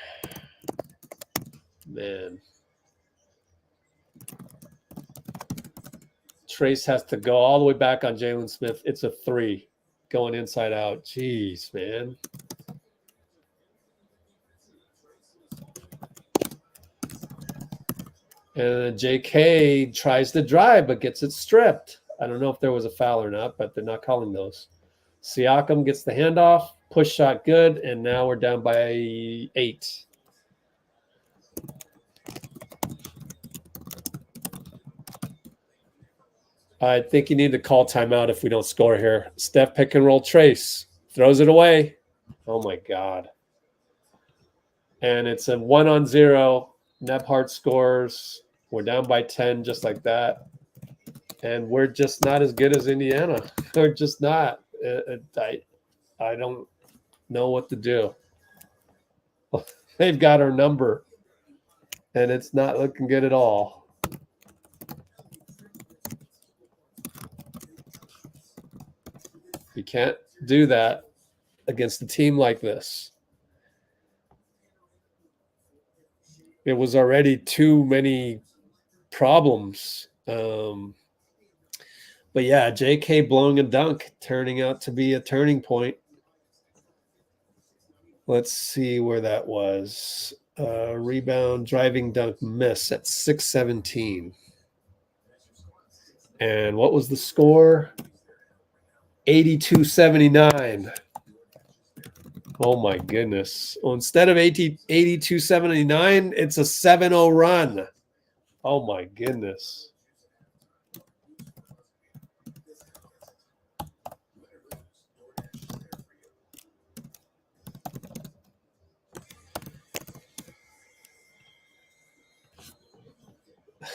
Man. Trace has to go all the way back on Jalen Smith. It's a 3 going inside out. Jeez, man. And JK tries to drive, but gets it stripped. I don't know if there was a foul or not, but they're not calling those. Siakam gets the handoff. Push shot good, and now we're down by 8. I think you need to call timeout if we don't score here. Steph pick and roll Trace. Throws it away. Oh, my God. And it's a 1-on-0. Nebhart scores. We're down by 10 just like that. And we're just not as good as Indiana. We're just not. I don't know what to do. They've got our number, and it's not looking good at all. You can't do that against a team like this. It was already too many problems. But yeah, JK blowing a dunk, turning out to be a turning point. Let's see where that was. Rebound, driving dunk, miss at 6:17. And what was the score? 82-79. Oh my goodness. Well, instead of 82.79, it's a 7-0 run. Oh my goodness.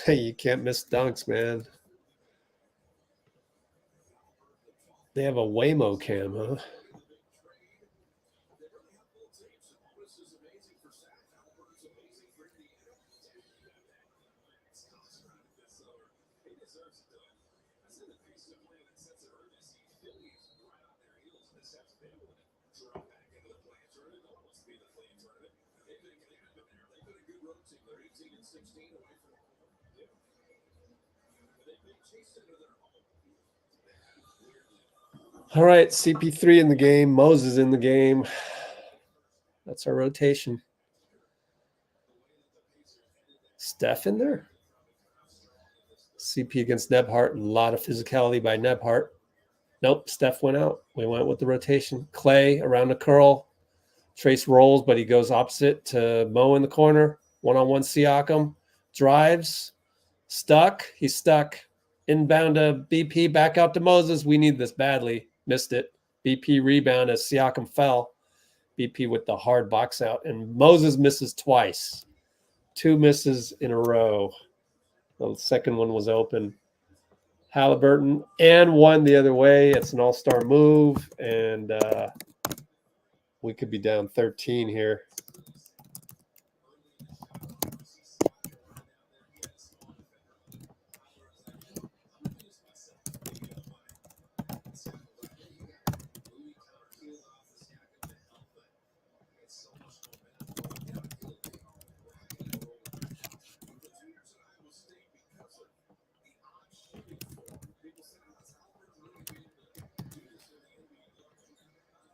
Hey, you can't miss dunks, man. They have a Waymo cam, huh? All right, CP3 in the game, Moses in the game. That's our rotation. Steph in there. CP against Nebhart, a lot of physicality by Nebhart. Nope, Steph went out. We went with the rotation. Clay around the curl. Trace rolls, but he goes opposite to Mo in the corner. One-on-one Siakam. Drives. Stuck. He's stuck. Inbound to BP. Back out to Moses. We need this badly. Missed it. BP rebound as Siakam fell. BP with the hard box out. And Moses misses twice. 2 misses in a row. The second one was open. Haliburton and 1 the other way. It's an all-star move. And we could be down 13 here.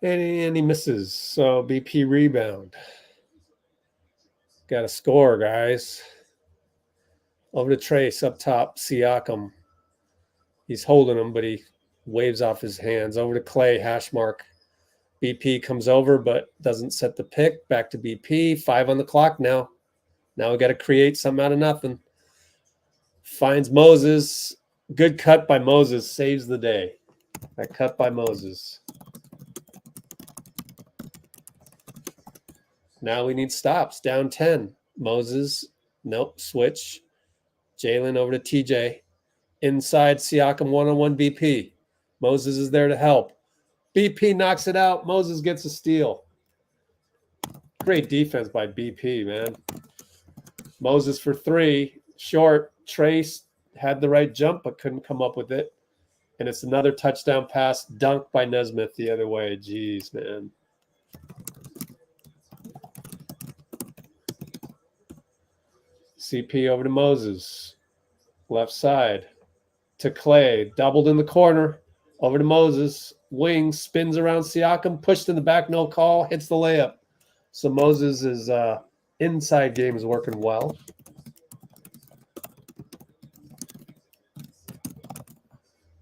And he misses. So BP rebound. Got to score, guys. Over to Trace up top. Siakam. He's holding him, but he waves off his hands. Over to Clay, hash mark. BP comes over, but doesn't set the pick. Back to BP. 5 on the clock now. Now we got to create something out of nothing. Finds Moses. Good cut by Moses. Saves the day. That cut by Moses. Now we need stops. Down 10. Moses. Nope. Switch. Jalen over to TJ. Inside Siakam one-on-one BP. Moses is there to help. BP knocks it out. Moses gets a steal. Great defense by BP, man. Moses for 3. Short. Trace had the right jump but couldn't come up with it. And it's another touchdown pass. Dunk by Nesmith the other way. Jeez, man. CP over to Moses. Left side. To Clay. Doubled in the corner. Over to Moses. Wing. Spins around Siakam. Pushed in the back. No call. Hits the layup. So Moses' inside game is working well.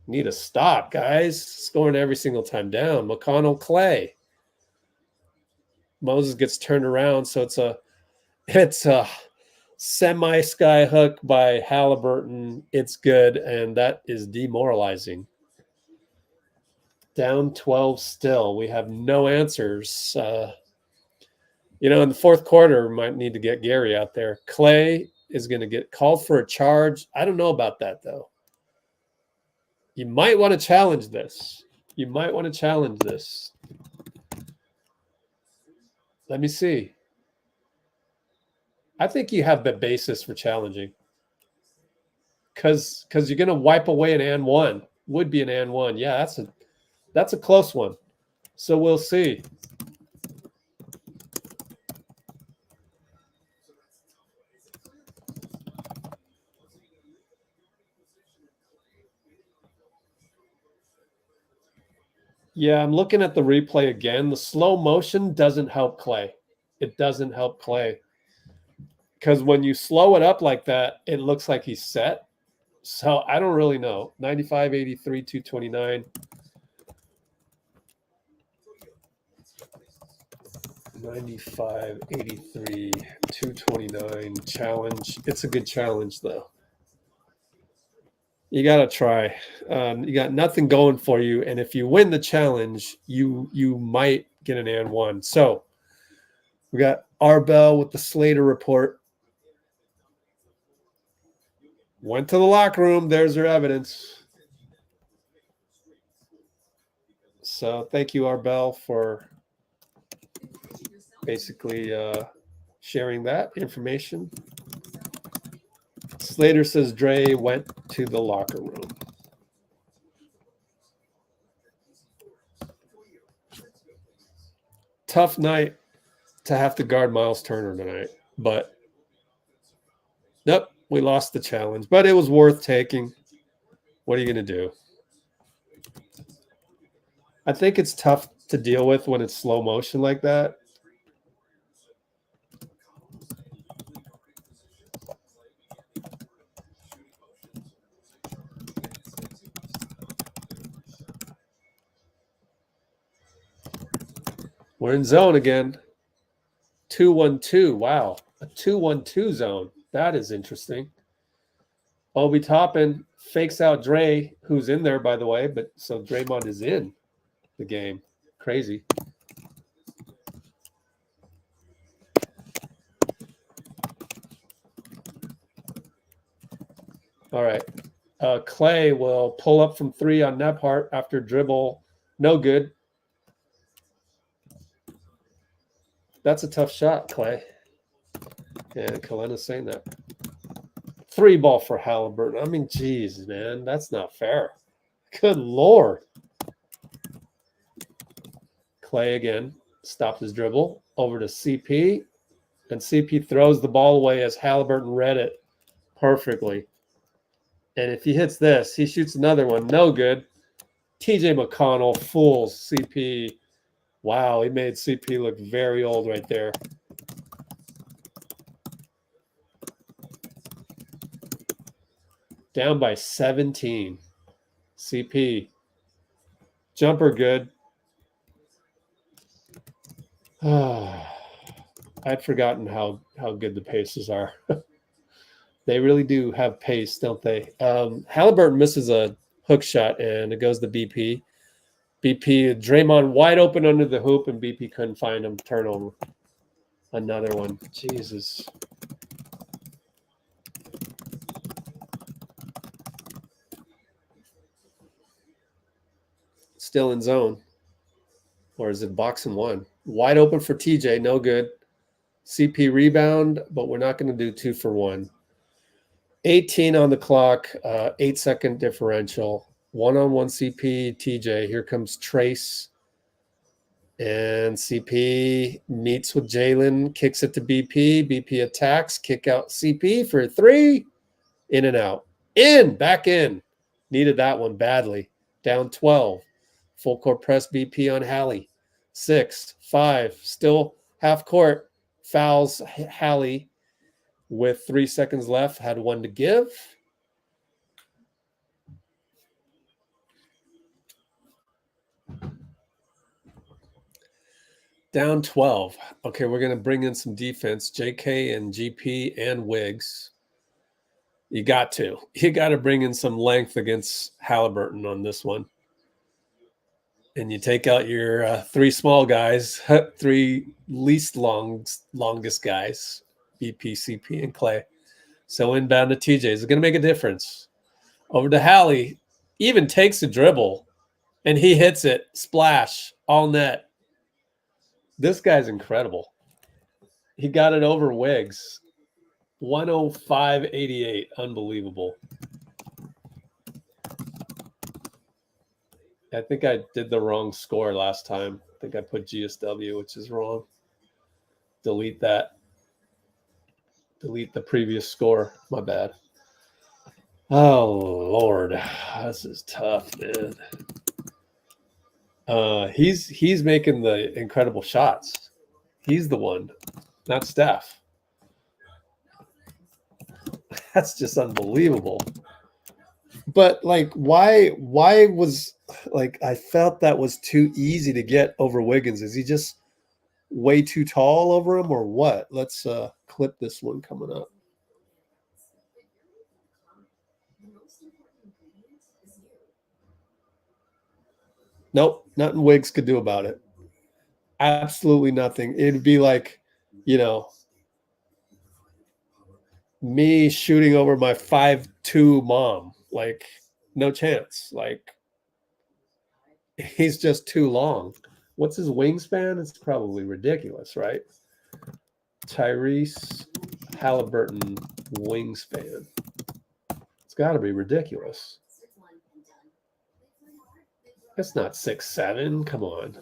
Need a stop, guys. Scoring every single time down. McConnell, Clay. Moses gets turned around, so it's a semi-sky hook by Haliburton. It's good, and that is demoralizing. Down 12 still. We have no answers. In the fourth quarter, we might need to get Gary out there. Clay is going to get called for a charge. I don't know about that, though. You might want to challenge this. Let me see. I think you have the basis for challenging. Because you're going to wipe away an and 1. Would be an and 1. Yeah, that's a close one. So we'll see. Yeah, I'm looking at the replay again. The slow motion doesn't help Clay. It doesn't help Clay. Because when you slow it up like that, it looks like he's set. So I don't really know. 95, 83, 229. 95, 83, 229 challenge. It's a good challenge, though. You got to try. You got nothing going for you. And if you win the challenge, you might get an and one. So we got Arbel with the Slater report. Went to the locker room. There's her evidence. So thank you, Arbel, for basically sharing that information. Slater says Dray went to the locker room. Tough night to have to guard Myles Turner tonight, but nope, we lost the challenge, but it was worth taking. What are you going to do? I think it's tough to deal with when it's slow motion like that. We're in zone again. 2-1-2. Wow. A 2-1-2 zone. That is interesting. Obi Toppin fakes out Dray, who's in there, by the way. But so Draymond is in the game. Crazy. All right. Clay will pull up from 3 on Nebhart after dribble. No good. That's a tough shot, Clay. Yeah, Kalena's saying that. 3 ball for Haliburton. I mean, geez, man, that's not fair. Good Lord. Clay again stopped his dribble over to CP, and CP throws the ball away as Haliburton read it perfectly. And if he hits this, he shoots another one. No good. TJ McConnell fools CP. Wow, he made CP look very old right there. Down by 17. CP. Jumper good. I'd forgotten how good the Pacers are. They really do have pace, don't they? Haliburton misses a hook shot, and it goes to BP. BP, Draymond wide open under the hoop, and BP couldn't find him. Turnover. Another one. Jesus. Still in zone. Or is it box and 1? Wide open for TJ. No good. CP rebound, but we're not going to do 2 for 1. 18 on the clock. 8-second differential. 1-on-1 CP, TJ. Here comes Trace. And CP meets with Jalen, kicks it to BP. BP attacks, kick out CP for 3. In and out. In, back in. Needed that one badly. Down 12. Full court press BP on Hallie. 6, 5, still half court. Fouls Hallie with 3 seconds left. Had 1 to give. Down 12. Okay, we're going to bring in some defense. JK and GP and Wiggs. You got to. You got to bring in some length against Haliburton on this one. And you take out your 3 small guys, 3 longest guys, BP, CP, and Clay. So inbound to TJ. Is it going to make a difference? Over to Hallie. Even takes a dribble, and he hits it. Splash. All net. This guy's incredible. He got it over Wiggs. 105.88. Unbelievable. I think I did the wrong score last time. I think I put GSW, which is wrong. Delete that. Delete the previous score. My bad. Oh, Lord. This is tough, man. He's making the incredible shots. He's the one, not Steph. That's just unbelievable. But like, why was like I felt that was too easy to get over Wiggins? Is he just way too tall over him or what? Let's clip this one coming up. Nope, nothing Wiggs could do about it. Absolutely nothing. It'd be like, you know, me shooting over my 5'2" mom. Like, no chance. Like, he's just too long. What's his wingspan? It's probably ridiculous, right? Tyrese Haliburton wingspan. It's got to be ridiculous. That's not 6'7". Come on.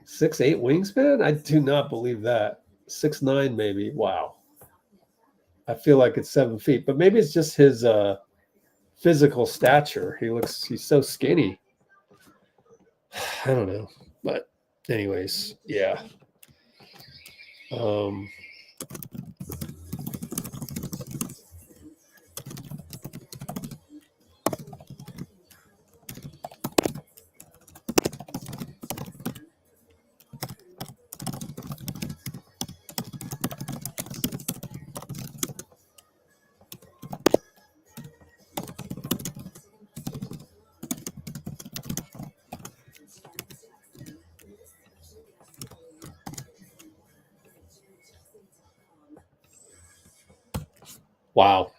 6'8" wingspan? I do not believe that. 6'9" maybe. Wow. I feel like it's 7 feet, but maybe it's just his physical stature. He's so skinny. I don't know. But anyways, yeah. Wow.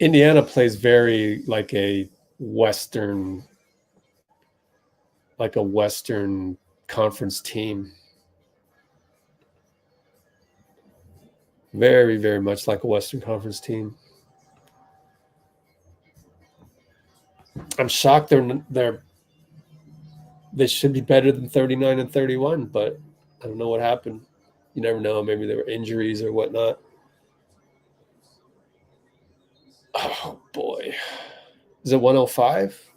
Indiana plays very like a Western Conference team. Very, very much like a Western Conference team. I'm shocked they should be better than 39 and 31, but I don't know what happened. You never know. Maybe there were injuries or whatnot. Oh, boy. Is it 105?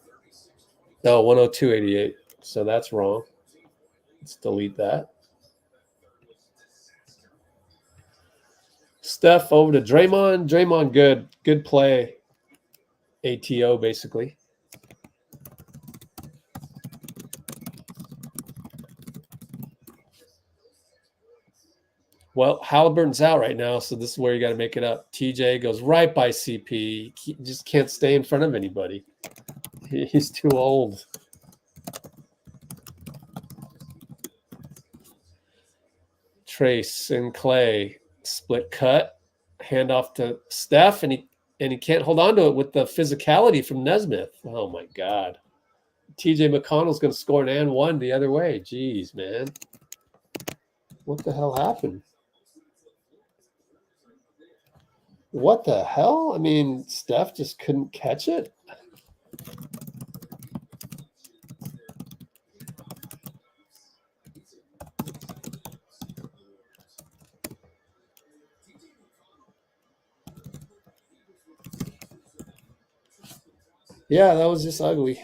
No, 102.88. So that's wrong. Let's delete that. Steph over to Draymond. Draymond, good. Good play. ATO, basically. Well, Haliburton's out right now, so this is where you got to make it up. TJ goes right by CP. He just can't stay in front of anybody. He's too old. Trace and Clay split cut, hand off to Steph, and he can't hold on to it with the physicality from Nesmith. Oh my God. TJ McConnell's going to score an and one the other way. Jeez, man. What the hell happened? What the hell? I mean, Steph just couldn't catch it. Yeah, that was just ugly.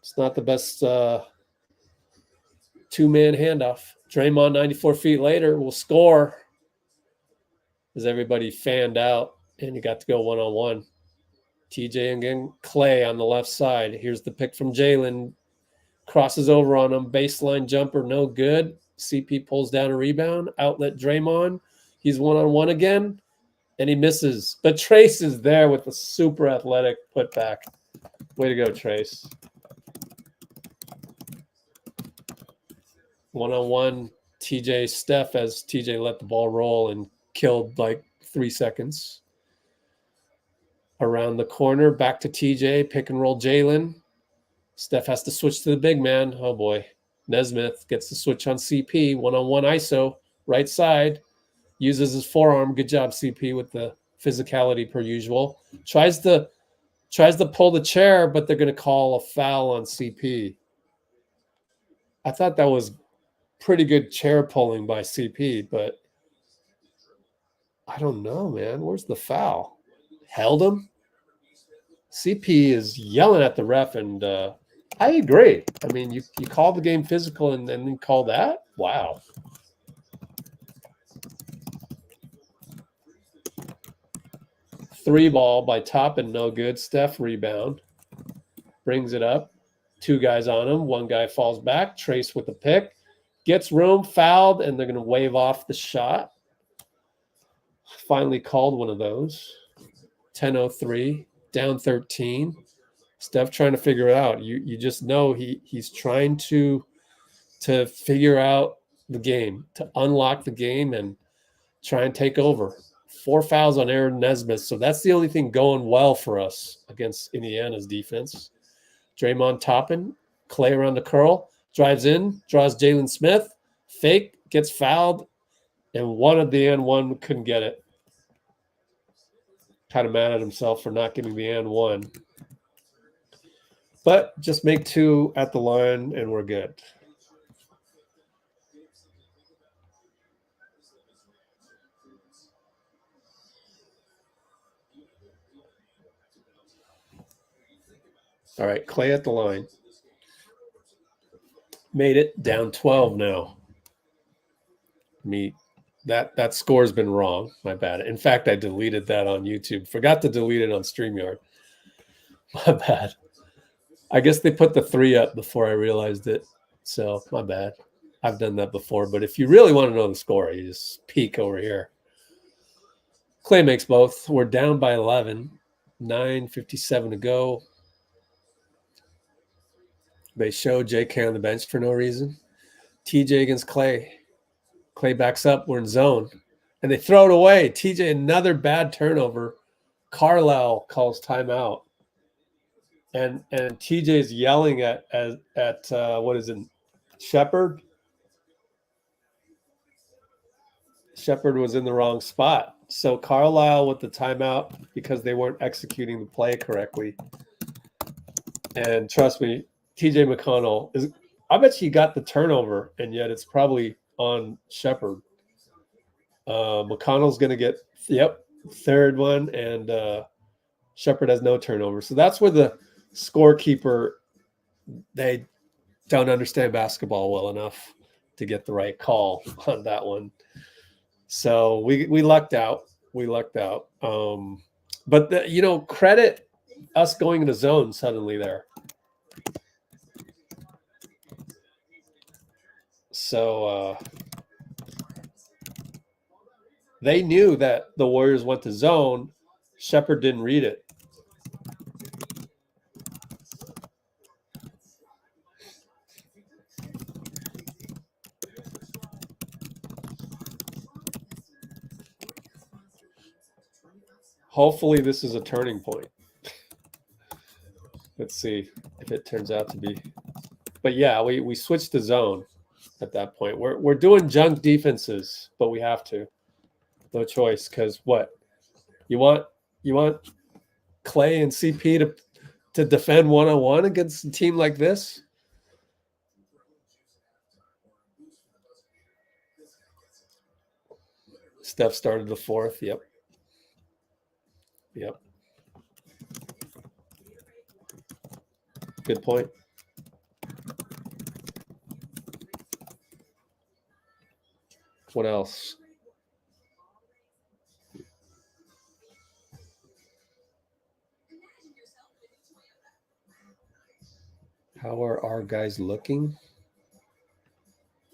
It's not the best two-man handoff. Draymond 94 feet later will score as everybody fanned out, and he got to go one-on-one. TJ again, Clay on the left side. Here's the pick from Jalen. Crosses over on him. Baseline jumper, no good. CP pulls down a rebound. Outlet Draymond. He's one-on-one again, and he misses. But Trace is there with the super athletic putback. Way to go, Trace. One-on-one, TJ Steph as TJ let the ball roll and killed like 3 seconds. Around the corner, back to TJ, pick and roll Jalen. Steph has to switch to the big man. Oh boy. Nesmith gets the switch on CP. One-on-one ISO, right side. Uses his forearm. Good job, CP, with the physicality per usual. Tries to pull the chair, but they're going to call a foul on CP. I thought that was pretty good chair pulling by CP, but I don't know, man. Where's the foul? Held him? CP is yelling at the ref, and I agree. I mean, you call the game physical and then call that? Wow. Three ball by Top and no good. Steph rebound. Brings it up. 2 guys on him. 1 guy falls back. Trace with the pick. Gets room, fouled, and they're going to wave off the shot. Finally called one of those. 10:03, down 13. Steph trying to figure it out. You just know he's trying to figure out the game, to unlock the game and try and take over. 4 fouls on Aaron Nesmith, so that's the only thing going well for us against Indiana's defense. Draymond topping, Clay around the curl, drives in, draws Jalen Smith, fake, gets fouled, and one of the and one couldn't get it. Kind of mad at himself for not getting the and one. But just make 2 at the line and we're good. All right, Clay at the line. Made it down 12 now. That score's been wrong. My bad. In fact, I deleted that on YouTube. Forgot to delete it on StreamYard. My bad. I guess they put the 3 up before I realized it. So my bad. I've done that before. But if you really want to know the score, you just peek over here. Clay makes both. We're down by 11. 9:57 to go. They show JK on the bench for no reason. TJ against Clay. Clay backs up. We're in zone. And they throw it away. TJ, another bad turnover. Carlisle calls timeout. And TJ is yelling at what is it? Shepard? Shepard was in the wrong spot. So Carlisle with the timeout because they weren't executing the play correctly. And trust me, TJ McConnell is. I bet he got the turnover, and yet it's probably on Shepard. McConnell's going to get third one, and Shepard has no turnover. So that's where the scorekeeper, they don't understand basketball well enough to get the right call on that one. So we lucked out. We lucked out. But credit us going into zone suddenly there. So they knew that the Warriors went to zone. Shepard didn't read it. Hopefully this is a turning point. Let's see if it turns out to be. But yeah, we switched to zone at that point. We're doing junk defenses, but we have to. No choice, because what? You want Clay and CP to defend one-on-one against a team like this? Steph started the 4th. Yep. Good point. What else? How are our guys looking?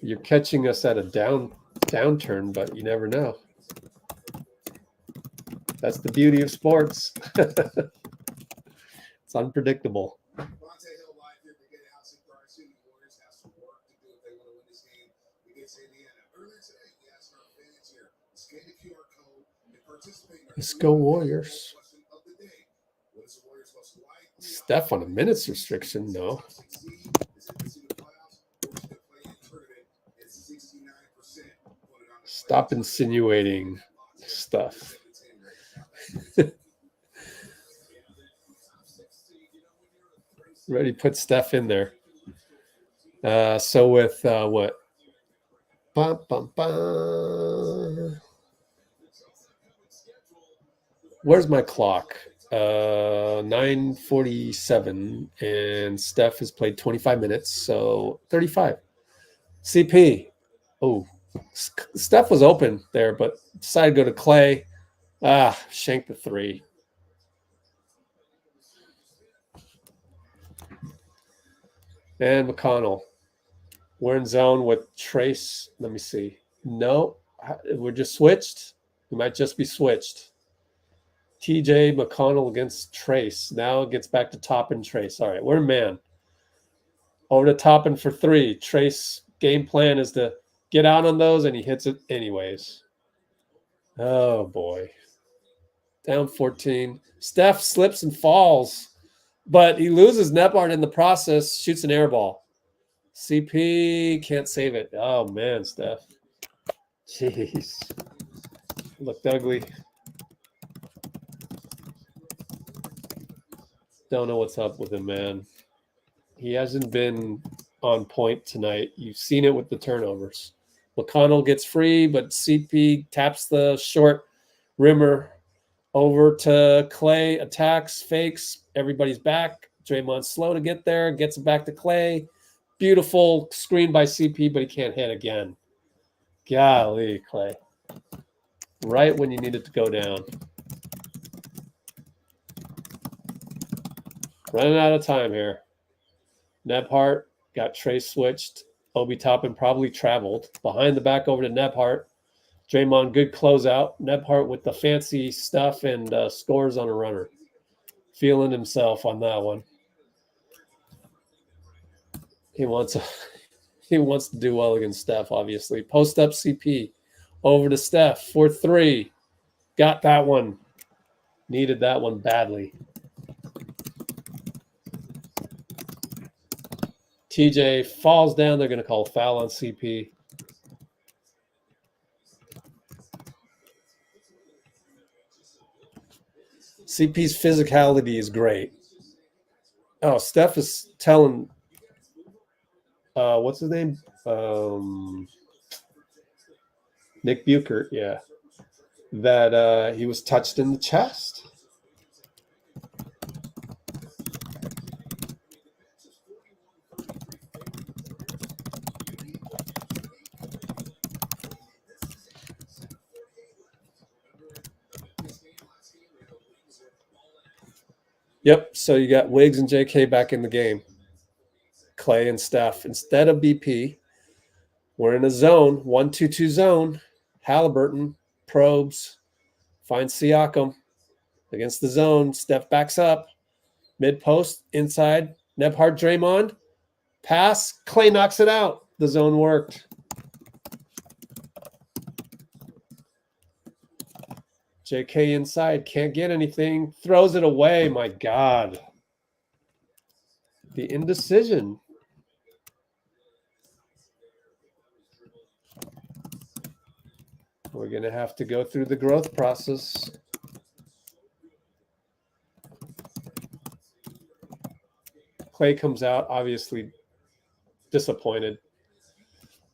You're catching us at a downturn, but you never know. That's the beauty of sports. It's unpredictable. Let's go Warriors. Steph on a minutes restriction, no. Stop insinuating stuff. Ready, put Steph in there. So with what? Bum, bum, bum. Where's my clock? 9:47, and Steph has played 25 minutes, so 35. CP. Oh, Steph was open there, but decided to go to Clay. Shanked the 3. And McConnell. We're in zone with Trace. Let me see. No, we're just switched. We might just be switched. TJ McConnell against Trace. Now it gets back to Toppin Trace. All right, we're man. Over to Toppin for 3. Trace game plan is to get out on those, and he hits it anyways. Oh, boy. Down 14. Steph slips and falls, but he loses Nebhard in the process, shoots an air ball. CP can't save it. Oh, man, Steph. Jeez. Looked ugly. Don't know what's up with him, man. He hasn't been on point tonight. You've seen it with the turnovers. McConnell gets free, but CP taps the short rimmer over to Clay, attacks, fakes. Everybody's back. Draymond's slow to get there, gets it back to Clay. Beautiful screen by CP, but he can't hit again. Golly, Clay. Right when you need it to go down. Running out of time here. Nebhart got Trace switched. Obi Toppin probably traveled. Behind the back over to Nebhart. Draymond, good closeout. Nebhart with the fancy stuff and scores on a runner. Feeling himself on that one. He wants to do well against Steph, obviously. Post up CP. Over to Steph for 3. Got that one. Needed that one badly. TJ falls down. They're going to call a foul on CP. CP's physicality is great. Oh, Steph is telling, what's his name? Nick Buchert, yeah, that he was touched in the chest. Yep, so you got Wiggs and JK back in the game. Clay and Steph. Instead of BP, we're in a zone, 1-2-2 zone. Haliburton probes, finds Siakam against the zone. Steph backs up. Mid-post, inside. Nebhard, Draymond. Pass. Clay knocks it out. The zone worked. JK inside, can't get anything. Throws it away. My God. The indecision. We're going to have to go through the growth process. Clay comes out, obviously disappointed.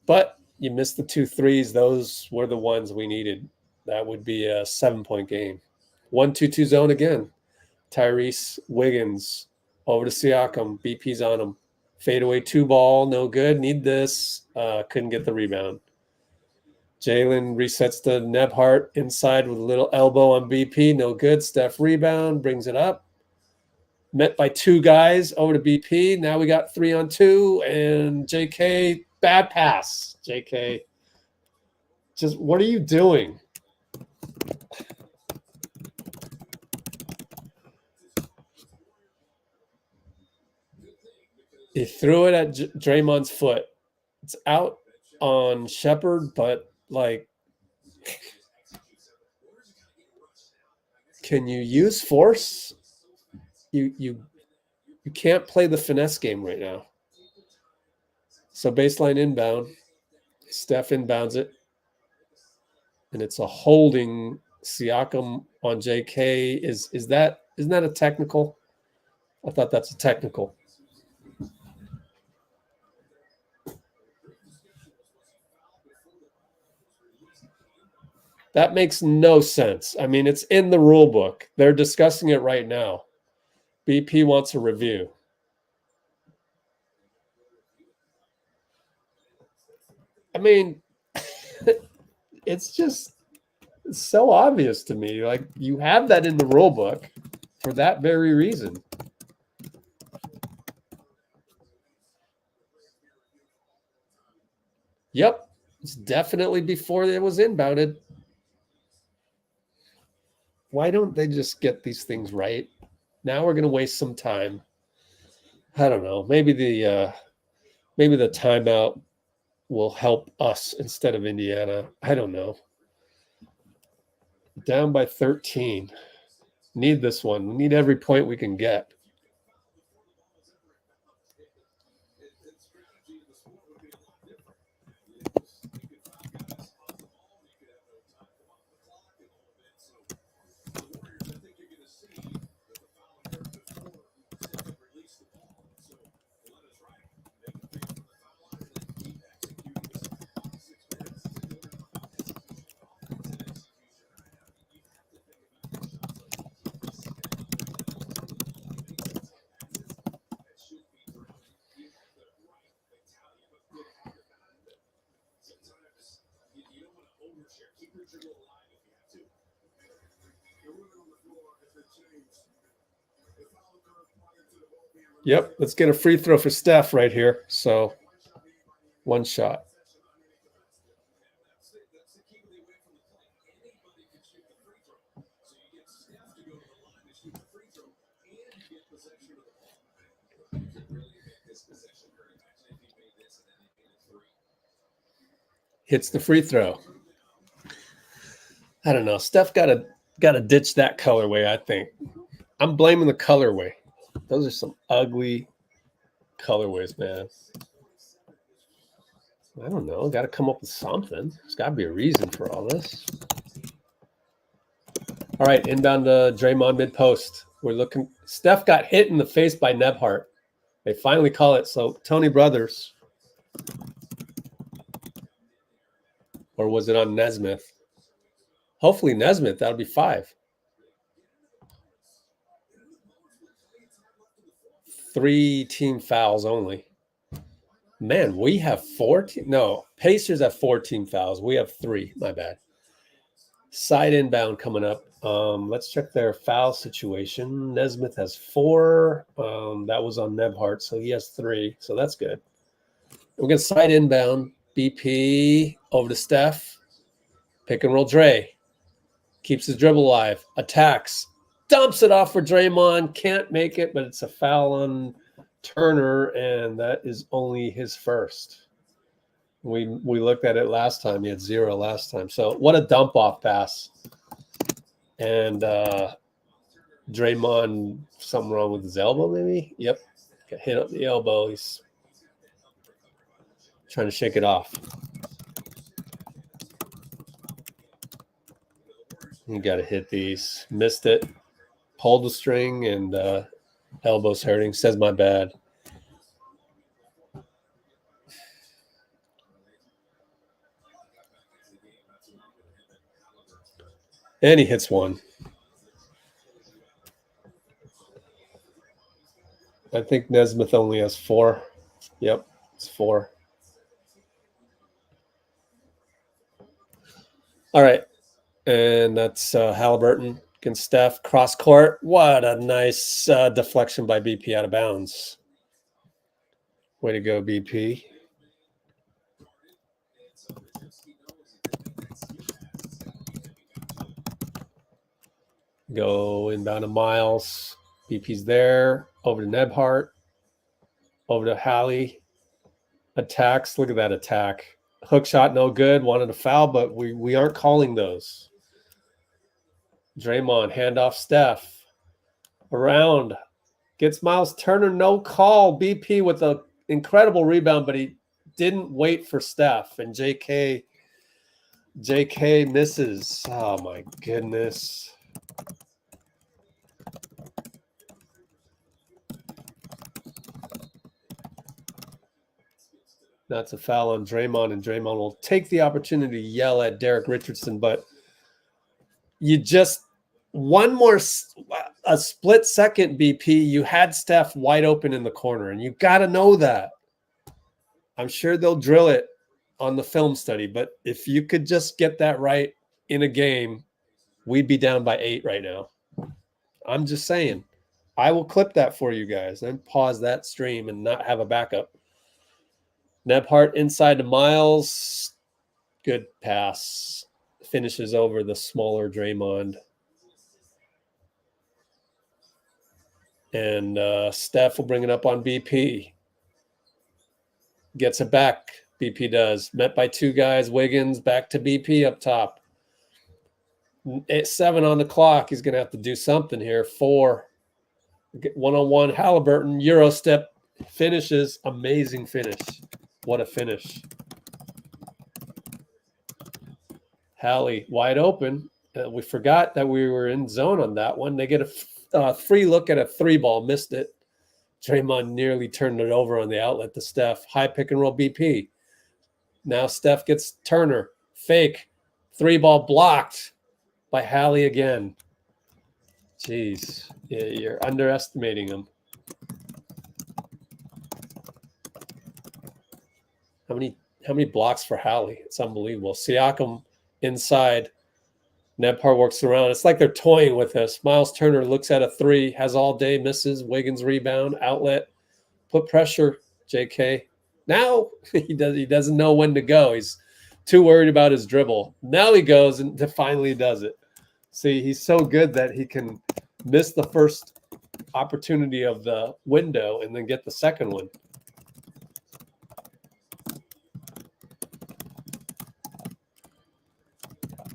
But you missed the 2 threes. Those were the ones we needed. That would be a 7-point game. 1-2-2 zone again. Tyrese Wiggins over to Siakam. BP's on him. Fadeaway 2 ball. No good. Need this. Couldn't get the rebound. Jalen resets to Nebhart inside with a little elbow on BP. No good. Steph rebound. Brings it up. Met by 2 guys over to BP. Now we got 3-on-2. And JK, bad pass. JK, just what are you doing? He threw it at Draymond's foot. It's out on Shepherd, but like, can you use force? You can't play the finesse game right now. So baseline inbound. Steph inbounds it. And it's a holding. Siakam on JK. Isn't that a technical? I thought that's a technical. That makes no sense. I mean, it's in the rule book. They're discussing it right now. BP wants a review. I mean, it's just so obvious to me. Like, you have that in the rule book for that very reason. Yep. It's definitely before it was inbounded. Why don't they just get these things right? Now we're going to waste some time. I don't know. Maybe the timeout will help us instead of Indiana. I don't know. Down by 13. Need this one. We need every point we can get. Yep, let's get a free throw for Steph right here. So, one shot. Hits the free throw. I don't know. Steph got to ditch that colorway, I think. I'm blaming the colorway. Those are some ugly colorways, man. I don't know. Got to come up with something. There's got to be a reason for all this. All right, inbound to Draymond mid-post. We're looking. Steph got hit in the face by Nebhart. They finally call it. So, Tony Brothers. Or was it on Nesmith? Hopefully Nesmith. That'll be 5. 3 team fouls only. Man, we have 4. No, Pacers have 4 team fouls. We have 3. My bad. Side inbound coming up. Let's check their foul situation. Nesmith has 4. That was on Nebhart, so he has 3. So that's good. We're going to side inbound. BP over to Steph. Pick and roll Dre. Keeps his dribble alive. Attacks. Dumps it off for Draymond. Can't make it, but it's a foul on Turner, and that is only his first. We looked at it last time. He had 0 last time. So what a dump off pass. And Draymond, something wrong with his elbow, maybe? Yep. Got hit up the elbow. He's trying to shake it off. You got to hit these. Missed it. Pulled the string, and elbow's hurting. Says my bad. And he hits one. I think Nesmith only has 4. Yep, it's 4. All right. And that's Haliburton against Steph. Cross court. What a nice deflection by BP out of bounds. Way to go, BP. Go inbound to Myles. BP's there. Over to Nebhart. Over to Hallie. Attacks. Look at that attack. Hook shot, no good. Wanted a foul, but we aren't calling those. Draymond, handoff Steph. Around. Gets Myles Turner, no call. BP with an incredible rebound, but he didn't wait for Steph. And JK misses. Oh, my goodness. That's a foul on Draymond, and Draymond will take the opportunity to yell at Derek Richardson, but you just a split second, BP, you had Steph wide open in the corner, and you got to know that. I'm sure they'll drill it on the film study, but if you could just get that right in a game, we'd be down by 8 right now. I'm just saying. I will clip that for you guys and pause that stream and not have a backup. Nebhart inside to Myles. Good pass. Finishes over the smaller Draymond. And Steph will bring it up on BP. Gets it back. BP does. Met by two guys. Wiggins back to BP up top. 7 on the clock. He's going to have to do something here. 4. One-on-one. Haliburton. Euro step. Finishes. Amazing finish. What a finish. Hallie wide open. We forgot that we were in zone on that one. They get a free look at a 3-ball. Missed it. Draymond nearly turned it over on the outlet to Steph. High pick and roll BP. Now Steph gets Turner. Fake. 3-ball blocked by Hallie again. Jeez. Yeah, you're underestimating him. How many blocks for Hallie? It's unbelievable. Siakam inside. Nebhart works around. It's like they're toying with us. Myles Turner looks at a 3, has all day, misses. Wiggins rebound, outlet, put pressure. JK. Now he doesn't know when to go. He's too worried about his dribble. Now he goes and finally does it. See, he's so good that he can miss the first opportunity of the window and then get the second one.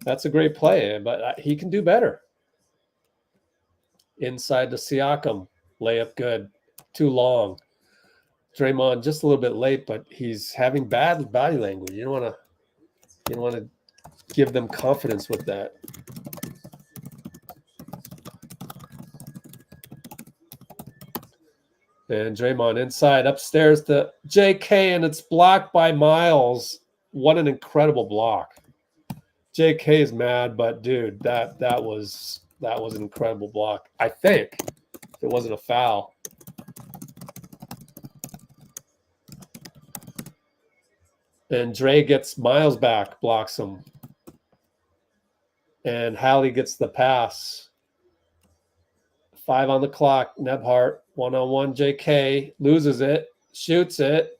That's a great play, but he can do better. Inside to Siakam. Layup good. Too long. Draymond just a little bit late, but he's having bad body language. You don't want to give them confidence with that. And Draymond inside, upstairs to JK, and it's blocked by Myles. What an incredible block. JK is mad, but dude, that was an incredible block. I think if it wasn't a foul. And Dre gets Myles back, blocks him. And Hallie gets the pass. 5 on the clock. Nebhart, 1-on-1 JK, loses it, shoots it,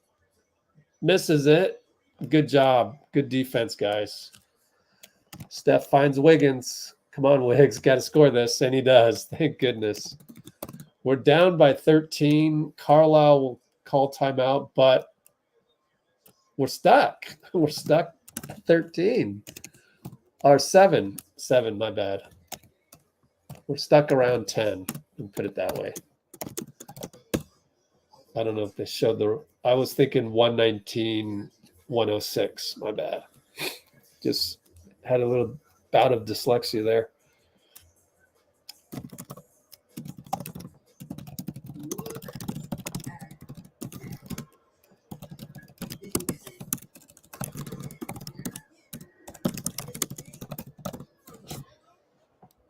misses it. Good job. Good defense, guys. Steph finds Wiggins. Come on, Wiggs, got to score this. And he does. Thank goodness. We're down by 13. Carlisle will call timeout, but we're stuck. We're stuck at 13. Or 7. 7, my bad. We're stuck around 10, and put it that way. I don't know if they showed the... I was thinking 119, 106. My bad. Just had a little bout of dyslexia there.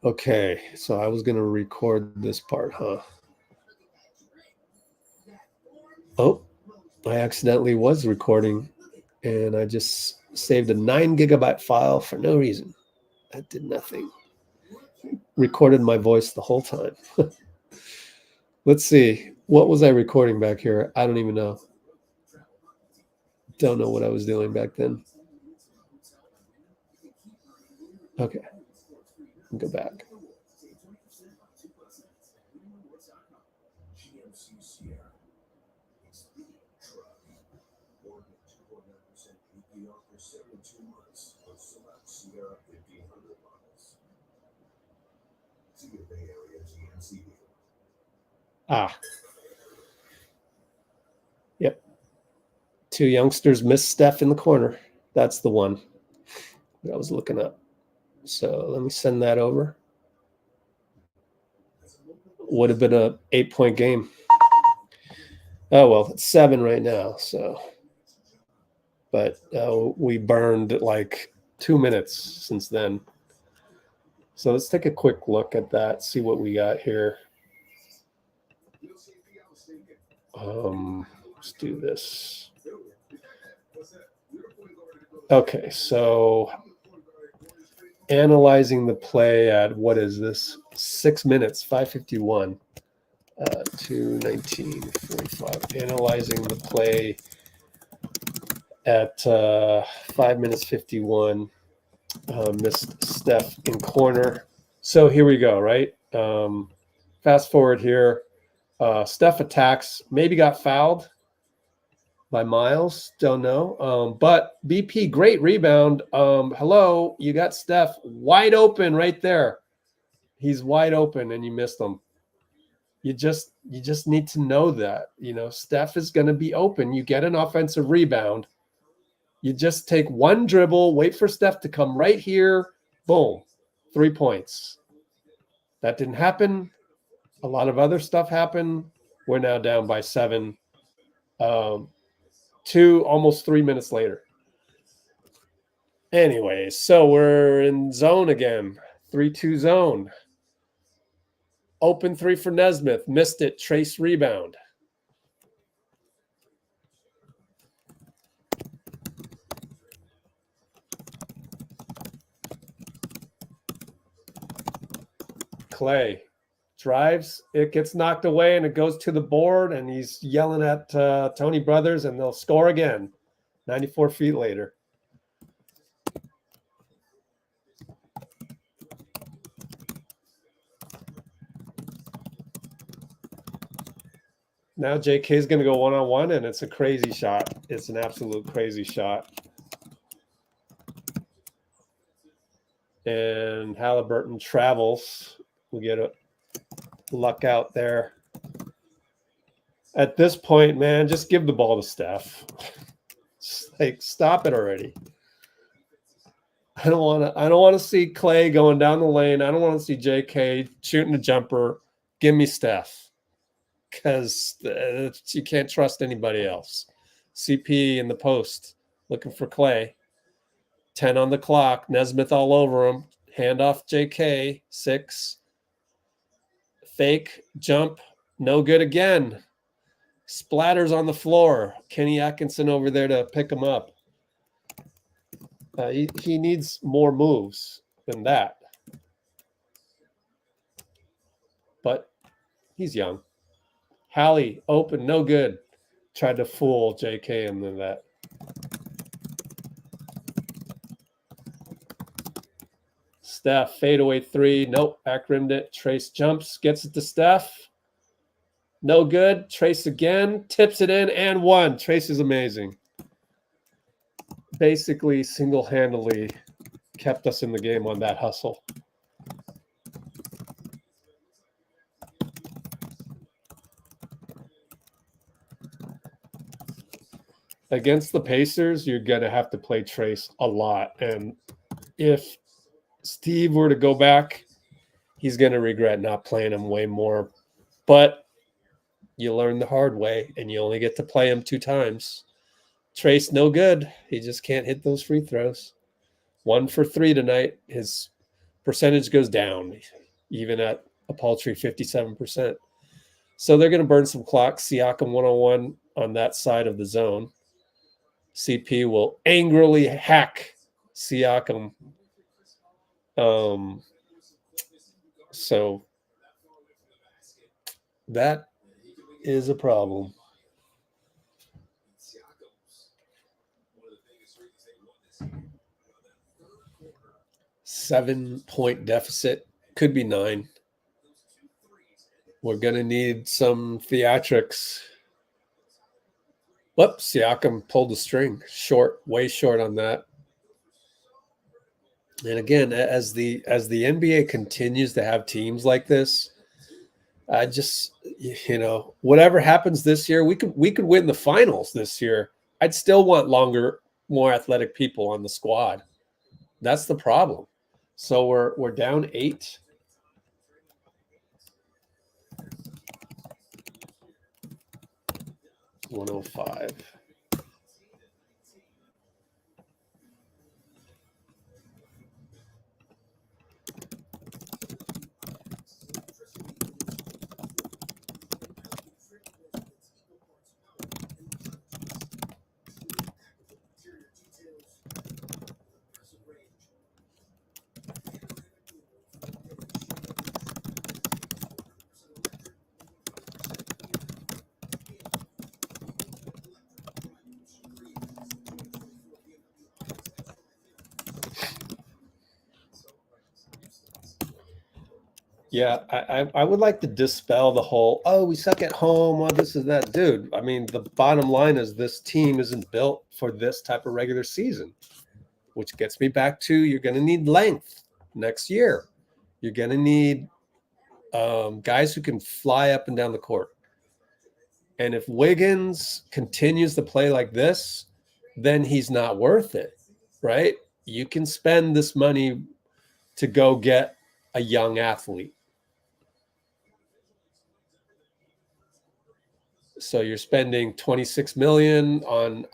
Okay, so I was going to record this part, huh? Oh, I accidentally was recording, and I just saved a 9 gigabyte file for no reason. That did nothing. Recorded my voice the whole time. Let's see. What was I recording back here? I don't even know. Don't know what I was doing back then. Okay. Go back. Yep. 2 youngsters missed Steph in the corner. That's the one that I was looking up. So let me send that over. Would have been a 8-point game. Oh, well, it's 7 right now. So, but we burned like 2 minutes since then. So let's take a quick look at that, see what we got here. Let's do this. Okay, so analyzing the play at, what is this? 6 minutes, 5:51 to 19:45. Analyzing the play at 5 minutes 51. Missed Steph in corner. So here we go, right? Fast forward here. Steph attacks, maybe got fouled by Myles, don't know. But BP, great rebound. Hello, you got Steph wide open right there. He's wide open and you missed him. You just need to know that. You know, Steph is going to be open. You get an offensive rebound. You just take one dribble, wait for Steph to come right here. Boom, 3 points. That didn't happen. A lot of other stuff happened. We're now down by 7. 2, almost 3 minutes later. Anyway, so we're in zone again. 3-2 zone. Open 3 for Nesmith. Missed it. Trace rebound. Clay drives. It gets knocked away and it goes to the board. And he's yelling at Tony Brothers and they'll score again. 94 feet later. Now JK is going to go one-on-one, and it's a crazy shot. It's an absolute crazy shot. And Haliburton travels. We get a luck out there. At this point, man, just give the ball to Steph. Like, stop it already. I don't want to see Clay going down the lane. I don't want to see JK shooting a jumper. Give me Steph. Because you can't trust anybody else. CP in the post looking for Clay. 10 on the clock. Nesmith all over him. Hand off JK. 6. Fake. Jump. No good again. Splatters on the floor. Kenny Atkinson over there to pick him up. He needs more moves than that. But he's young. Hallie, open, no good. Tried to fool JK and then that. Steph, fadeaway 3. Nope, back rimmed it. Trace jumps, gets it to Steph. No good. Trace again, tips it in, and 1. Trace is amazing. Basically, single-handedly kept us in the game on that hustle. Against the Pacers, you're going to have to play Trace a lot. And if Steve were to go back, he's going to regret not playing him way more. But you learn the hard way, and you only get to play him 2 times. Trace, no good. He just can't hit those free throws. 1 for 3 tonight. His percentage goes down, even at a paltry 57%. So they're going to burn some clock. Siakam 1-on-1 on that side of the zone. CP will angrily hack Siakam. So that is a problem. 7-point deficit. Could be 9. We're going to need some theatrics. Whoops, Siakam pulled the string. Short, way short on that. And again, as the NBA continues to have teams like this, I just, whatever happens this year, we could win the finals this year. I'd still want longer, more athletic people on the squad. That's the problem. So we're down 8. $105. Yeah, I would like to dispel the whole, oh, we suck at home, oh, this is that. Dude, I mean, the bottom line is this team isn't built for this type of regular season, which gets me back to you're going to need length next year. You're going to need guys who can fly up and down the court. And if Wiggins continues to play like this, then he's not worth it, right? You can spend this money to go get a young athlete. So you're spending 26 million on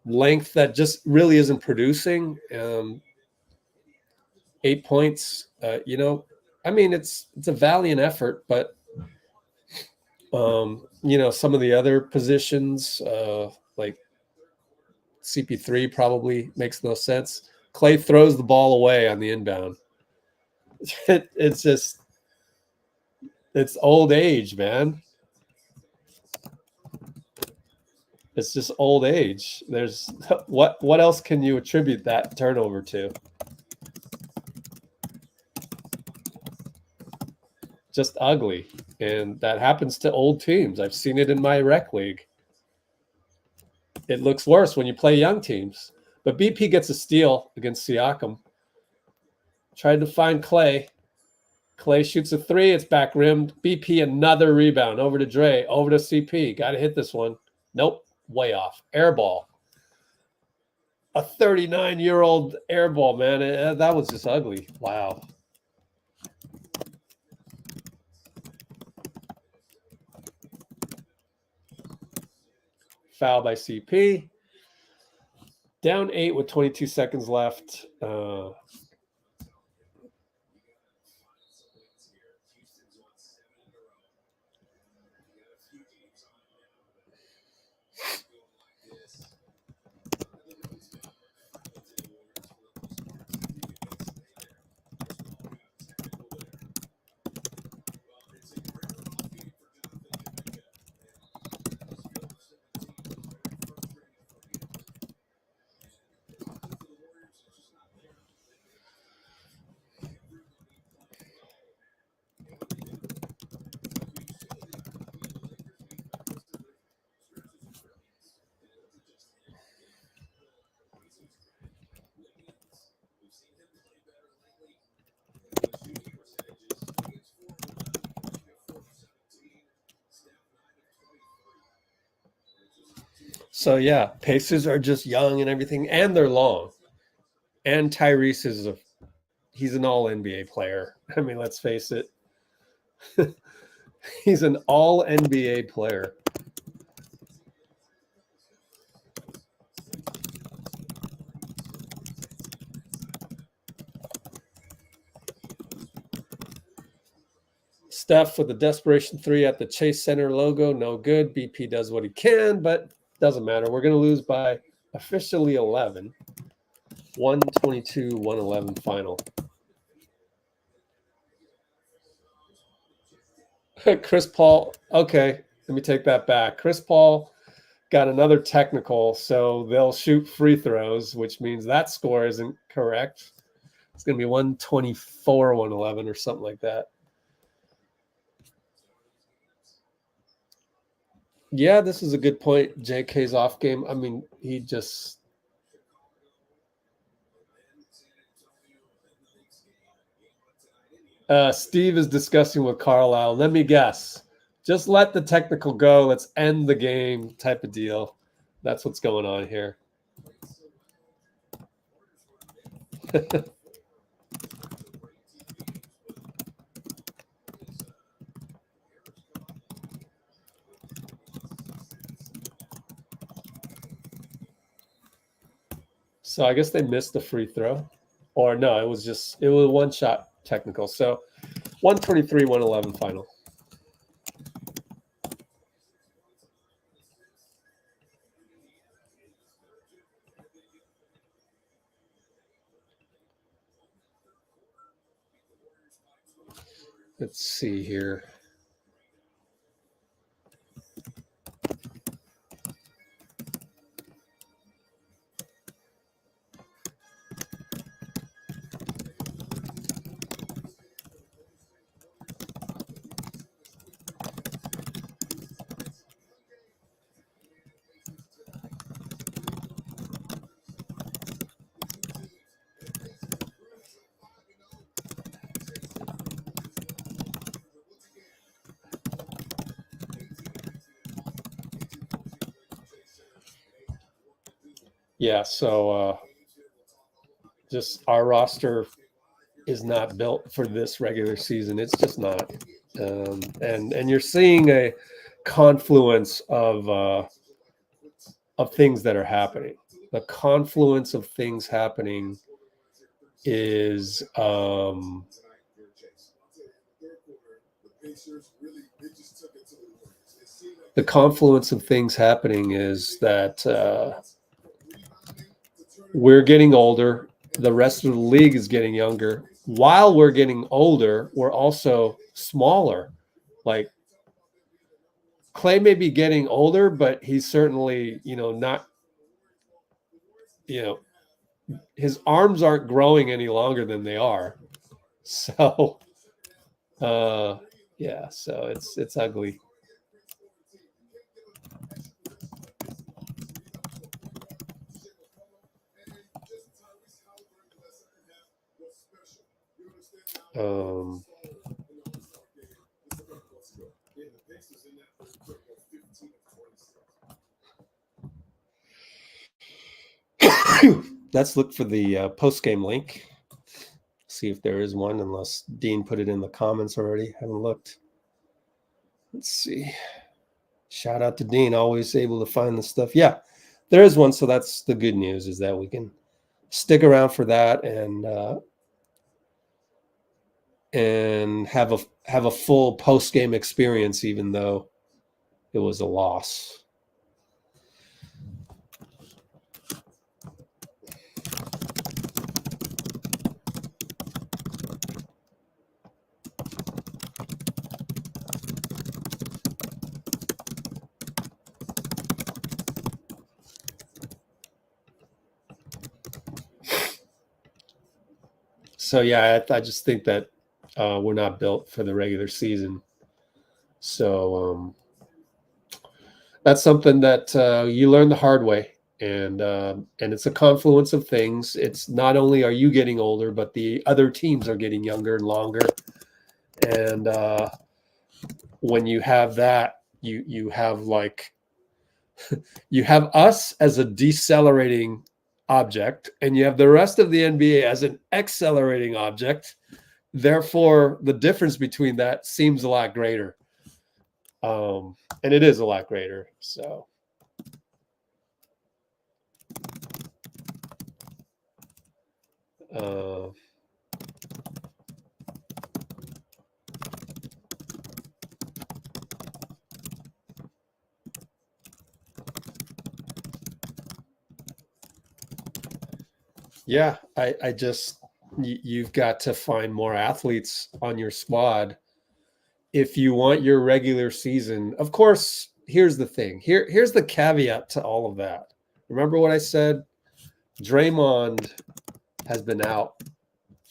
length that just really isn't producing. 8 points, I mean, it's a valiant effort, but some of the other positions, like CP3 probably makes no sense. Clay throws the ball away on the inbound. It's old age, man. It's just old age. There's what else can you attribute that turnover to? Just ugly. And that happens to old teams. I've seen it in my rec league. It looks worse when you play young teams. But BP gets a steal against Siakam. Tried to find Clay. Clay shoots a three. It's back rimmed. BP another rebound. Over to Dray. Over to CP. Got to hit this one. Nope. Way off. Air ball. A 39-year-old air ball, man. That was just ugly. Wow. Foul by CP. Down 8 with 22 seconds left. So yeah, Pacers are just young and everything, and they're long. And Tyrese he's an all NBA player. I mean, let's face it. He's an all NBA player. Steph with the desperation three at the Chase Center logo. No good. BP does what he can, but doesn't matter. We're going to lose by officially 11. 122-111 final. Chris Paul. Okay, let me take that back. Chris Paul got another technical, so they'll shoot free throws, which means that score isn't correct. It's going to be 124-111 or something like that. Yeah, this is a good point. JK's off game. I mean, he just... Steve is discussing with Carlisle. Let me guess. Just let the technical go. Let's end the game type of deal. That's what's going on here. So I guess they missed the free throw. Or no, it was one shot technical. So 123-111 final. Let's see here. yeah, so just our roster is not built for this regular season. It's just not. And you're seeing a confluence of things that are happening. The confluence of things happening is the confluence of things happening is that we're getting older. The rest of the league is getting younger. While we're getting older, we're also smaller. Like Clay may be getting older, but he's certainly, not, his arms aren't growing any longer than they are. So, yeah, so it's ugly. Let's look for the post-game link. See if there is one, unless Dean put it in the comments already. Haven't looked. Let's see. Shout out to Dean, always able to find the stuff. Yeah, there is one. So that's the good news, is that we can stick around for that and have a full post-game experience, even though it was a loss. So yeah, I just think that we're not built for the regular season. So that's something that you learn the hard way, and it's a confluence of things. It's not only are you getting older, but the other teams are getting younger and longer. And when you have that, you have like you have us as a decelerating object, and you have the rest of the NBA as an accelerating object. Therefore, the difference between that seems a lot greater. And it is a lot greater. So yeah, I just, you've got to find more athletes on your squad if you want your regular season. Of course, here's the thing. Here's the caveat to all of that. Remember what I said? Draymond has been out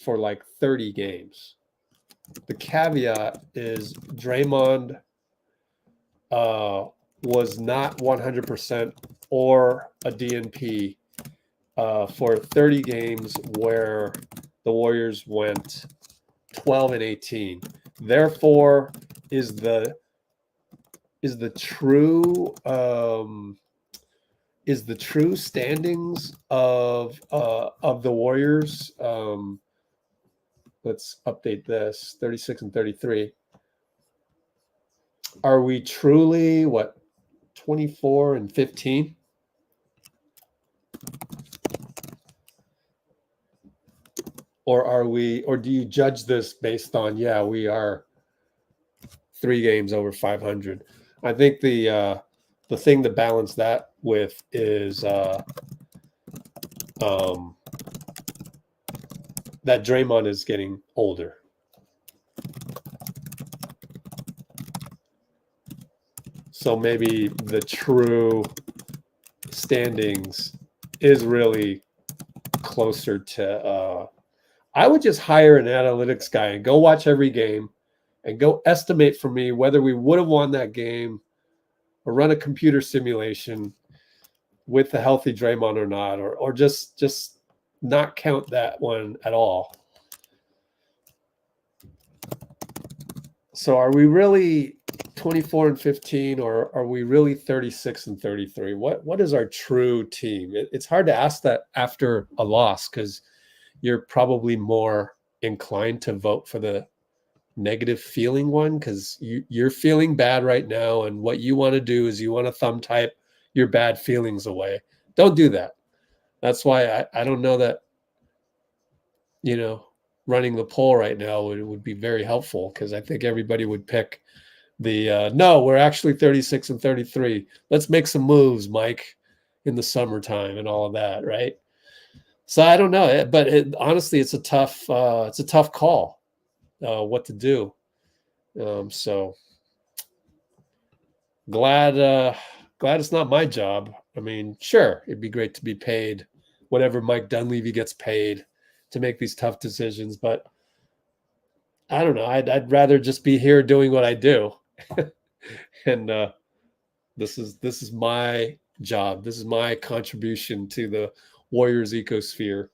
for like 30 games. The caveat is Draymond was not 100% or a DNP for 30 games where the Warriors went 12-18. Therefore, is the true standings of the Warriors. Let's update this. 36 and 33. Are we truly 24 and 15? Or do you judge this based on, yeah, we are 3 games over 500? I think the thing to balance that with is that Draymond is getting older. So maybe the true standings is really closer to I would just hire an analytics guy and go watch every game and go estimate for me whether we would have won that game, or run a computer simulation with the healthy Draymond or not, or just not count that one at all. So are we really 24-15, or are we really 36-33? What is our true team? It's hard to ask that after a loss because you're probably more inclined to vote for the negative feeling one because you're feeling bad right now, and what you want to do is you want to thumb type your bad feelings away. Don't do that. That's why I don't know that, running the poll right now would be very helpful because I think everybody would pick the no, we're actually 36-33. Let's make some moves, Mike, in the summertime and all of that, right? So I don't know, but honestly, it's a tough call, what to do. So glad it's not my job. I mean, sure, it'd be great to be paid whatever Mike Dunleavy gets paid to make these tough decisions, but I don't know. I'd rather just be here doing what I do, and this is my job. This is my contribution to the Warriors ecosphere.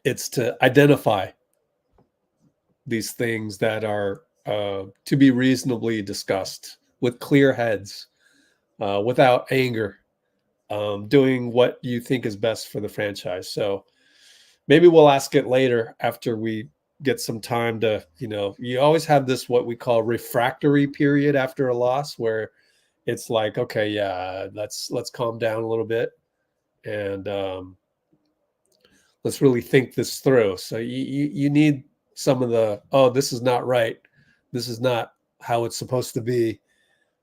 It's to identify these things that are to be reasonably discussed with clear heads, without anger, doing what you think is best for the franchise. So maybe we'll ask it later after we get some time to, you always have this, what we call refractory period after a loss, where it's like, okay, yeah, let's calm down a little bit and let's really think this through. So you need some of the, oh, this is not right, this is not how it's supposed to be,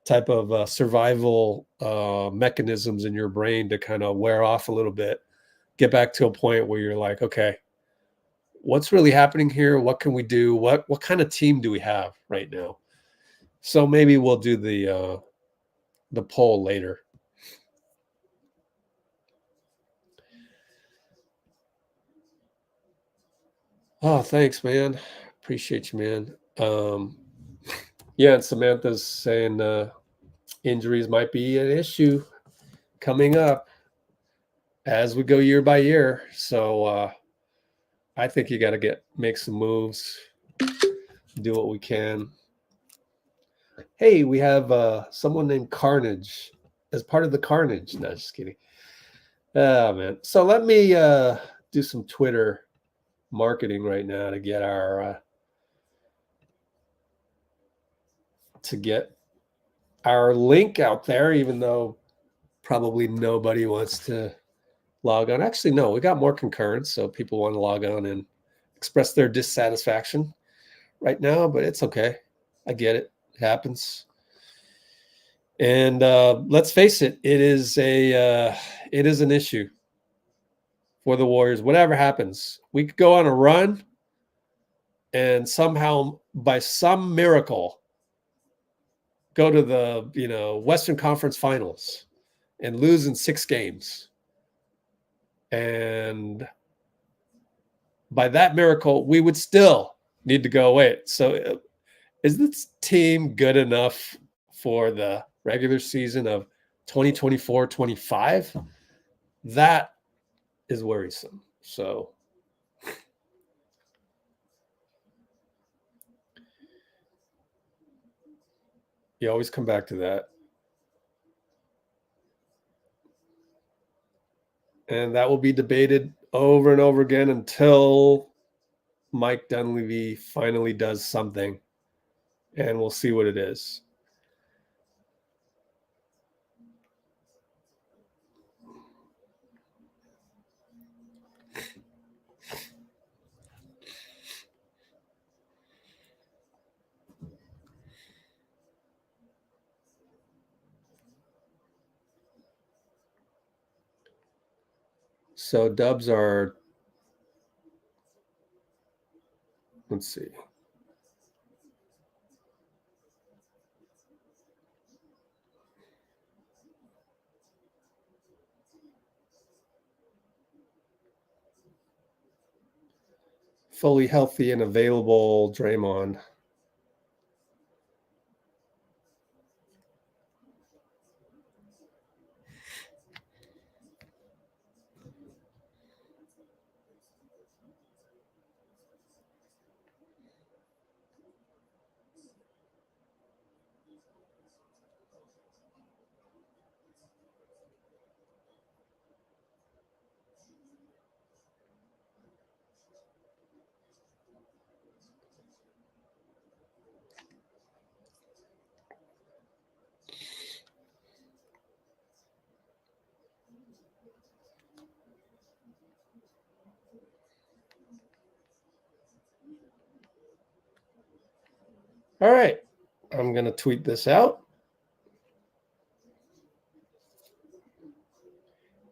type of survival mechanisms in your brain to kind of wear off a little bit, get back to a point where you're like, okay, what's really happening here? What can we do? What kind of team do we have right now? So maybe we'll do the poll later. Oh, thanks, man. Appreciate you, man. Yeah, and Samantha's saying injuries might be an issue coming up as we go year by year. So I think you got to make some moves, do what we can. Hey, we have someone named Carnage as part of the Carnage. No, just kidding. Oh, man. So let me do some Twitter marketing right now to get our link out there, even though probably nobody wants to log on. Actually, no, we got more concurrence, so people want to log on and express their dissatisfaction right now, but it's okay. I get it. It happens. And let's face it, it is an issue for the Warriors. Whatever happens, we could go on a run and somehow, by some miracle, go to the Western Conference Finals and lose in 6 games. And by that miracle, we would still need to go away. So is this team good enough for the regular season of 2024-25? That is worrisome. So you always come back to that. And that will be debated over and over again until Mike Dunleavy finally does something. And we'll see what it is. So Dubs are, let's see. Fully healthy and available Draymond. All right. I'm going to tweet this out.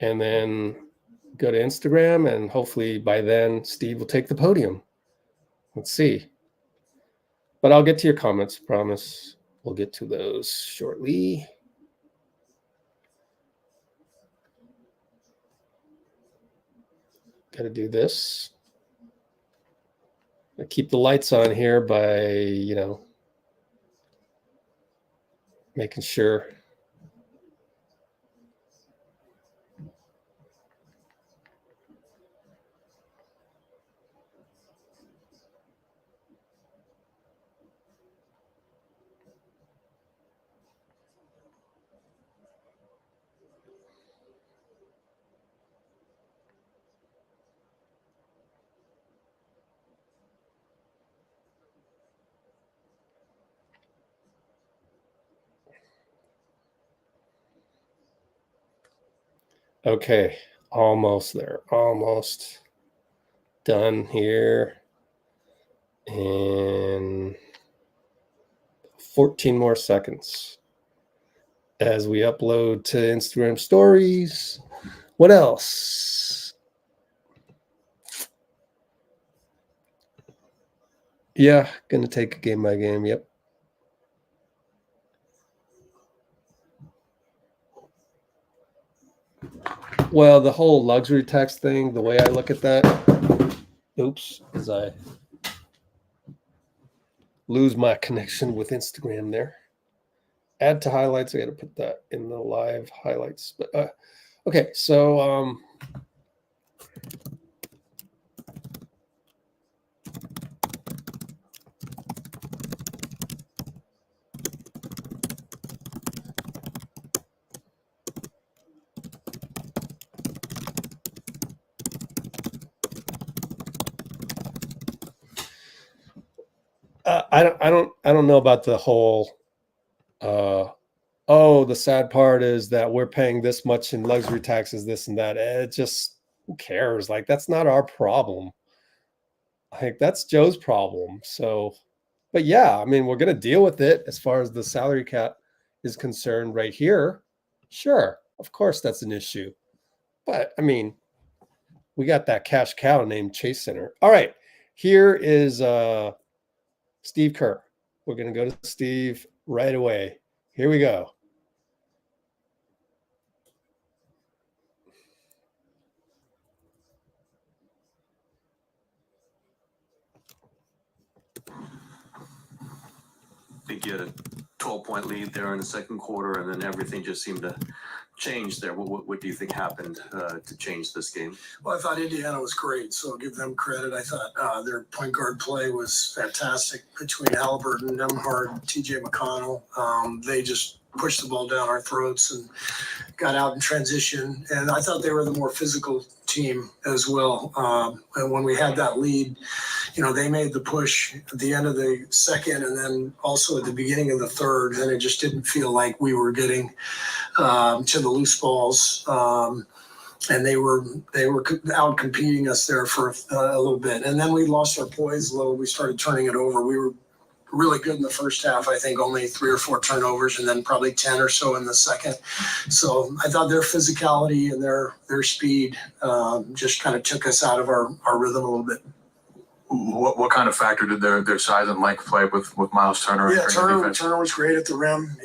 And then go to Instagram, and hopefully by then Steve will take the podium. Let's see. But I'll get to your comments, promise. We'll get to those shortly. Got to do this. I keep the lights on here by, making sure. Okay, almost there. Almost done here. And 14 more seconds as we upload to Instagram stories. What else? Yeah, gonna take a game by game. Yep. Well, the whole luxury tax thing, the way I look at that, oops, as I lose my connection with Instagram there. Add to highlights. I got to put that in the live highlights. But okay, so I don't know about the whole the sad part is that we're paying this much in luxury taxes, this and that. It just, who cares? Like, that's not our problem. I think that's Joe's problem. So, but yeah, I mean, we're going to deal with it as far as the salary cap is concerned right here. Sure, of course that's an issue. But I mean, we got that cash cow named Chase Center. All right, here is Steve Kerr. We're going to go to Steve right away. Here we go. I think you had a 12-point lead there in the second quarter, and then everything just seemed to change there. What do you think happened to change this game? Well, I thought Indiana was great, so I'll give them credit. I thought their point guard play was fantastic between Haliburton, Nembhard, TJ McConnell. They just pushed the ball down our throats and got out in transition. And I thought they were the more physical team as well. And when we had that lead, they made the push at the end of the second and then also at the beginning of the third. And it just didn't feel like we were getting to the loose balls. And they were out competing us there for a little bit. And then we lost our poise a little. We started turning it over. We were really good in the first half. I think only 3 or 4 turnovers and then probably 10 or so in the second. So I thought their physicality and their speed just kind of took us out of our rhythm a little bit. What kind of factor did their size and length play with Myles Turner? Yeah, Turner was great at the rim.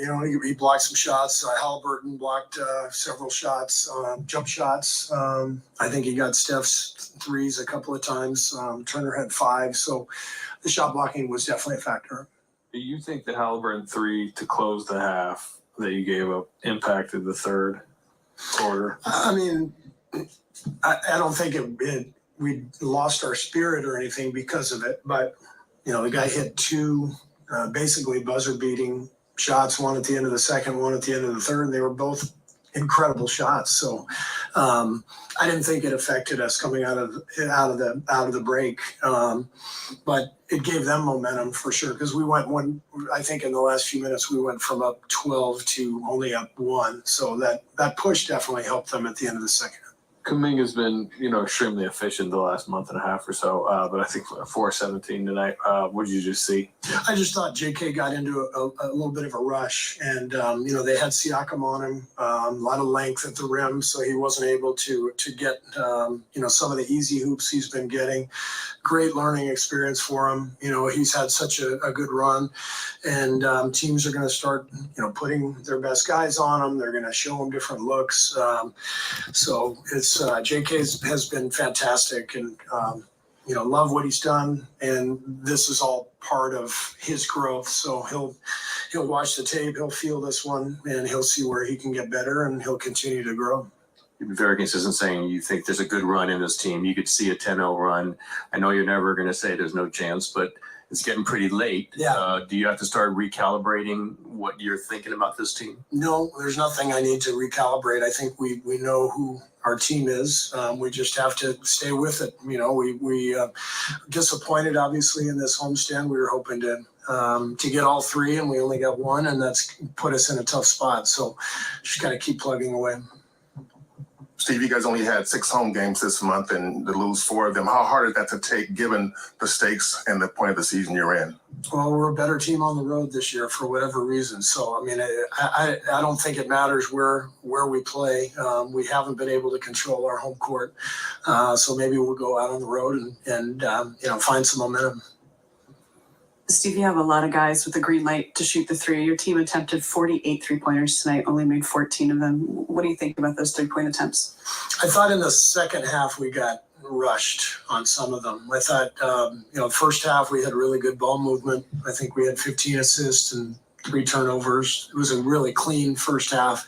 He blocked some shots. Haliburton blocked several shots, jump shots. I think he got Steph's threes a couple of times. Turner had 5. So the shot blocking was definitely a factor. Do you think the Haliburton 3 to close the half that you gave up impacted the third quarter? I mean, I don't think we lost our spirit or anything because of it, but the guy hit 2 basically buzzer beating shots, one at the end of the second, one at the end of the third, and they were both incredible shots. So I didn't think it affected us coming out of the break, but it gave them momentum for sure, because we went I think in the last few minutes we went from up 12 to only up 1, so that push definitely helped them at the end of the second. Kuminga's been, extremely efficient the last month and a half or so, but I think 4-17 tonight. What did you just see? I just thought JK got into a little bit of a rush, and they had Siakam on him, a lot of length at the rim, so he wasn't able to get some of the easy hoops he's been getting. Great learning experience for him. He's had such a good run, and teams are going to start putting their best guys on him. They're going to show him different looks. So it's JK has been fantastic, and love what he's done, and this is all part of his growth. So he'll watch the tape, he'll feel this one, and he'll see where he can get better, and he'll continue to grow. You've been very consistent saying you think there's a good run in this team. You could see a 10-0 run. I know you're never going to say there's no chance, but it's getting pretty late. Yeah. Do you have to start recalibrating what you're thinking about this team? No, there's nothing I need to recalibrate. I think we know who our team is. We just have to stay with it. We disappointed obviously in this homestand. We were hoping to get all three, and we only got one, and that's put us in a tough spot. So just got to keep plugging away. Steve, you guys only had 6 home games this month and to lose 4 of them. How hard is that to take given the stakes and the point of the season you're in? Well, we're a better team on the road this year for whatever reason. So, I don't think it matters where we play. We haven't been able to control our home court. So maybe we'll go out on the road and find some momentum. Steve, you have a lot of guys with the green light to shoot the three. Your team attempted 48 3-pointers tonight, only made 14 of them. What do you think about those 3-point attempts? I thought in the second half we got rushed on some of them. I thought, first half we had really good ball movement. I think we had 15 assists and 3 turnovers. It was a really clean first half.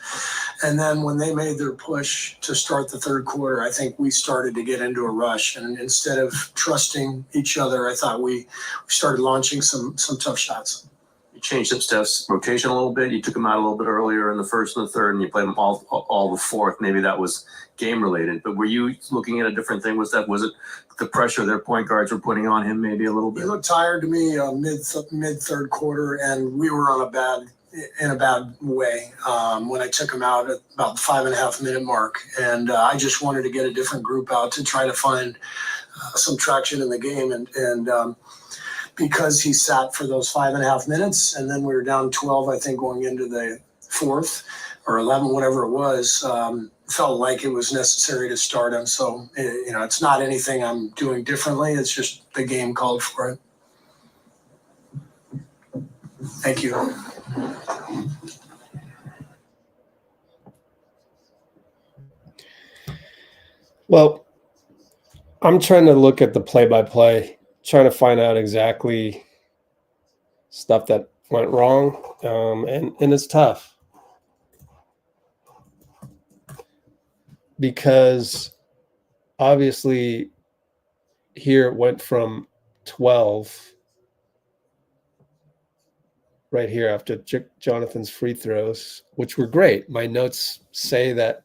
And then when they made their push to start the third quarter, I think we started to get into a rush. And instead of trusting each other, I thought we started launching some tough shots. You changed up Steph's rotation a little bit. You took him out a little bit earlier in the first and the third, and you played him all the fourth. Maybe that was game related. But were you looking at a different thing? Was it the pressure their point guards were putting on him maybe a little bit? He looked tired to me mid third quarter, and we were in a bad way when I took him out at about the 5.5 minute mark. And I just wanted to get a different group out to try to find some traction in the game. And because he sat for those 5.5 minutes, and then we were down 12, I think, going into the fourth or 11, whatever it was, felt like it was necessary to start him. So, it's not anything I'm doing differently. It's just the game called for it. Thank you. Well, I'm trying to look at the play-by-play, trying to find out exactly stuff that went wrong, and it's tough because obviously here it went from 12 right here after Jonathan's free throws, which were great. My notes say that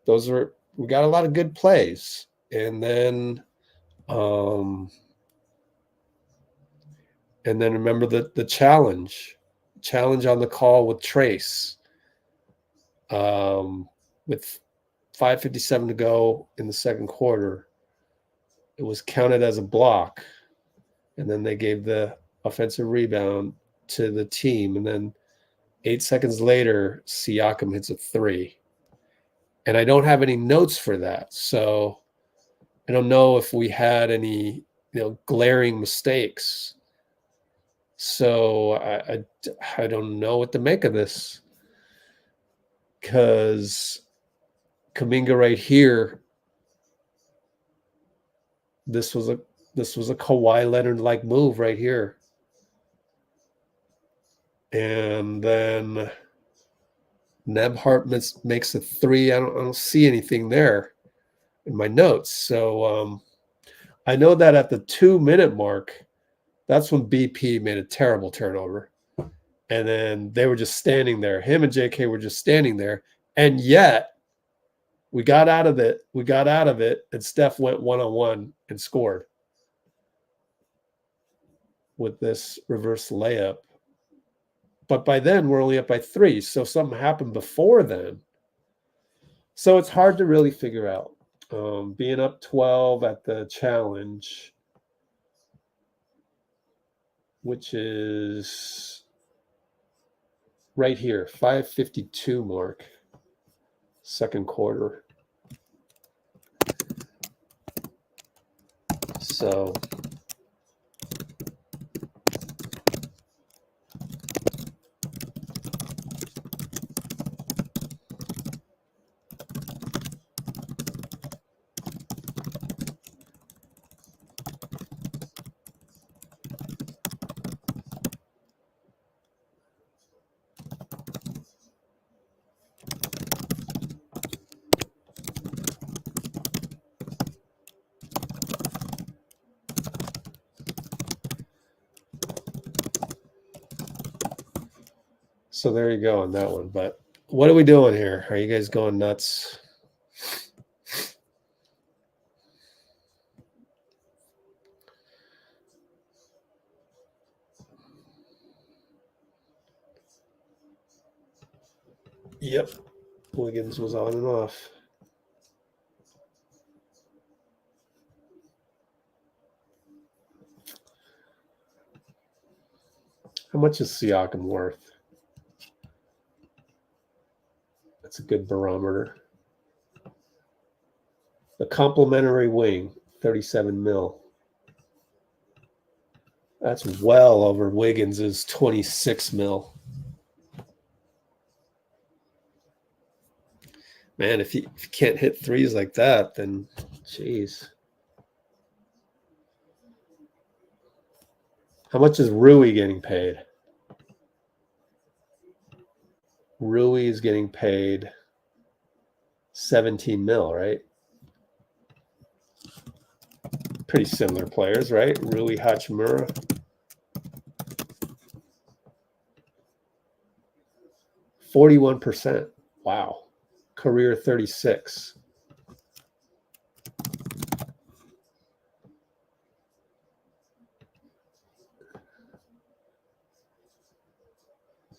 we got a lot of good plays. And then remember the challenge on the call with Trace, with 5:57 to go in the second quarter. It was counted as a block, and then they gave the offensive rebound to the team. And then 8 seconds later, Siakam hits a 3. And I don't have any notes for that. So I don't know if we had any, glaring mistakes. So I don't know what to make of this, because Kuminga right here, this was a Kawhi Leonard like move right here. And then Nebhart makes a 3. I don't see anything there in my notes. So I know that at the 2-minute mark, that's when BP made a terrible turnover. And then they were just standing there. Him and JK were just standing there. And yet we got out of it. And Steph went 1-on-1 and scored with this reverse layup. But by then, we're only up by 3. So something happened before then. So it's hard to really figure out. Being up 12 at the challenge, which is right here, 5:52 mark, second quarter. So So there you go on that one. But what are we doing here? Are you guys going nuts? Yep. Wiggins was on and off. How much is Siakam worth? That's a good barometer. The complimentary wing, 37 mil. That's well over Wiggins's 26 mil. Man, if you can't hit threes like that, then geez. How much is Rui getting paid? Rui is getting paid 17 mil, right? Pretty similar players, right? Rui Hachimura. %. Wow. Career 36.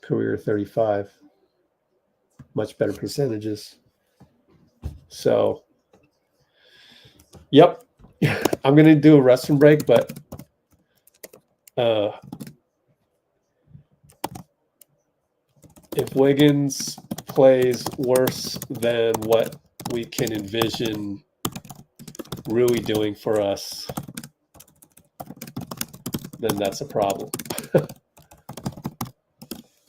Career 35. Much better percentages. So, yep. I'm going to do a restroom break, but if Wiggins plays worse than what we can envision Rui doing for us, then that's a problem.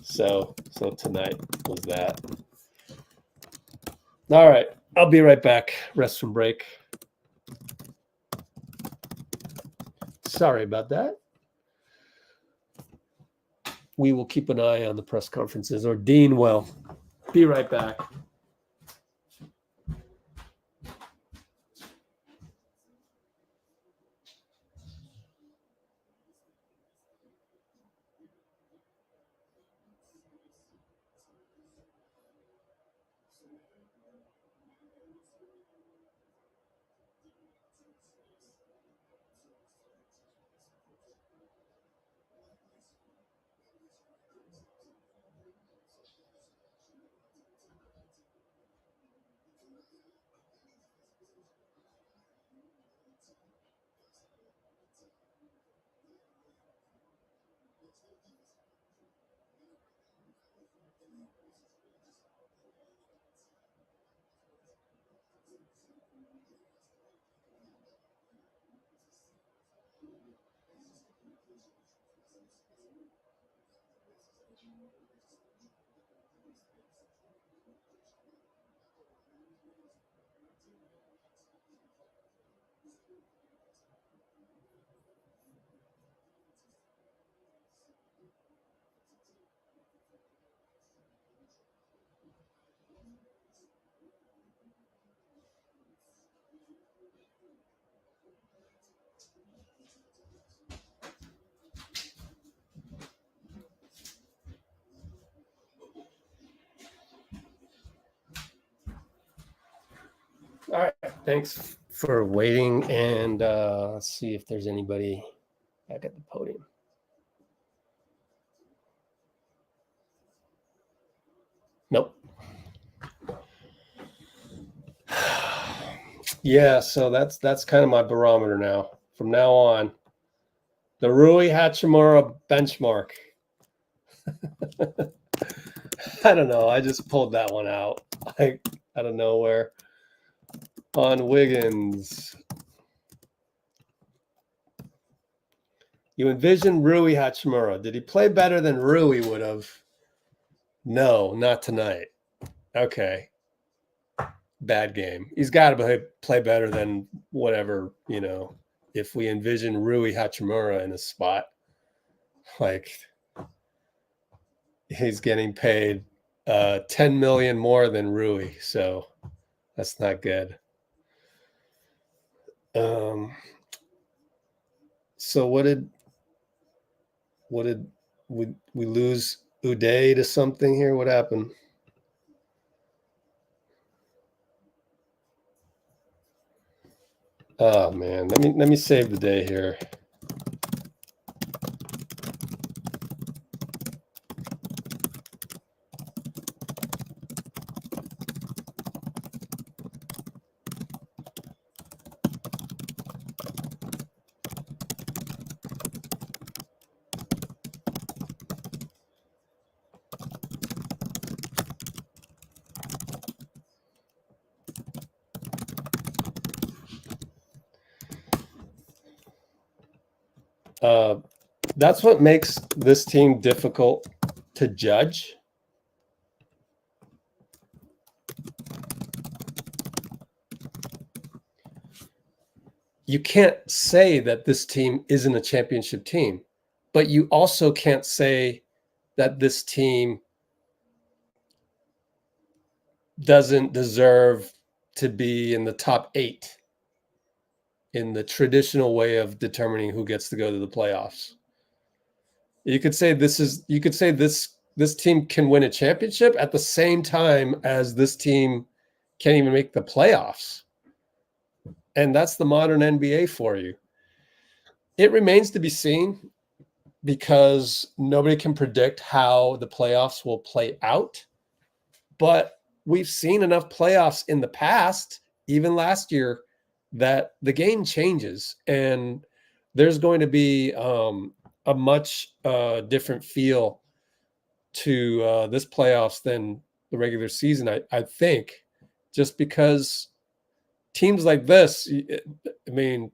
So tonight was that. All right, I'll be right back. Restroom break. Sorry about that. We will keep an eye on the press conferences, or Dean will. Be right back. All right, thanks for waiting, and let's see if there's anybody back at the podium. Nope. Yeah, so that's kind of my barometer now. From now on, the Rui Hachimura benchmark. I don't know. I just pulled that one out like out of nowhere. On Wiggins. You envision Rui Hachimura. Did he play better than Rui would have? No, not tonight. Okay. Bad game. He's got to play better than whatever, if we envision Rui Hachimura in a spot. Like, he's getting paid $10 million more than Rui, so that's not good. So what did we lose Uday to something here? What happened? Oh man, let me save the day here. That's what makes this team difficult to judge. You can't say that this team isn't a championship team, but you also can't say that this team doesn't deserve to be in the top 8 in the traditional way of determining who gets to go to the playoffs. You could say this team can win a championship at the same time as this team can't even make the playoffs. And that's the modern NBA for you. It remains to be seen because nobody can predict how the playoffs will play out. But we've seen enough playoffs in the past, even last year, that the game changes and there's going to be a much different feel to this playoffs than the regular season, I think, just because teams like this, I mean,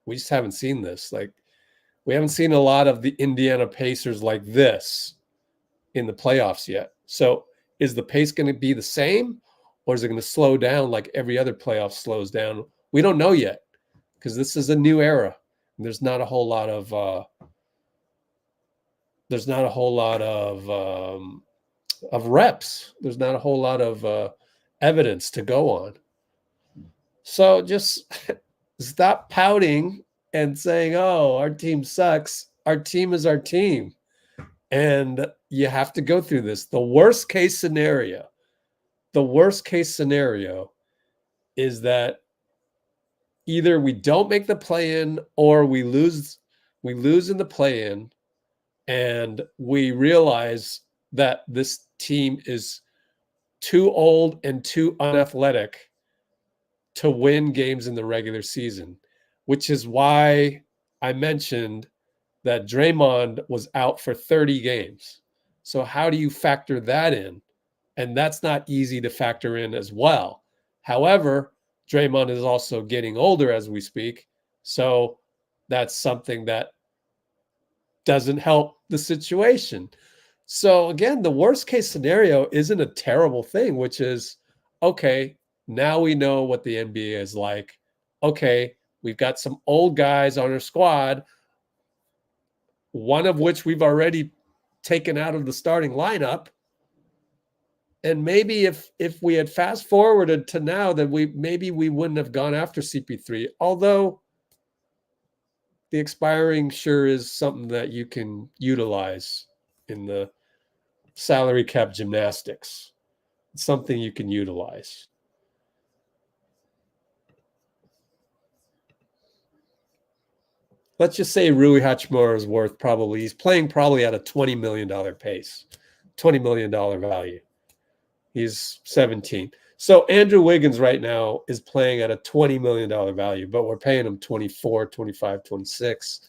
we just haven't seen this. Like, we haven't seen a lot of the Indiana Pacers like this in the playoffs yet. So is the pace going to be the same, or is it going to slow down like every other playoff slows down? We don't know yet because this is a new era. And there's not a whole lot of reps. There's not a whole lot of evidence to go on. So just stop pouting and saying, "Oh, our team sucks." Our team is our team, and you have to go through this. The worst case scenario is that either we don't make the play-in or we lose in the play-in, and we realize that this team is too old and too unathletic to win games in the regular season, which is why I mentioned that Draymond was out for 30 games. So how do you factor that in? And that's not easy to factor in as well. However, Draymond is also getting older as we speak. So that's something that doesn't help the situation. So again, the worst case scenario isn't a terrible thing, which is, okay, now we know what the NBA is like. Okay, we've got some old guys on our squad, one of which we've already taken out of the starting lineup. And maybe if we had fast forwarded to now, then we wouldn't have gone after CP3. Although the expiring sure is something that you can utilize in the salary cap gymnastics. It's something you can utilize. Let's just say Rui Hachimura is worth he's playing probably at a $20 million pace, $20 million value. He's 17. So Andrew Wiggins right now is playing at a $20 million value, but we're paying him 24, 25, 26.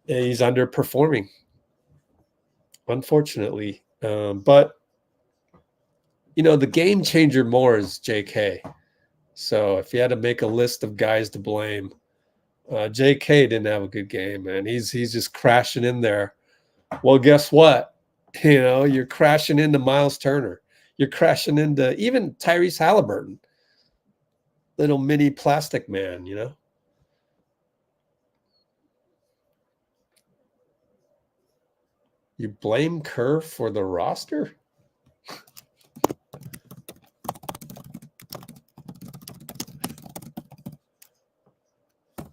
And he's underperforming, unfortunately. But, you know, the game changer more is JK. So if you had to make a list of guys to blame, JK didn't have a good game, man. He's just crashing in there. Well, guess what? You know, you're crashing into Myles Turner. You're crashing into even Tyrese Haliburton, little mini plastic man, you know? You blame Kerr for the roster?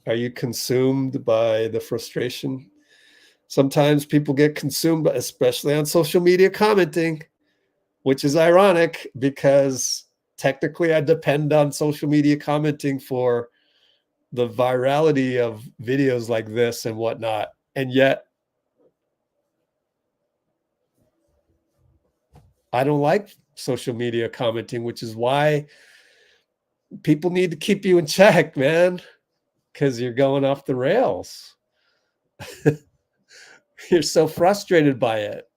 Are you consumed by the frustration? Sometimes people get consumed, especially on social media commenting, which is ironic because technically I depend on social media commenting for the virality of videos like this and whatnot. And yet I don't like social media commenting, which is why people need to keep you in check, man, because you're going off the rails. You're so frustrated by it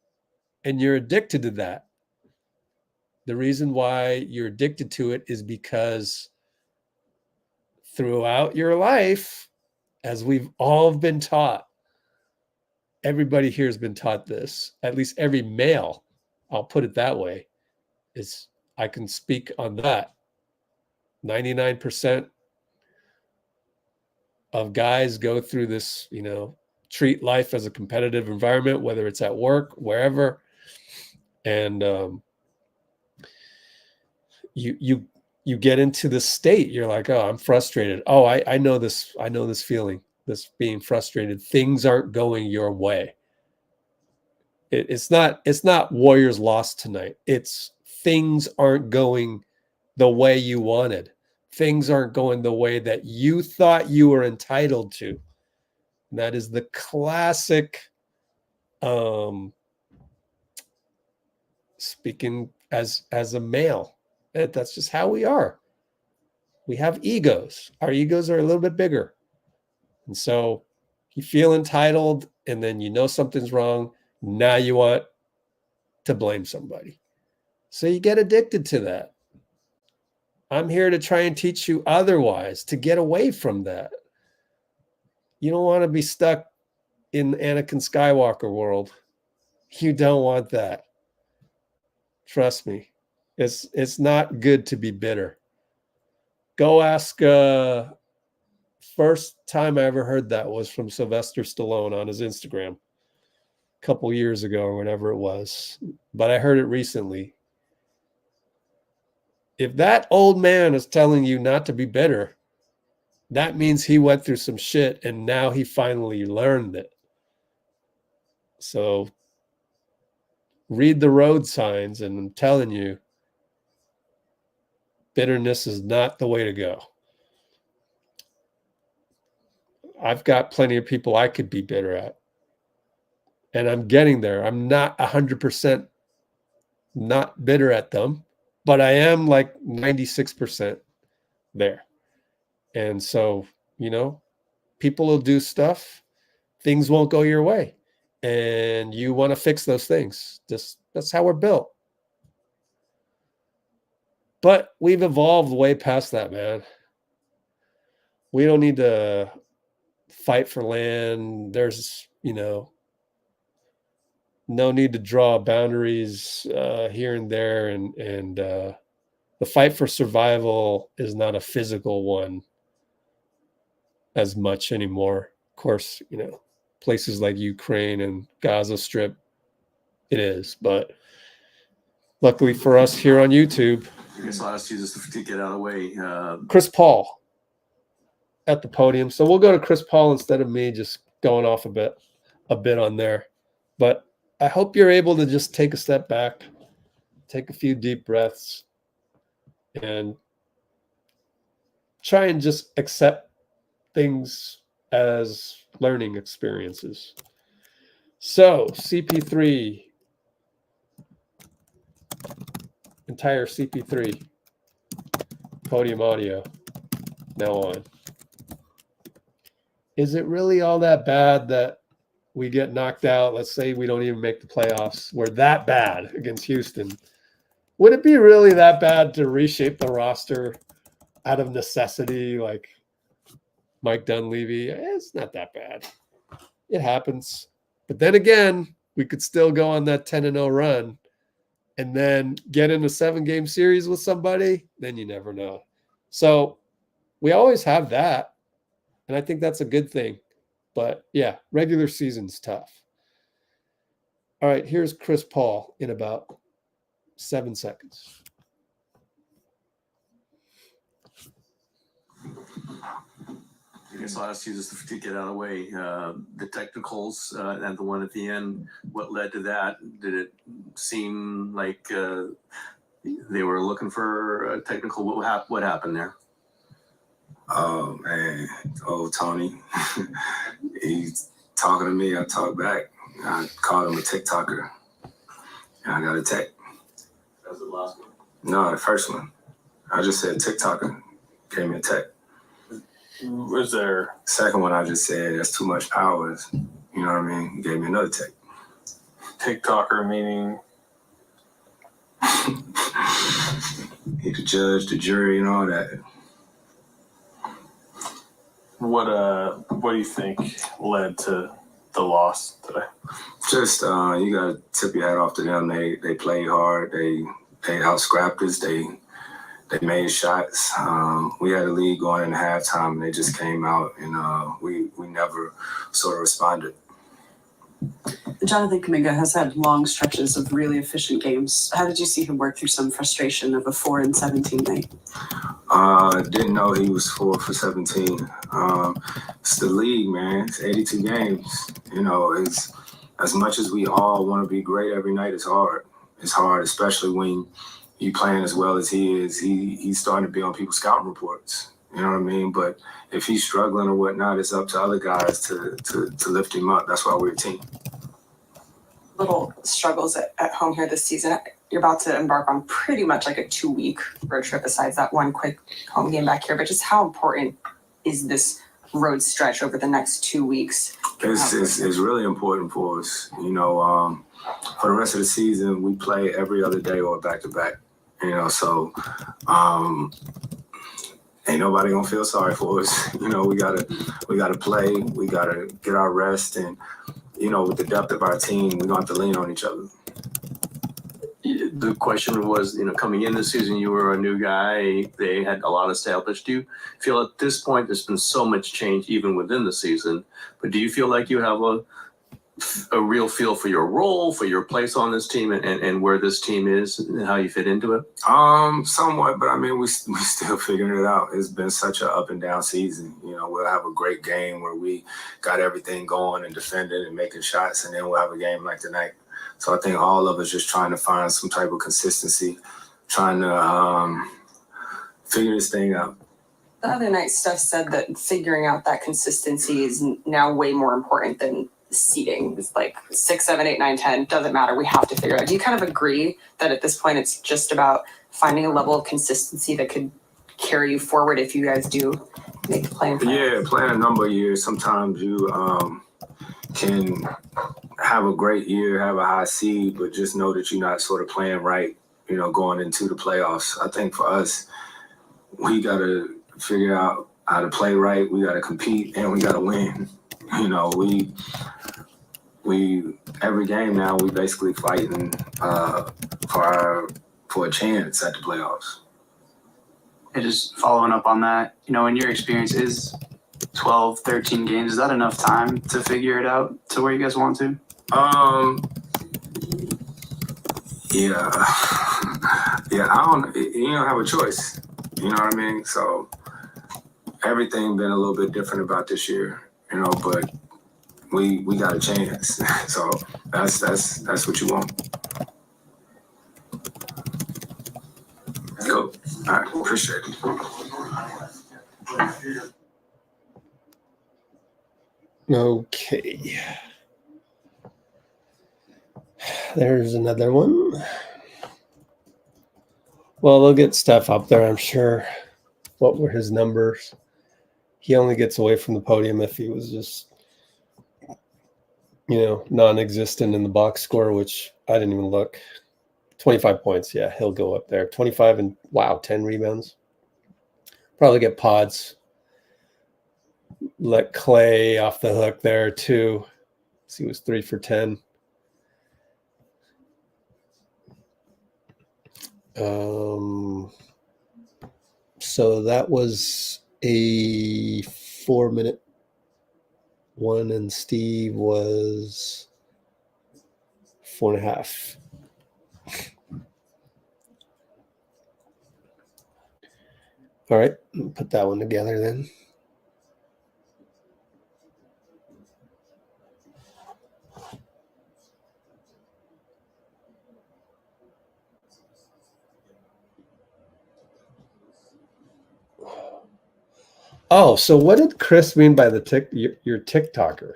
and you're addicted to that. The reason why you're addicted to it is because throughout your life, as we've all been taught, everybody here has been taught this, at least every male, I'll put it that way, is I can speak on that. 99% of guys go through this, you know, treat life as a competitive environment, whether it's at work, wherever. And you get into this state. You're like, oh, I'm frustrated. Oh, I know this. I know this feeling, this being frustrated. Things aren't going your way. It's not Warriors lost tonight. It's things aren't going the way you wanted. Things aren't going the way that you thought you were entitled to. And that is the classic, speaking as a male. That's just how we are. We have egos. Our egos are a little bit bigger. And so you feel entitled and then you know something's wrong. Now you want to blame somebody. So you get addicted to that. I'm here to try and teach you otherwise, to get away from that. You don't want to be stuck in Anakin Skywalker world. You don't want that. Trust me. It's not good to be bitter. Go ask, first time I ever heard that was from Sylvester Stallone on his Instagram a couple years ago or whatever it was. But I heard it recently. If that old man is telling you not to be bitter, that means he went through some shit and now he finally learned it. So read the road signs, and I'm telling you, bitterness is not the way to go. I've got plenty of people I could be bitter at. And I'm getting there. I'm not 100% not bitter at them, but I am like 96% there. And so, you know, people will do stuff, things won't go your way, and you want to fix those things. That's how we're built. But we've evolved way past that, man. We don't need to fight for land. There's, you know, no need to draw boundaries here and there. And the fight for survival is not a physical one as much anymore. Of course, you know, places like Ukraine and Gaza Strip, it is. But luckily for us here on YouTube, I guess I'll ask you just to get out of the way. Chris Paul at the podium. So we'll go to Chris Paul instead of me just going off a bit on there. But I hope you're able to just take a step back, take a few deep breaths, and try and just accept things as learning experiences. So CP3, entire CP3 podium audio now on. Is it really all that bad that we get knocked out? Let's say we don't even make the playoffs. We're that bad against Houston. Would it be really that bad to reshape the roster out of necessity, like Mike Dunleavy? It's not that bad. It happens. But then again, we could still go on that 10-0 run and then get in a 7-game series with somebody. Then you never know. So we always have that. And I think that's a good thing. But yeah, regular season's tough. All right, here's Chris Paul in about 7 seconds. I guess I'll ask you just to get out of the way. The technicals and the one at the end, what led to that? Did it seem like they were looking for a technical? What happened there? Oh, man. Oh, Tony. He's talking to me. I talk back. I called him a TikToker. And I got a tech. That was the last one? No, the first one. I just said TikToker. Gave me a tech. Was there? Second one, I just said that's too much power. You know what I mean? He gave me another tech. TikToker meaning? He could judge, the jury, and all that. What do you think led to the loss today? Just you gotta tip your hat off to them. They played hard. They out-scrapped us. They made shots. We had a lead going into halftime, and they just came out, and we never sort of responded. Jonathan Kuminga has had long stretches of really efficient games. How did you see him work through some frustration of a 4-17 night? Didn't know he was 4 for 17. It's the league, man. It's 82 games. You know, it's as much as we all want to be great every night. It's hard. It's hard, especially when you playing as well as he is. He's starting to be on people's scouting reports. You know what I mean? But if he's struggling or whatnot, it's up to other guys to lift him up. That's why we're a team. Little struggles at home here this season. You're about to embark on pretty much like a 2-week road trip besides that one quick home game back here. But just how important is this road stretch over the next 2 weeks? It's really important for us. You know, for the rest of the season, we play every other day or back-to-back. You know, so ain't nobody gonna feel sorry for us. You know, we gotta play. We gotta get our rest, and you know, with the depth of our team, we gonna have to lean on each other. The question was, you know, coming in this season, you were a new guy. They had a lot established. Do you feel at this point there's been so much change even within the season? But do you feel like you have a real feel for your role, for your place on this team, and where this team is and how you fit into it? Somewhat, but I mean, we still figuring it out. It's been such an up and down season. You know, we'll have a great game where we got everything going and defending and making shots, and then we'll have a game like tonight. So I think all of us just trying to find some type of consistency, trying to figure this thing out. The other night, Steph said that figuring out that consistency is now way more important than seeding. It's like 6, 7, 8, 9, 10. Doesn't matter. We have to figure it out. Do you kind of agree that at this point it's just about finding a level of consistency that could carry you forward if you guys do make the play? Yeah, playing a number of years, sometimes you can have a great year, have a high seed, but just know that you're not sort of playing right, you know, going into the playoffs. I think for us, we got to figure out how to play right. We got to compete, and we got to win. You know, we every game now we basically fighting for a chance at the playoffs. And just following up on that, you know, in your experience, is 12, 13 games, is that enough time to figure it out to where you guys want to? Yeah, you don't have a choice. You know what I mean? So everything been a little bit different about this year, you know, but we got a chance. So that's what you want. Cool. All right, appreciate it. Okay. There's another one. Well, they'll get Steph up there, I'm sure. What were his numbers? He only gets away from the podium if he was just, non-existent in the box score, which I didn't even look. 25 points. Yeah, he'll go up there. 25 and, 10 rebounds. Probably get Pods. Let Clay off the hook there, too. He was 3 for 10. So that was a 4-minute one, and Steve was 4.5. All right, put that one together then. Oh, so what did Chris mean by the your TikToker?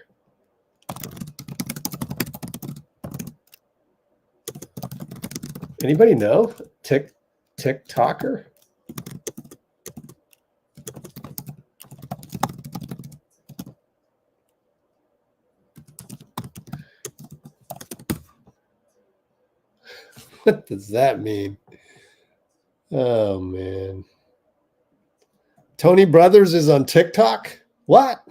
Anybody know? TikToker? What does that mean? Oh, man. Tony Brothers is on TikTok? What?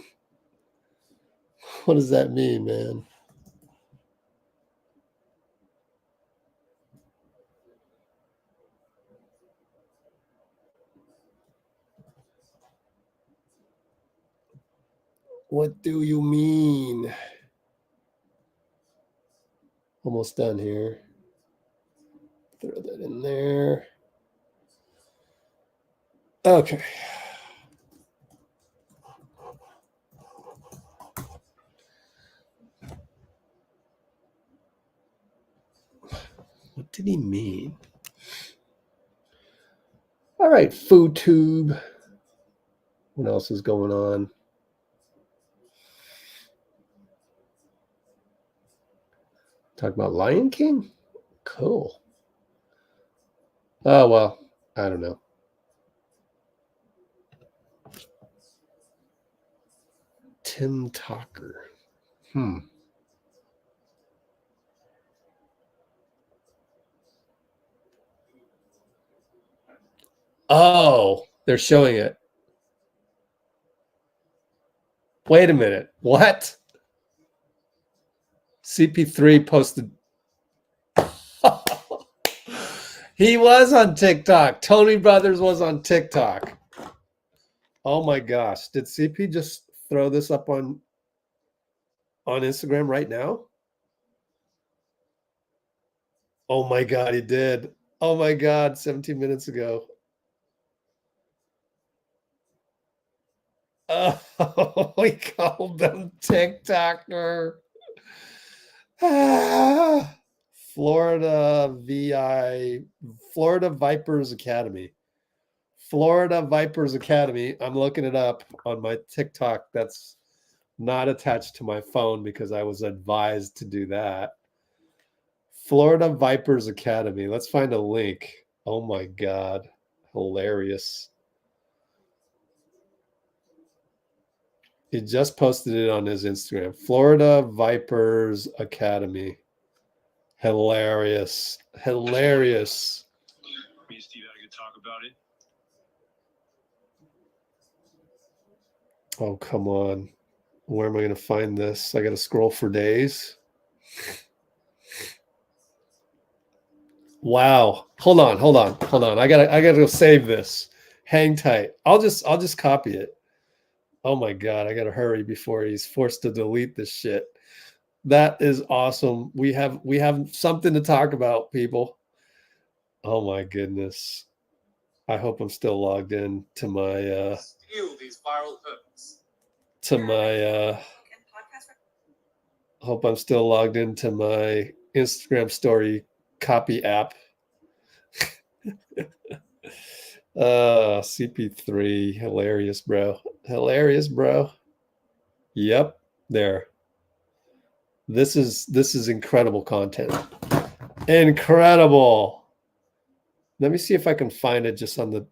What does that mean, man? What do you mean? Almost done here. Throw that in there. Okay. What did he mean? All right, food tube. What else is going on? Talk about Lion King? Cool. Oh, well, I don't know. Tim Tucker. Oh, they're showing it. Wait a minute. What? CP3 posted. He was on TikTok. Tony Brothers was on TikTok. Oh my gosh. Did CP just throw this up on Instagram right now? Oh my God, he did. Oh my God, 17 minutes ago. Oh, we called them TikToker. Florida Vipers Academy. Florida Vipers Academy. I'm looking it up on my TikTok. That's not attached to my phone because I was advised to do that. Florida Vipers Academy. Let's find a link. Oh my God. Hilarious. He just posted it on his Instagram. Florida Vipers Academy. Hilarious. Hilarious. Me and Steve had a good talk about it. Oh, come on. Where am I going to find this? I got to scroll for days. Wow. Hold on. I gotta go save this. Hang tight. I'll just copy it. Oh my God, I gotta hurry before he's forced to delete this shit. That is awesome. We have something to talk about, people. Oh my goodness. I hope I'm still logged in to my Steal these viral hooks. Hope I'm still logged into my Instagram story copy app. CP3, hilarious, bro. Hilarious, bro. Yep, there. This is incredible content. Incredible. Let me see if I can find it just on the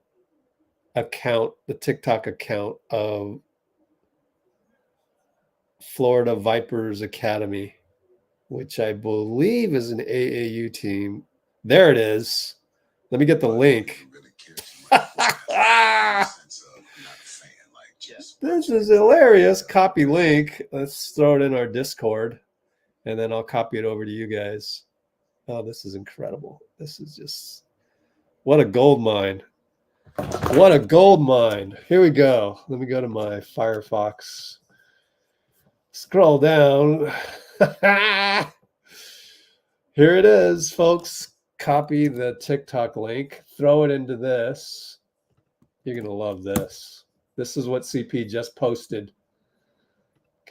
account, the TikTok account of Florida Vipers Academy, which I believe is an AAU team. There it is. Let me get the link. This is hilarious. Copy link. Let's throw it in our Discord, and then I'll copy it over to you guys. Oh, this is incredible. This is just, what a gold mine. What a gold mine. Here we go. Let me go to my Firefox. Scroll down. Here it is, folks. Copy the TikTok link. Throw it into this. You're going to love this. This is what CP just posted.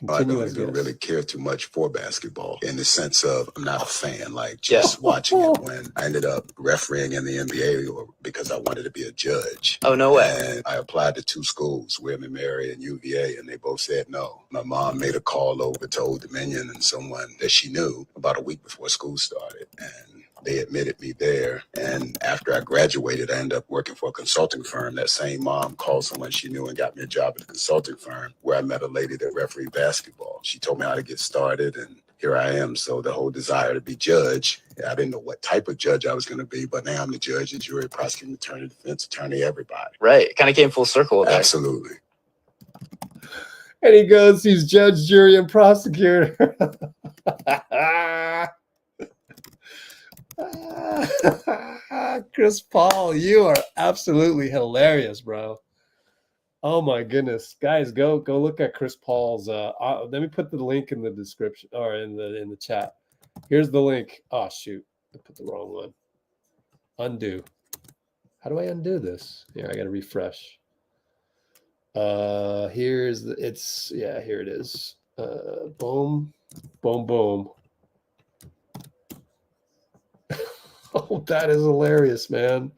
I don't even really care too much for basketball in the sense of I'm not a fan, like just watching it. When I ended up refereeing in the NBA or because I wanted to be a judge. Oh, no way. And I applied to 2 schools, William and Mary and UVA, and they both said no. My mom made a call over to Old Dominion and someone that she knew about a week before school started. And they admitted me there. And after I graduated, I ended up working for a consulting firm. That same mom called someone she knew and got me a job at a consulting firm where I met a lady that refereed basketball. She told me how to get started, and here I am. So the whole desire to be judge, I didn't know what type of judge I was going to be, but now I'm the judge, the jury, prosecuting attorney, defense attorney, everybody. Right. Kind of came full circle there. Absolutely. And he goes, he's judge, jury, and prosecutor. Chris Paul, you are absolutely hilarious, bro. Oh my goodness, guys, go look at Chris Paul's. Let me put the link in the description or in the chat. Here's the link. Oh shoot, I put the wrong one. Undo. How do I undo this? Here, I got to refresh. Here's the. It's yeah. Here it is. Boom, boom, boom. Oh, that is hilarious, man.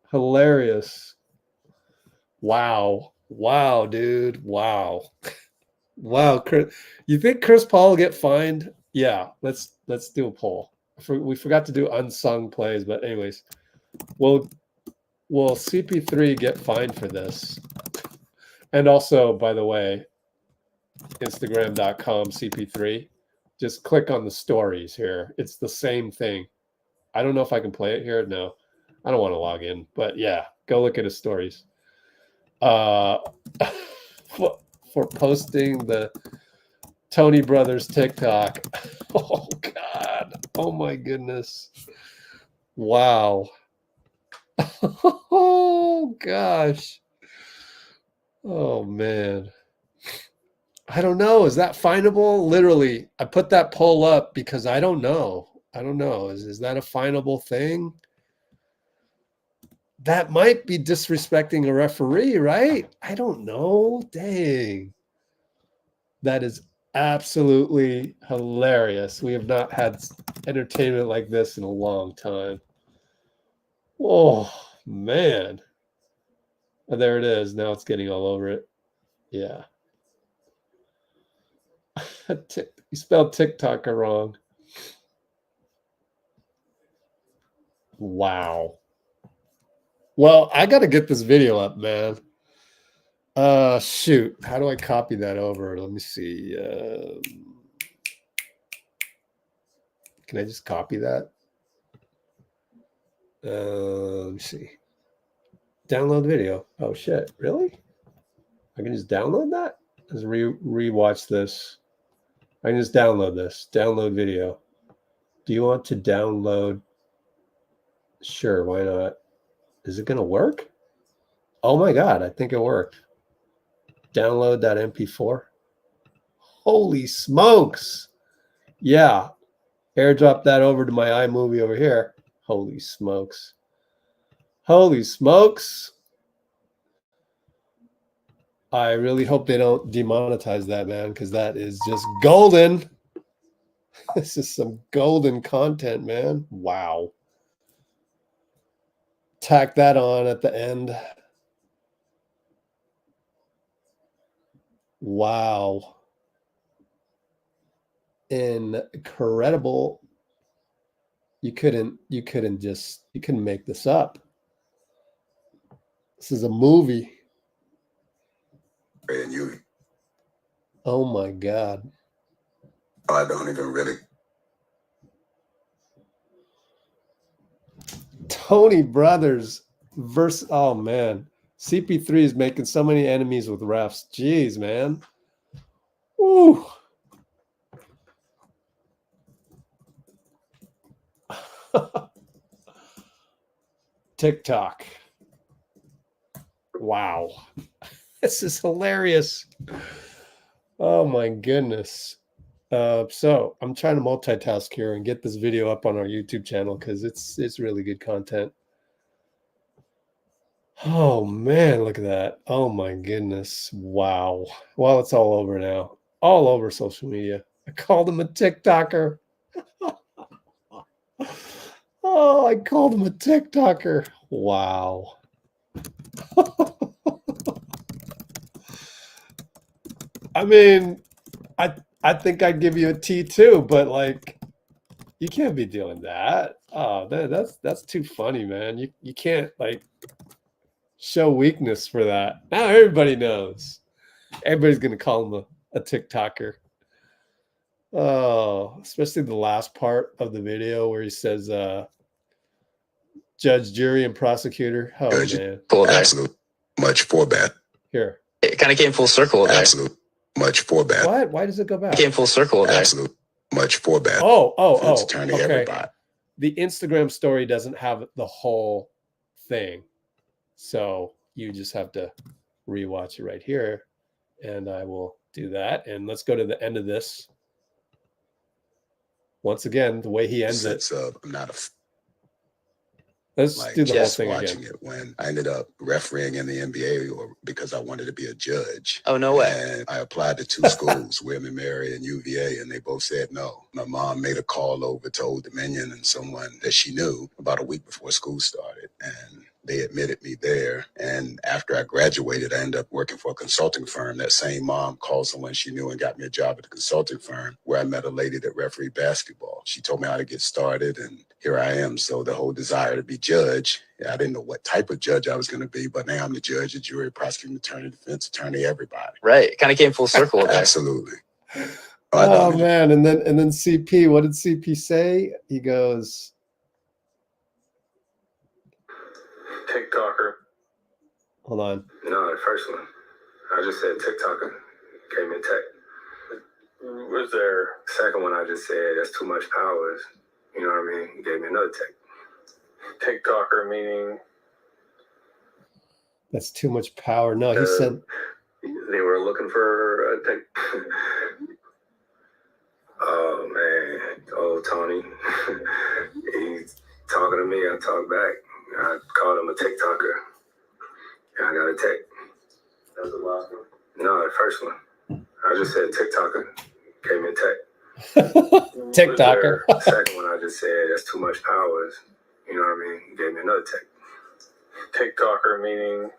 Hilarious. Wow. Wow, dude. Wow. Wow. You think Chris Paul will get fined? Yeah. Let's do a poll. We forgot to do unsung plays, but anyways, will CP3 get fined for this? And also, by the way, Instagram.com CP3. Just click on the stories here. It's the same thing. I don't know if I can play it here. No, I don't want to log in, but yeah, go look at his stories. For posting the Tony Brothers TikTok. Oh God. Oh my goodness. Wow. Oh gosh. Oh man. I don't know. Is that finable? Literally, I put that poll up because I don't know. I don't know. Is that a finable thing? That might be disrespecting a referee, right? I don't know. Dang. That is absolutely hilarious. We have not had entertainment like this in a long time. Oh, man. Oh, there it is. Now it's getting all over it. Yeah. You spelled TikToker wrong. Wow. Well, I got to get this video up, man. Shoot. How do I copy that over? Let me see. Can I just copy that? Let me see. Download video. Oh, shit. Really? I can just download that? Let's re-watch this. I can just download this. Download video. Do you want to download? Sure, why not? Is it going to work? Oh my God, I think it worked. Download that MP4. Holy smokes. Yeah. Airdrop that over to my iMovie over here. Holy smokes. Holy smokes. I really hope they don't demonetize that, man, because that is just golden. This is some golden content, man. Wow. Tack that on at the end. Wow. Incredible. You couldn't make this up. This is a movie. And you, Oh my God. I don't even really. Tony Brothers versus, oh man. CP3 is making so many enemies with refs. Jeez, man. Woo. TikTok. Wow. This is hilarious. Oh my goodness. So I'm trying to multitask here and get this video up on our YouTube channel because it's really good content. Oh man, look at that. Oh my goodness. Wow. Well, it's all over now. All over social media. I called him a TikToker. Oh, I called him a TikToker. Wow. I mean, I think I'd give you a T too, but like, you can't be doing that. Oh, that's too funny, man. You can't like show weakness for that. Now everybody knows. Everybody's gonna call him a TikToker. Oh, especially the last part of the video where he says, judge, jury, and prosecutor. Oh Judge, man. absolute much for bad. Here. It kind of came full circle there. Absolute much for bad. What? Why does it go back? Came full circle there. Absolute much for bad. Oh. Attorney, Okay. everybody. The Instagram story doesn't have the whole thing. So you just have to rewatch it right here. And I will do that. And let's go to the end of this. Once again, the way he ends it. I'm not a Let's like do the whole just thing watching again. it when I ended up refereeing in the NBA because I wanted to be a judge. Oh, no way. And I applied to two schools, William and Mary and UVA, and they both said no. My mom made a call over to Old Dominion and someone that she knew about a week before school started. And they admitted me there. And after I graduated, I ended up working for a consulting firm. That same mom called someone she knew and got me a job at the consulting firm where I met a lady that refereed basketball. She told me how to get started, and here I am. So the whole desire to be judge, I didn't know what type of judge I was going to be, but now I'm the judge, the jury, prosecuting attorney, defense attorney, everybody. Right. Kind of came full circle there. Absolutely. Oh man. And then CP, what did CP say? He goes, TikToker. hold on. No, the first one. I just said TikToker. Gave me tech. Was there second one? I just said that's too much powers. You know what I mean? He gave me another tech. TikToker meaning That's too much power. No, he said they were looking for a tech. Oh man, Tony. He's talking to me. I talk back. I called him a TikToker. I got a tech. That was the last one. No, the first one. I just said TikToker. Gave me a tech. TikToker. The second one I just said that's too much powers. You know what I mean? He gave me another tech. TikToker meaning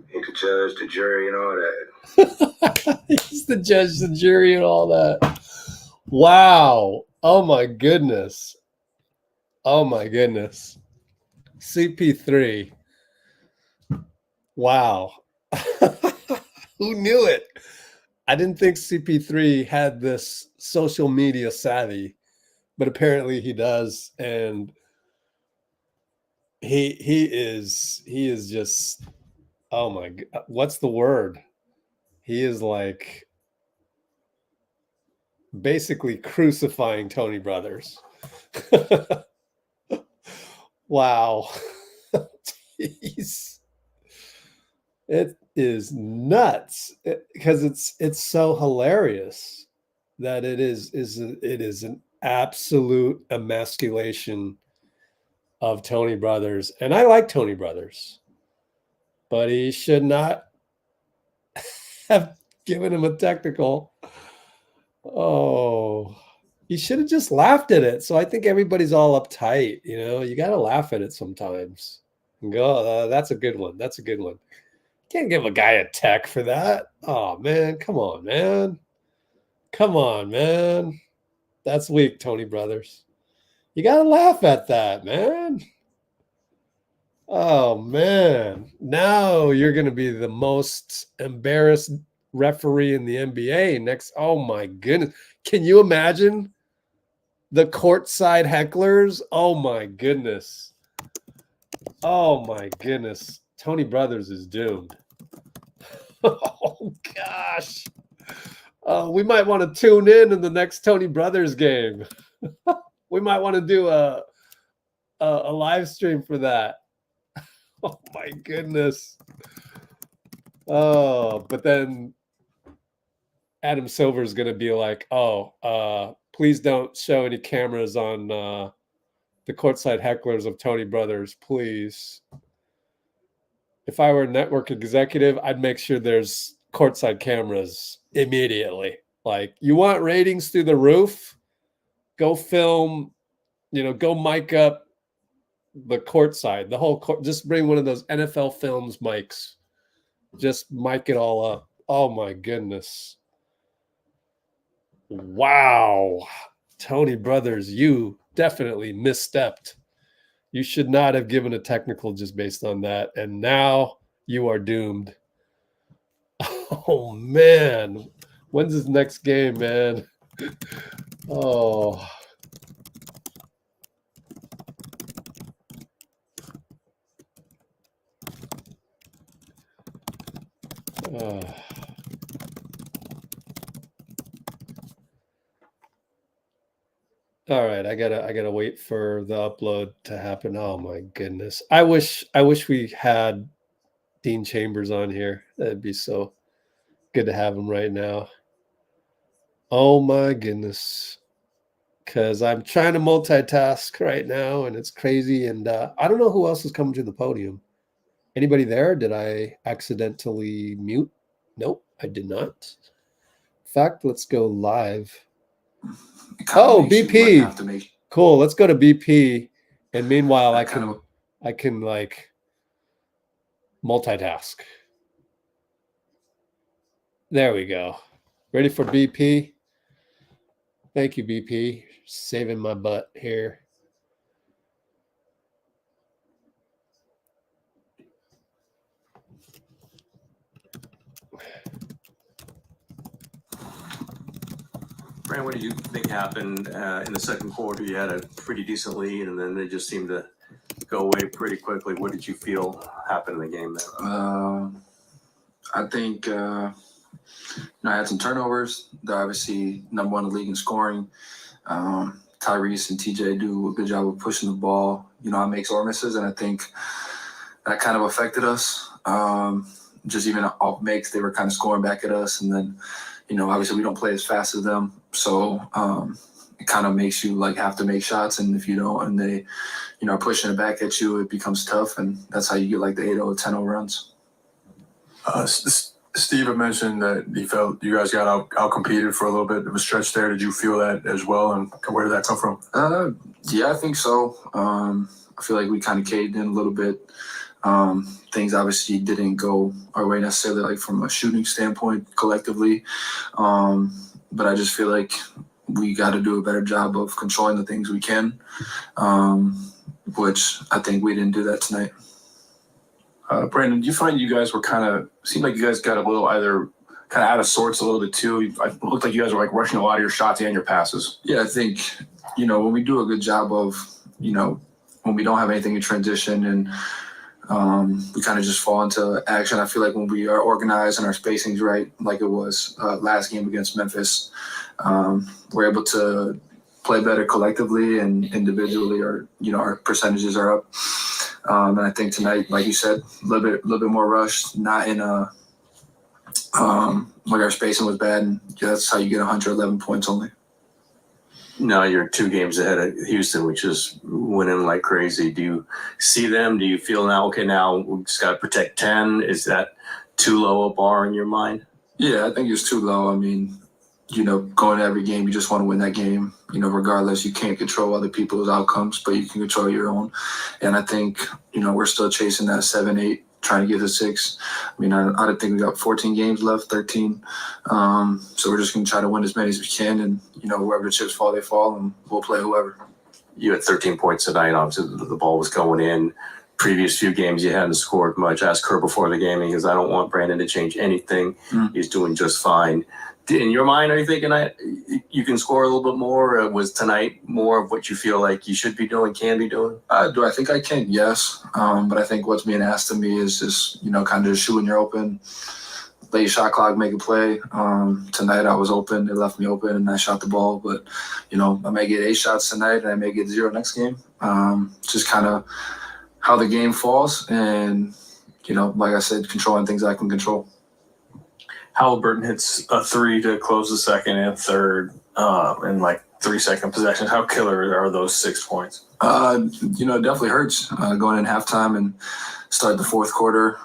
he could judge the jury and all that. He's the judge, the jury, and all that. Wow. Oh my goodness. Oh my goodness. CP3. Wow. Who knew it? I didn't think CP3 had this social media savvy, but apparently he does. And he is just, oh my God, what's the word? He is like basically crucifying Tony Brothers. Wow. Jeez. It is nuts because it's so hilarious that it is an absolute emasculation of Tony Brothers. And I like Tony Brothers, but he should not have given him a technical. Oh, you should have just laughed at it. So I think everybody's all uptight. You know, you got to laugh at it sometimes and go, that's a good one. That's a good one. Can't give a guy a tech for that. Oh man, come on, man. Come on, man. That's weak, Tony Brothers. You got to laugh at that, man. Oh, man. Now you're going to be the most embarrassed referee in the NBA next. Oh, my goodness. Can you imagine the courtside hecklers? Oh, my goodness. Oh, my goodness. Tony Brothers is doomed. Oh, gosh. We might want to tune in the next Tony Brothers game. We might want to do a live stream for that. Oh my goodness. Oh, but then Adam Silver is going to be like, please don't show any cameras on the courtside hecklers of Tony Brothers, please. If I were a network executive, I'd make sure there's courtside cameras immediately. Like, you want ratings through the roof? Go film, go mic up the courtside, the whole court. Just bring one of those NFL Films mics. Just mic it all up. Oh my goodness. Wow. Tony Brothers, you definitely misstepped. You should not have given a technical just based on that. And now you are doomed. Oh man. When's his next game, man? Oh. All right, I gotta wait for the upload to happen. Oh my goodness. I wish we had Dean Chambers on here. That'd be so good to have him right now. Oh my goodness. Because I'm trying to multitask right now and it's crazy. And I don't know who else is coming to the podium. Anybody there? Did I accidentally mute? Nope, I did not. In fact, let's go live. Oh, BP. Cool. Let's go to BP. And meanwhile, I can like multitask. There we go. Ready for BP? Thank you, BP. Saving my butt here. Brand, what do you think happened in the second quarter? You had a pretty decent lead, and then they just seemed to go away pretty quickly. What did you feel happened in the game there? I think I had some turnovers. They're obviously number one in the league in scoring. Tyrese and TJ do a good job of pushing the ball. I make or misses, and I think that kind of affected us. Just even off makes, they were kind of scoring back at us, and then obviously we don't play as fast as them, so it kind of makes you like have to make shots, and if you don't, and they are pushing it back at you, it becomes tough, and that's how you get like the 8-0, 10-0 runs. Steve had mentioned that he felt you guys got out competed for a little bit of a stretch there. Did you feel that as well, and where did that come from? Yeah, I think so. I feel like we kind of caved in a little bit. Things obviously didn't go our way necessarily, like from a shooting standpoint collectively. But I just feel like we got to do a better job of controlling the things we can, which I think we didn't do that tonight. Brandon, do you find you guys were seemed like you guys got a little either kind of out of sorts a little bit too? It looked like you guys were like rushing a lot of your shots and your passes. Yeah, I think, when we do a good job of, when we don't have anything in transition and we kind of just fall into action. I feel like when we are organized and our spacing's right, like it was last game against Memphis, we're able to play better collectively and individually, or our percentages are up. And I think tonight, like you said, a little bit more rush, not in a like our spacing was bad, and that's how you get 111 points only. Now you're 2 games ahead of Houston, which is winning like crazy. Do you see them? Do you feel now, okay, now we just got to protect 10? Is that too low a bar in your mind? Yeah, I think it's too low. I mean, going to every game, you just want to win that game. Regardless, you can't control other people's outcomes, but you can control your own. And I think, we're still chasing that 7-8 trying to get to 6. I mean, I think we got 14 games left, 13. So we're just going to try to win as many as we can. And, wherever the chips fall, they fall, and we'll play whoever. You had 13 points tonight. Obviously, the ball was going in. Previous few games, you hadn't scored much. I asked Kerr before the game, because I don't want Brandon to change anything. He's doing just fine. In your mind, are you thinking you can score a little bit more? Or was tonight more of what you feel like you should be doing, can be doing? Do I think I can? Yes. But I think what's being asked of me is just, kind of shoot when you're open, late shot clock, make a play. Tonight I was open. They left me open, and I shot the ball. But, I may get 8 shots tonight, and I may get 0 next game. Just kind of how the game falls. And, like I said, controlling things I can control. Haliburton hits a 3 to close the second and third in like 3-second possessions. How killer are those 6 points? It definitely hurts going in halftime and start the fourth quarter.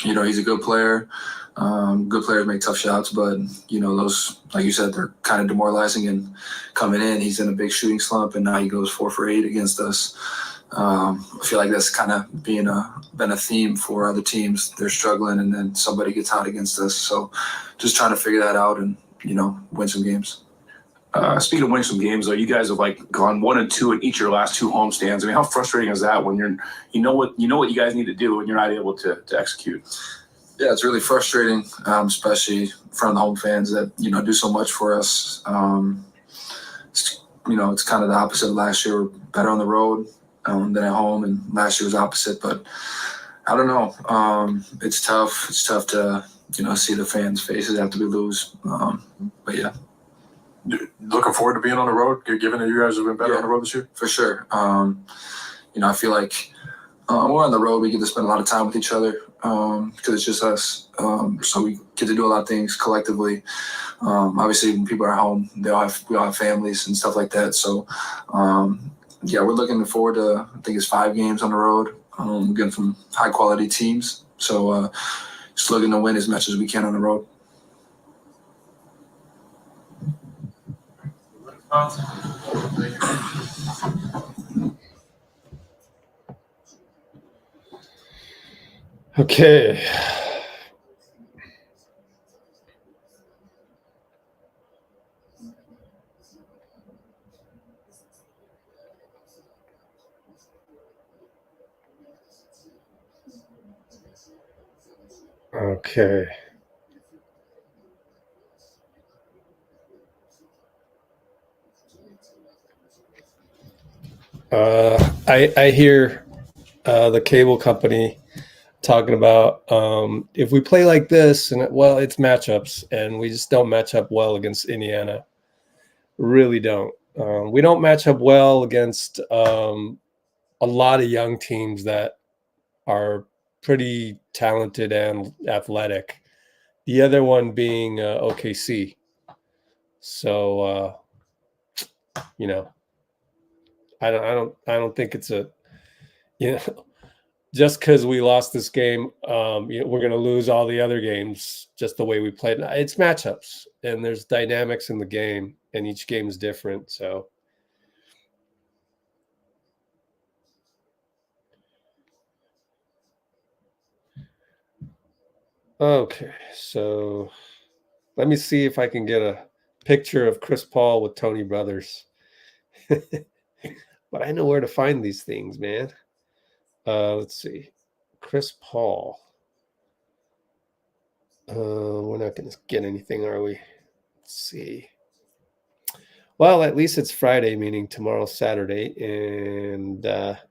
He's a good player. Good players make tough shots, but, those, like you said, they're kind of demoralizing. And coming in, he's in a big shooting slump, and now he goes 4 for 8 against us. I feel like that's kind of been a theme for other teams. They're struggling, and then somebody gets hot against us. So just trying to figure that out and, win some games. Speaking of winning some games, though, you guys have gone 1 and 2 in each of your last 2 homestands. I mean, how frustrating is that when you know what you guys need to do and you're not able to execute? Yeah, it's really frustrating, especially from the home fans that do so much for us. It's kind of the opposite of last year. We're better on the road than at home, and last year was opposite. But I don't know. It's tough. It's tough to see the fans' faces after we lose. But yeah. Looking forward to being on the road, given that you guys have been better on the road this year? For sure. I feel like we're on the road, we get to spend a lot of time with each other because it's just us. So we get to do a lot of things collectively. Obviously, when people are home, we all have families and stuff like that. So, we're looking forward to, I think it's 5 games on the road, getting some high-quality teams. So just looking to win as much as we can on the road. Okay. Okay. I hear the cable company talking about if we play like this, and it's matchups, and we just don't match up well against Indiana. Really don't. We don't match up well against a lot of young teams that are pretty talented and athletic. The other one being OKC. So I don't think it's a just because we lost this game, we're going to lose all the other games just the way we played. It's matchups, and there's dynamics in the game, and each game is different. So, okay, so let me see if I can get a picture of Chris Paul with Tony Brothers. But I know where to find these things, man. Let's see. Chris Paul. We're not going to get anything, are we? Let's see. Well, at least it's Friday, meaning tomorrow's Saturday. And at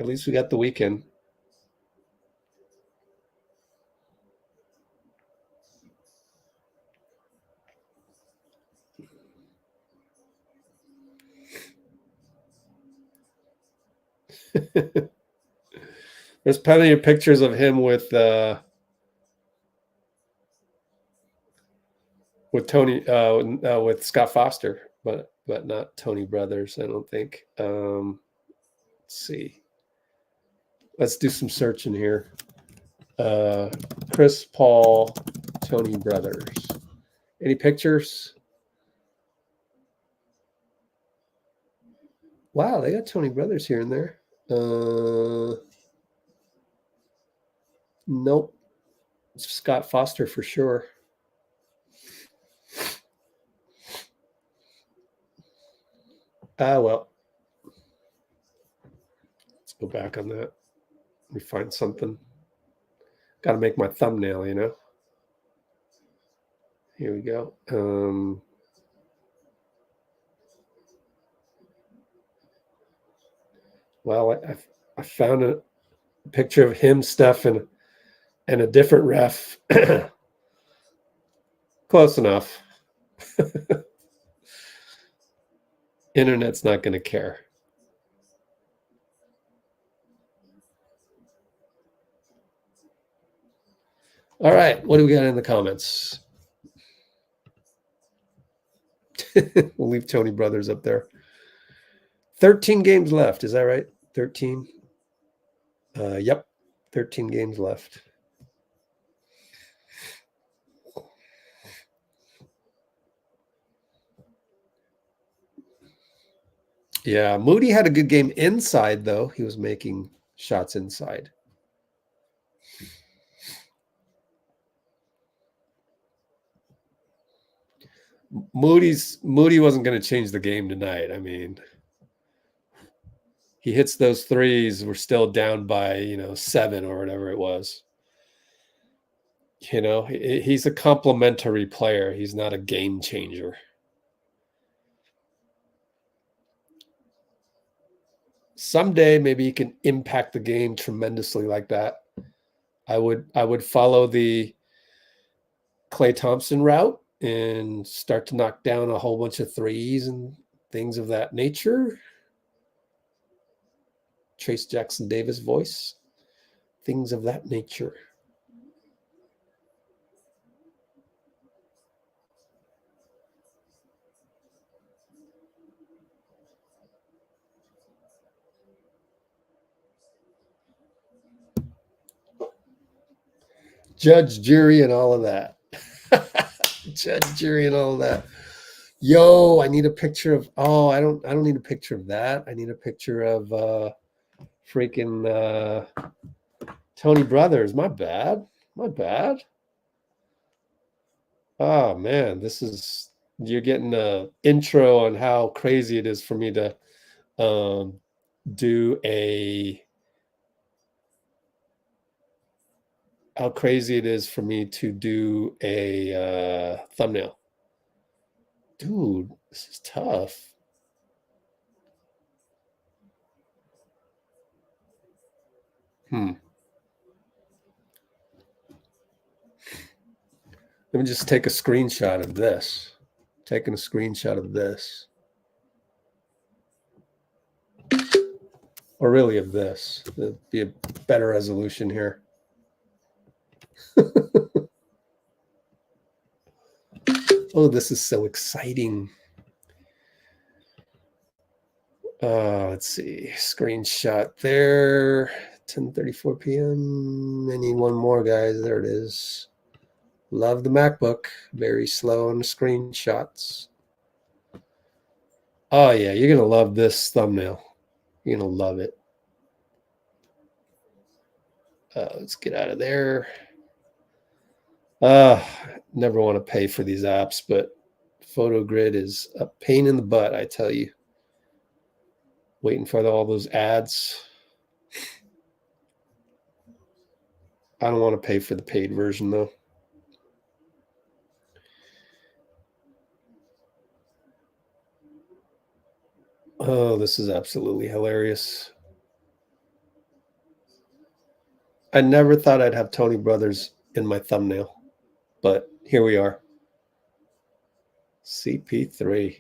least we got the weekend. There's plenty of pictures of him with Tony, with Scott Foster, but not Tony Brothers, I don't think. Let's see. Let's do some searching here. Chris Paul, Tony Brothers. Any pictures? Wow, they got Tony Brothers here and there. Nope. It's Scott Foster for sure. Ah, well. Let's go back on that. Let me find something. Got to make my thumbnail, you know. Here we go. Well, I found a picture of him, Steph, and a different ref. Close enough. Internet's not going to care. All right, what do we got in the comments? We'll leave Tony Brothers up there. 13 games left, is that right? 13? Yep, 13 games left. Yeah, Moody had a good game inside, though. He was making shots inside. Moody wasn't going to change the game tonight. I mean, he hits those threes. We're still down by, 7 or whatever it was. He's a complementary player. He's not a game changer. Someday, maybe he can impact the game tremendously like that. I would follow the Klay Thompson route and start to knock down a whole bunch of threes and things of that nature. Trace Jackson Davis voice. Things of that nature. Judge, jury, and all of that. Judge, jury, and all of that. Yo, I need a picture of. Oh, I don't need a picture of that. I need a picture of freaking Tony Brothers. My bad. My bad. Oh man, you're getting an intro on how crazy it is for me to how crazy it is for me to do a thumbnail. Dude, this is tough. Let me just take a screenshot of this. Taking a screenshot of this. Or really of this. It'd be a better resolution here. Oh, this is so exciting. Let's see. Screenshot there. 10:34 p.m. I need one more, guys. There it is. Love the MacBook. Very slow on the screenshots. Oh, yeah. You're going to love this thumbnail. You're going to love it. Let's get out of there. Never want to pay for these apps, but PhotoGrid is a pain in the butt, I tell you. Waiting for all those ads. I don't want to pay for the paid version, though. Oh, this is absolutely hilarious. I never thought I'd have Tony Brothers in my thumbnail, but here we are. CP3.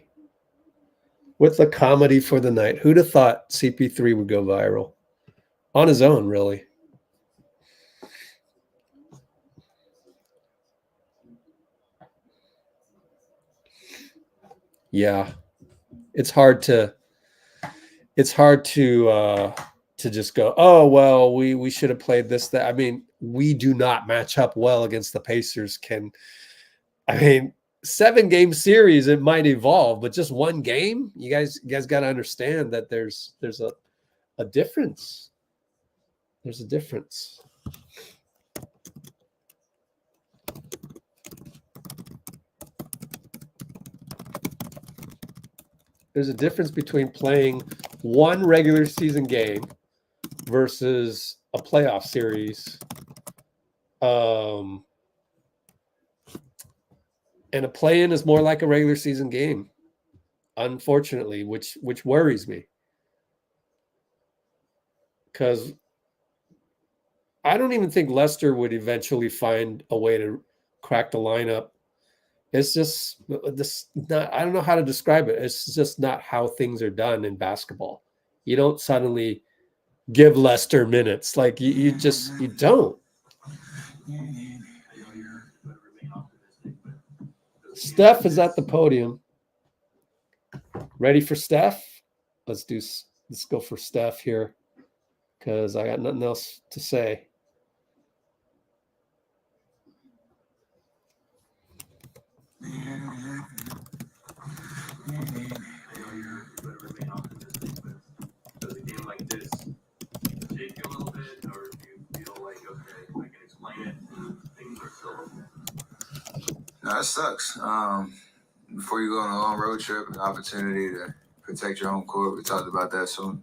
With the comedy for the night. Who'd have thought CP3 would go viral? On his own, really. Yeah. It's hard to just go, oh, well, we should have played this, that. I mean, we do not match up well against the Pacers. 7-game series, it might evolve, but just one game, you guys got to understand that there's a difference. There's a difference. There's a difference between playing one regular season game versus a playoff series. And a play-in is more like a regular season game, unfortunately, which worries me. Because I don't even think Leicester would eventually find a way to crack the lineup. It's just this. I don't know how to describe it. It's just not how things are done in basketball. You don't suddenly give Leicester minutes. Like you don't. Steph is at the podium. Ready for Steph? Let's go for Steph here, because I got nothing else to say. No, that sucks. Before you go on a long road trip, an opportunity to protect your home court. We talked about that so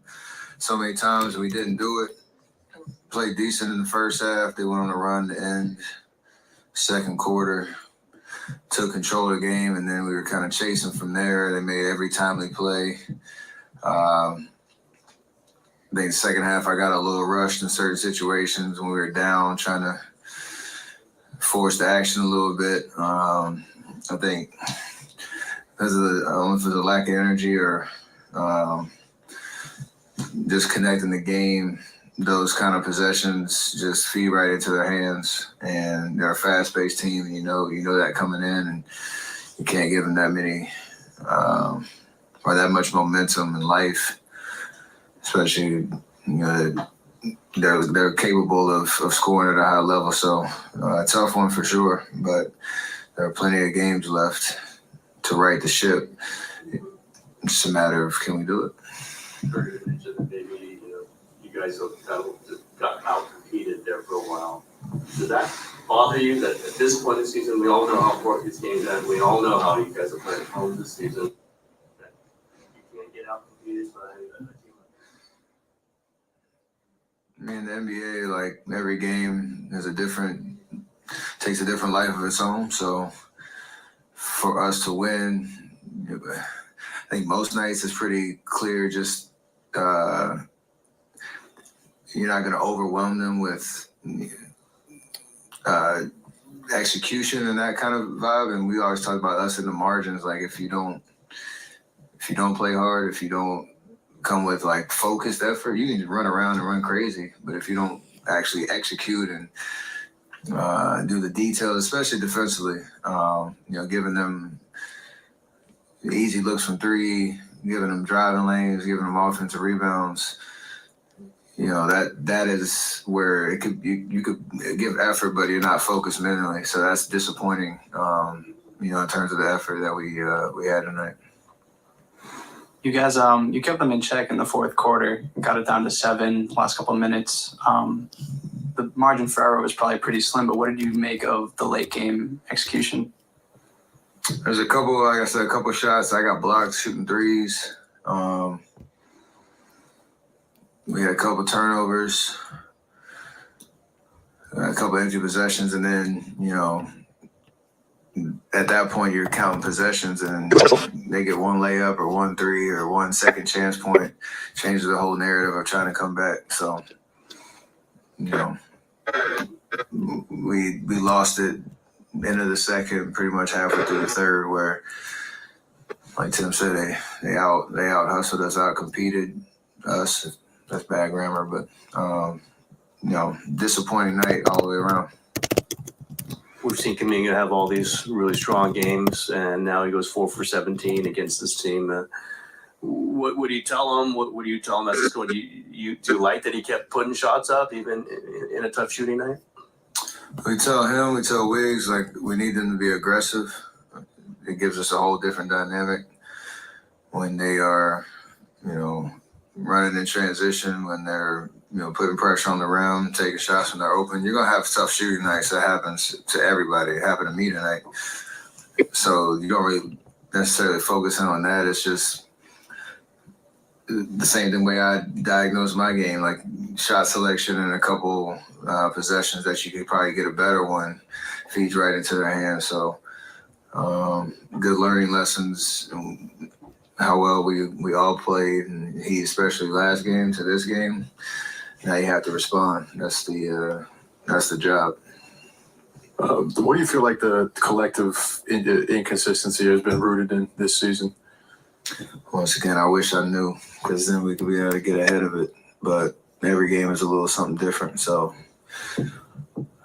many times. We didn't do it. Played decent in the first half. They went on a run to end second quarter. Took control of the game, and then we were kind of chasing from there. They made every timely play. I think the second half I got a little rushed in certain situations when we were down, trying to force the action a little bit. I think because of I don't know if it's a lack of energy or just connecting the game, those kind of possessions just feed right into their hands. And they're a fast-paced team, and you know that coming in, and you can't give them that many or that much momentum in life, especially they're capable of scoring at a high level. So a tough one for sure, but there are plenty of games left to right the ship. It's just a matter of, can we do it? Maybe you guys have got out-competed there for a while. Does that bother you that at this point in the season, we all know how important these games are, and we all know how you guys are playing at home this season, that you can't get out-competed by a team? I mean, the NBA, like every game takes a different life of its own. So for us to win, I think most nights it's pretty clear. Just you're not going to overwhelm them with execution and that kind of vibe. And we always talk about us in the margins. Like if you don't play hard, if you don't come with like focused effort, you can just run around and run crazy. But if you don't actually execute and do the details, especially defensively, giving them easy looks from three, giving them driving lanes, giving them offensive rebounds, that is where it could you could give effort, but you're not focused mentally. So that's disappointing, in terms of the effort that we had tonight. You guys, you kept them in check in the fourth quarter, got it down to 7 last couple of minutes. The margin for error was probably pretty slim, but what did you make of the late game execution? There's a couple shots I got blocked shooting threes. We had a couple turnovers, a couple empty possessions, and then, at that point you're counting possessions, and they get one layup or 1 3 or 1 second chance point, changes the whole narrative of trying to come back. So, we lost it end of the second, pretty much halfway through the third, where, like Tim said, they out hustled us, out competed us. That's bad grammar, but disappointing night all the way around. We've seen Kuminga have all these really strong games, and now he goes 4 for 17 against this team. What do you tell him? What do you tell him as it's going? Do you like that he kept putting shots up even in a tough shooting night? We tell him, we tell Wiggs, like we need them to be aggressive. it gives us a whole different dynamic when they are, running in transition, when they're, putting pressure on the rim, taking shots when they're open. You're going to have tough shooting nights. That happens to everybody. It happened to me tonight. So you don't really necessarily focus in on that. It's just the same way I diagnose my game, like shot selection and a couple possessions that you could probably get a better one feeds right into their hands. So good learning lessons, how well we all played, and he especially last game to this game. Now you have to respond. That's the job. What do you feel like the collective inconsistency has been rooted in this season? Once again, I wish I knew, because then we could be able to get ahead of it. But every game is a little something different, so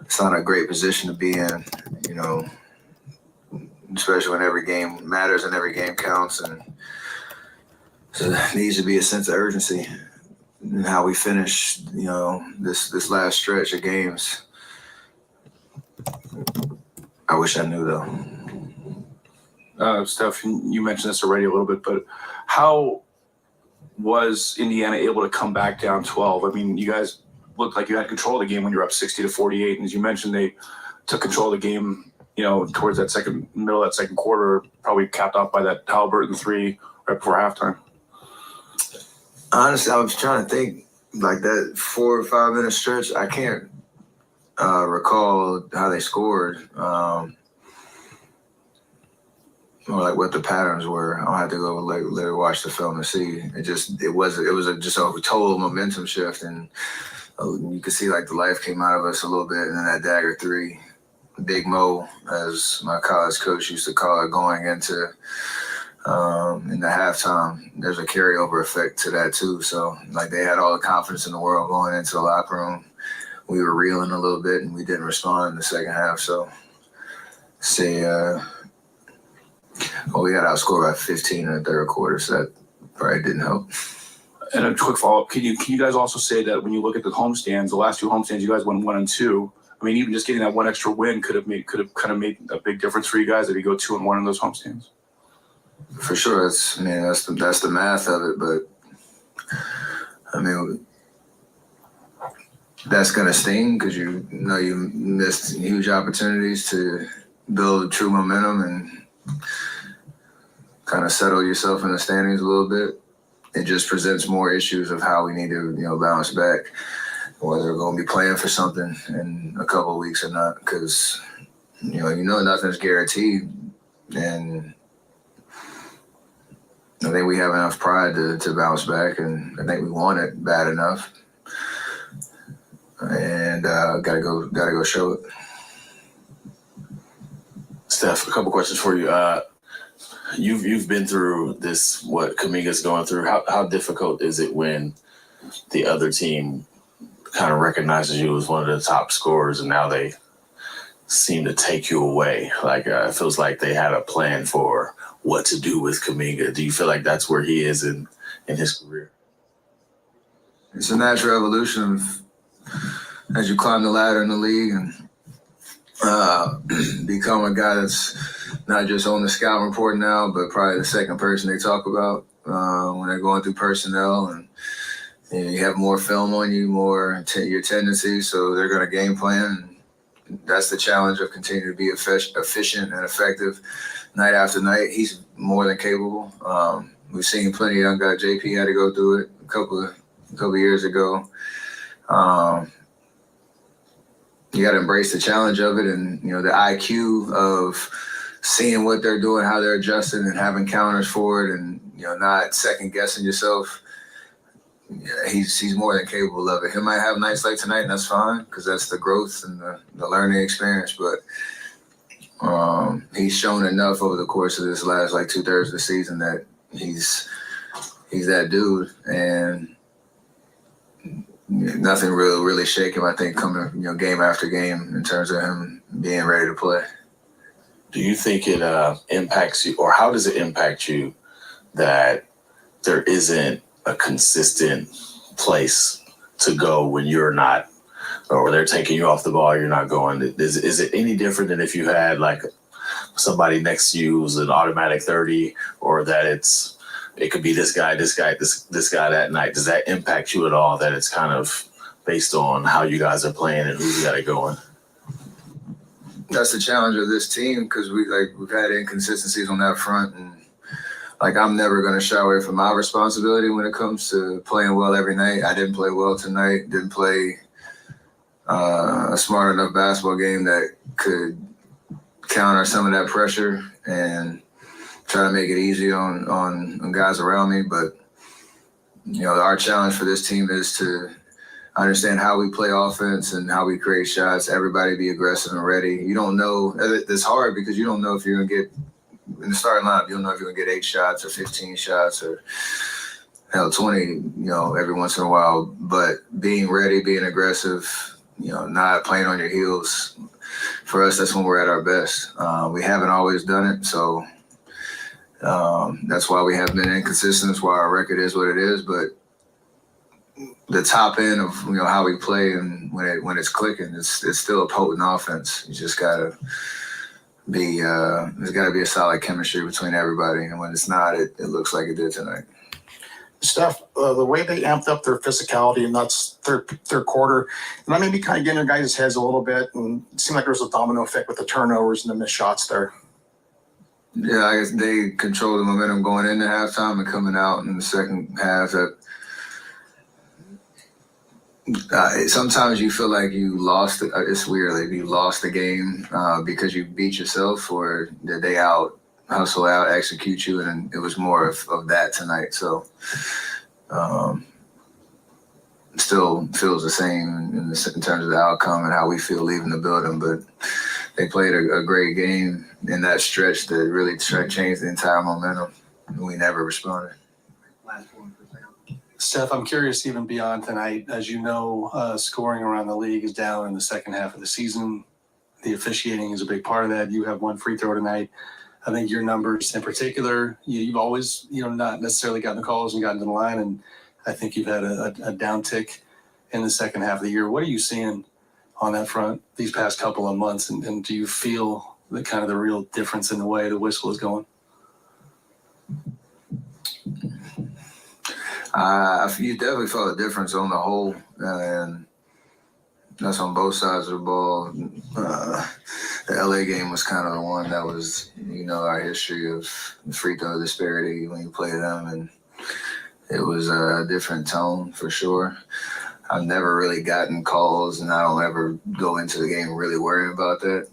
it's not a great position to be in, especially when every game matters and every game counts. And so there needs to be a sense of urgency in how we finish, this last stretch of games. I wish I knew, though. Steph, you mentioned this already a little bit, but how was Indiana able to come back down 12? I mean, you guys looked like you had control of the game when you were up 60-48. And as you mentioned, they took control of the game, towards that middle of that second quarter, probably capped off by that Haliburton 3 right before halftime. Honestly, I was trying to think, like that 4 or 5 minute stretch. I can't recall how they scored, or like what the patterns were. I'll have to go later watch the film to see. It was just a total momentum shift, and you could see like the life came out of us a little bit. And then that dagger 3, Big Mo, as my college coach used to call it, going into in the halftime. There's a carryover effect to that too. So like they had all the confidence in the world going into the locker room. We were reeling a little bit and we didn't respond in the second half. So we got outscored by 15 in the third quarter, so that probably didn't help. And a quick follow-up: Can you guys also say that when you look at the homestands, the last 2 homestands, you guys went 1 and 2. I mean, even just getting that one extra win could have kind of made a big difference for you guys if you go 2 and 1 in those homestands. For sure, that's the math of it, but I mean, that's gonna sting because you missed huge opportunities to build true momentum and kind of settle yourself in the standings a little bit. It just presents more issues of how we need to bounce back, whether we're going to be playing for something in a couple of weeks or not, because nothing's guaranteed, and I think we have enough pride to bounce back, and I think we want it bad enough, and gotta go show it. Steph, a couple questions for you. You've been through this, what Kuminga's going through. How difficult is it when the other team kind of recognizes you as one of the top scorers and now they seem to take you away? Like it feels like they had a plan for what to do with Kuminga. Do you feel like that's where he is in his career? It's a natural evolution of, as you climb the ladder in the league and become a guy that's not just on the scout report now, but probably the second person they talk about when they're going through personnel, and you have more film on you, more your tendencies, so they're going to game plan. And that's the challenge of continuing to be efficient and effective night after night. He's more than capable. We've seen plenty of young guys. JP had to go through it a couple of years ago. You got to embrace the challenge of it, and the IQ of seeing what they're doing, how they're adjusting, and having counters for it, and not second guessing yourself. He's more than capable of it. He might have nights like tonight, and that's fine because that's the growth and the learning experience. But he's shown enough over the course of this last 2/3 of the season that he's that dude, and nothing really shake him. I think coming game after game in terms of him being ready to play. Do you think it impacts you, or how does it impact you that there isn't a consistent place to go when you're not, or they're taking you off the ball, you're not going? Is it any different than if you had like somebody next to you who's an automatic 30, or that it could be this guy that night. Does that impact you at all, that it's kind of based on how you guys are playing and who's got it going? That's the challenge of this team, because we've had inconsistencies on that front, and I'm never going to shy away from my responsibility when it comes to playing well every night. I didn't play well tonight. Didn't play a smart enough basketball game that could counter some of that pressure and try to make it easy on guys around me. But our challenge for this team is to understand how we play offense and how we create shots. Everybody be aggressive and ready. You don't know. It's hard because you don't know if you're going to get in the starting lineup. You don't know if you're going to get 8 shots or 15 shots or 20, every once in a while. But being ready, being aggressive, not playing on your heels, for us, that's when we're at our best. We haven't always done it, so that's why we have been inconsistent. That's why our record is what it is. But the top end of how we play and when it's clicking, it's still a potent offense. You just gotta be there's got to be a solid chemistry between everybody, and when it's not, it looks like it did tonight. Steph, the way they amped up their physicality, and that's third quarter, and that maybe kind of getting in your guys' heads a little bit, and it seemed like there was a domino effect with the turnovers and the missed shots there. Yeah, I guess they controlled the momentum going into halftime and coming out in the second half. Sometimes you feel like you lost. It's weird, like you lost the game because you beat yourself, or did they hustle out, execute you, and it was more of that tonight. So still feels the same in terms of the outcome and how we feel leaving the building. But they played a great game in that stretch that really changed the entire momentum, and we never responded. Steph, I'm curious, even beyond tonight, as you know, scoring around the league is down in the second half of the season. The officiating is a big part of that. You have 1 free throw tonight. I think your numbers in particular, you've always, not necessarily gotten the calls and gotten to the line, and I think you've had a downtick in the second half of the year. What are you seeing on that front these past couple of months, and do you feel the kind of the real difference in the way the whistle is going? You definitely felt a difference on the whole, and that's on both sides of the ball. The LA game was kind of the one that was, our history of free throw disparity when you play them, and it was a different tone for sure. I've never really gotten calls, and I don't ever go into the game really worrying about that.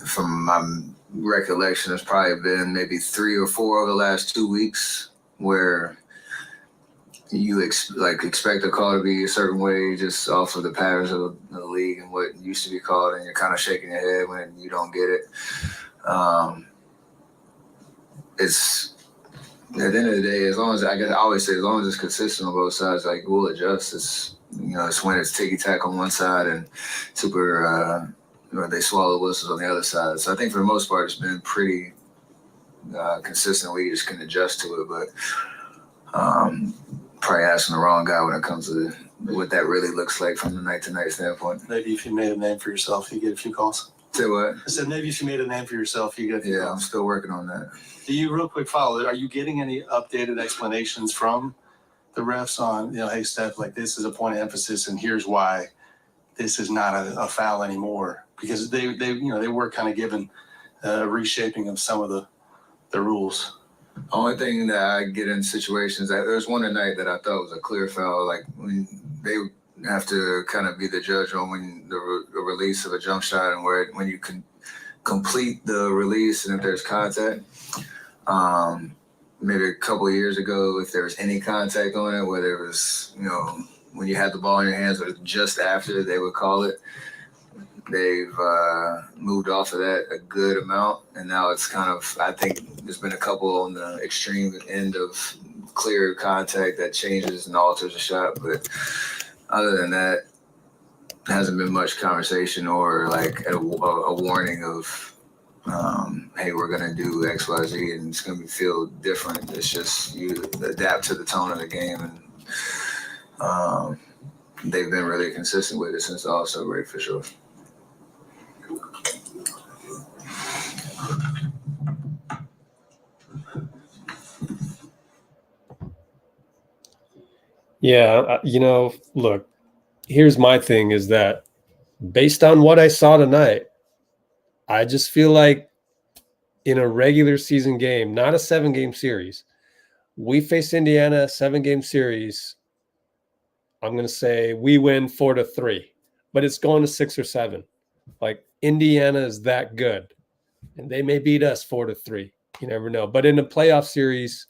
From my recollection, it's probably been maybe 3 or 4 over the last 2 weeks where you expect a call to be a certain way just off of the patterns of the league and what used to be called, and you're kind of shaking your head when you don't get it. It's at the end of the day, as long as I always say, as long as it's consistent on both sides, we'll adjust. It's when it's ticky tack on one side and super they swallow whistles on the other side. So I think for the most part, it's been pretty consistent. We just can adjust to it, but probably asking the wrong guy when it comes to what that really looks like from the night-to-night standpoint. Maybe if you made a name for yourself, you get a few calls. Say what? I said maybe if you made a name for yourself, you get a few calls. I'm still working on that. Do you, real quick follow, are you getting any updated explanations from the refs on, hey, Steph, this is a point of emphasis, and here's why this is not a foul anymore? Because they were kind of given a reshaping of some of the rules. Only thing that I get in situations, there's one tonight that I thought was a clear foul, when they have to kind of be the judge on when the release of a jump shot and when you can complete the release and if there's contact. Maybe a couple of years ago, if there was any contact on it, whether it was, when you had the ball in your hands or just after, they would call it. They've moved off of that a good amount, and now it's kind of, I think there's been a couple on the extreme end of clear contact that changes and alters a shot, but other than that, there hasn't been much conversation or a warning of, hey, we're going to do X, Y, Z, and it's going to feel different. It's just you adapt to the tone of the game, and they've been really consistent with it since the All-Star break for sure. Yeah, look, here's my thing is that based on what I saw tonight, I just feel like in a regular season game, not a 7-game series, we face Indiana, 7-game series. I'm going to say we win 4-3, but it's going to 6 or 7. Like Indiana is that good, and they may beat us 4-3. You never know. But in a playoff series,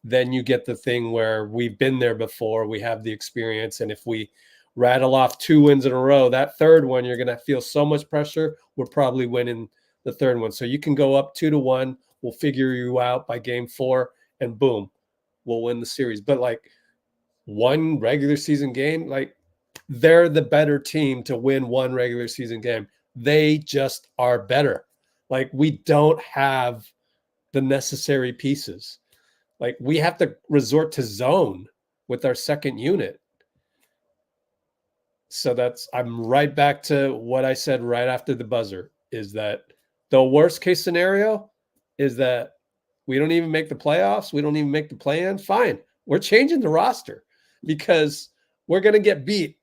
then you get the thing where we've been there before. We have the experience, and if we rattle off 2 wins in a row, that third one you're going to feel so much pressure. We're probably winning the third one. So you can go up 2-1. We'll figure you out by game 4, and boom, we'll win the series. But like one regular season game, like they're the better team to win one regular season game. They just are better. Like we don't have the necessary pieces. Like we have to resort to zone with our second unit. So I'm right back to what I said right after the buzzer, is that the worst case scenario is that we don't even make the playoffs. We don't even make the play-in. Fine. We're changing the roster because we're going to get beat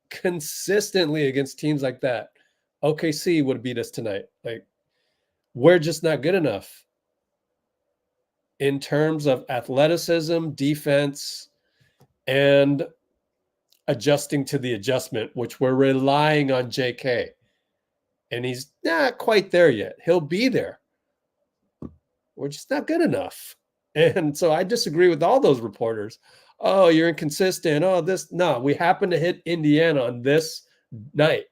consistently against teams like that. OKC would have beat us tonight. Like we're just not good enough in terms of athleticism, defense, and adjusting to the adjustment, which we're relying on JK. And he's not quite there yet. He'll be there. We're just not good enough. And so I disagree with all those reporters. Oh, you're inconsistent. Oh, this. No, we happen to hit Indiana on this night.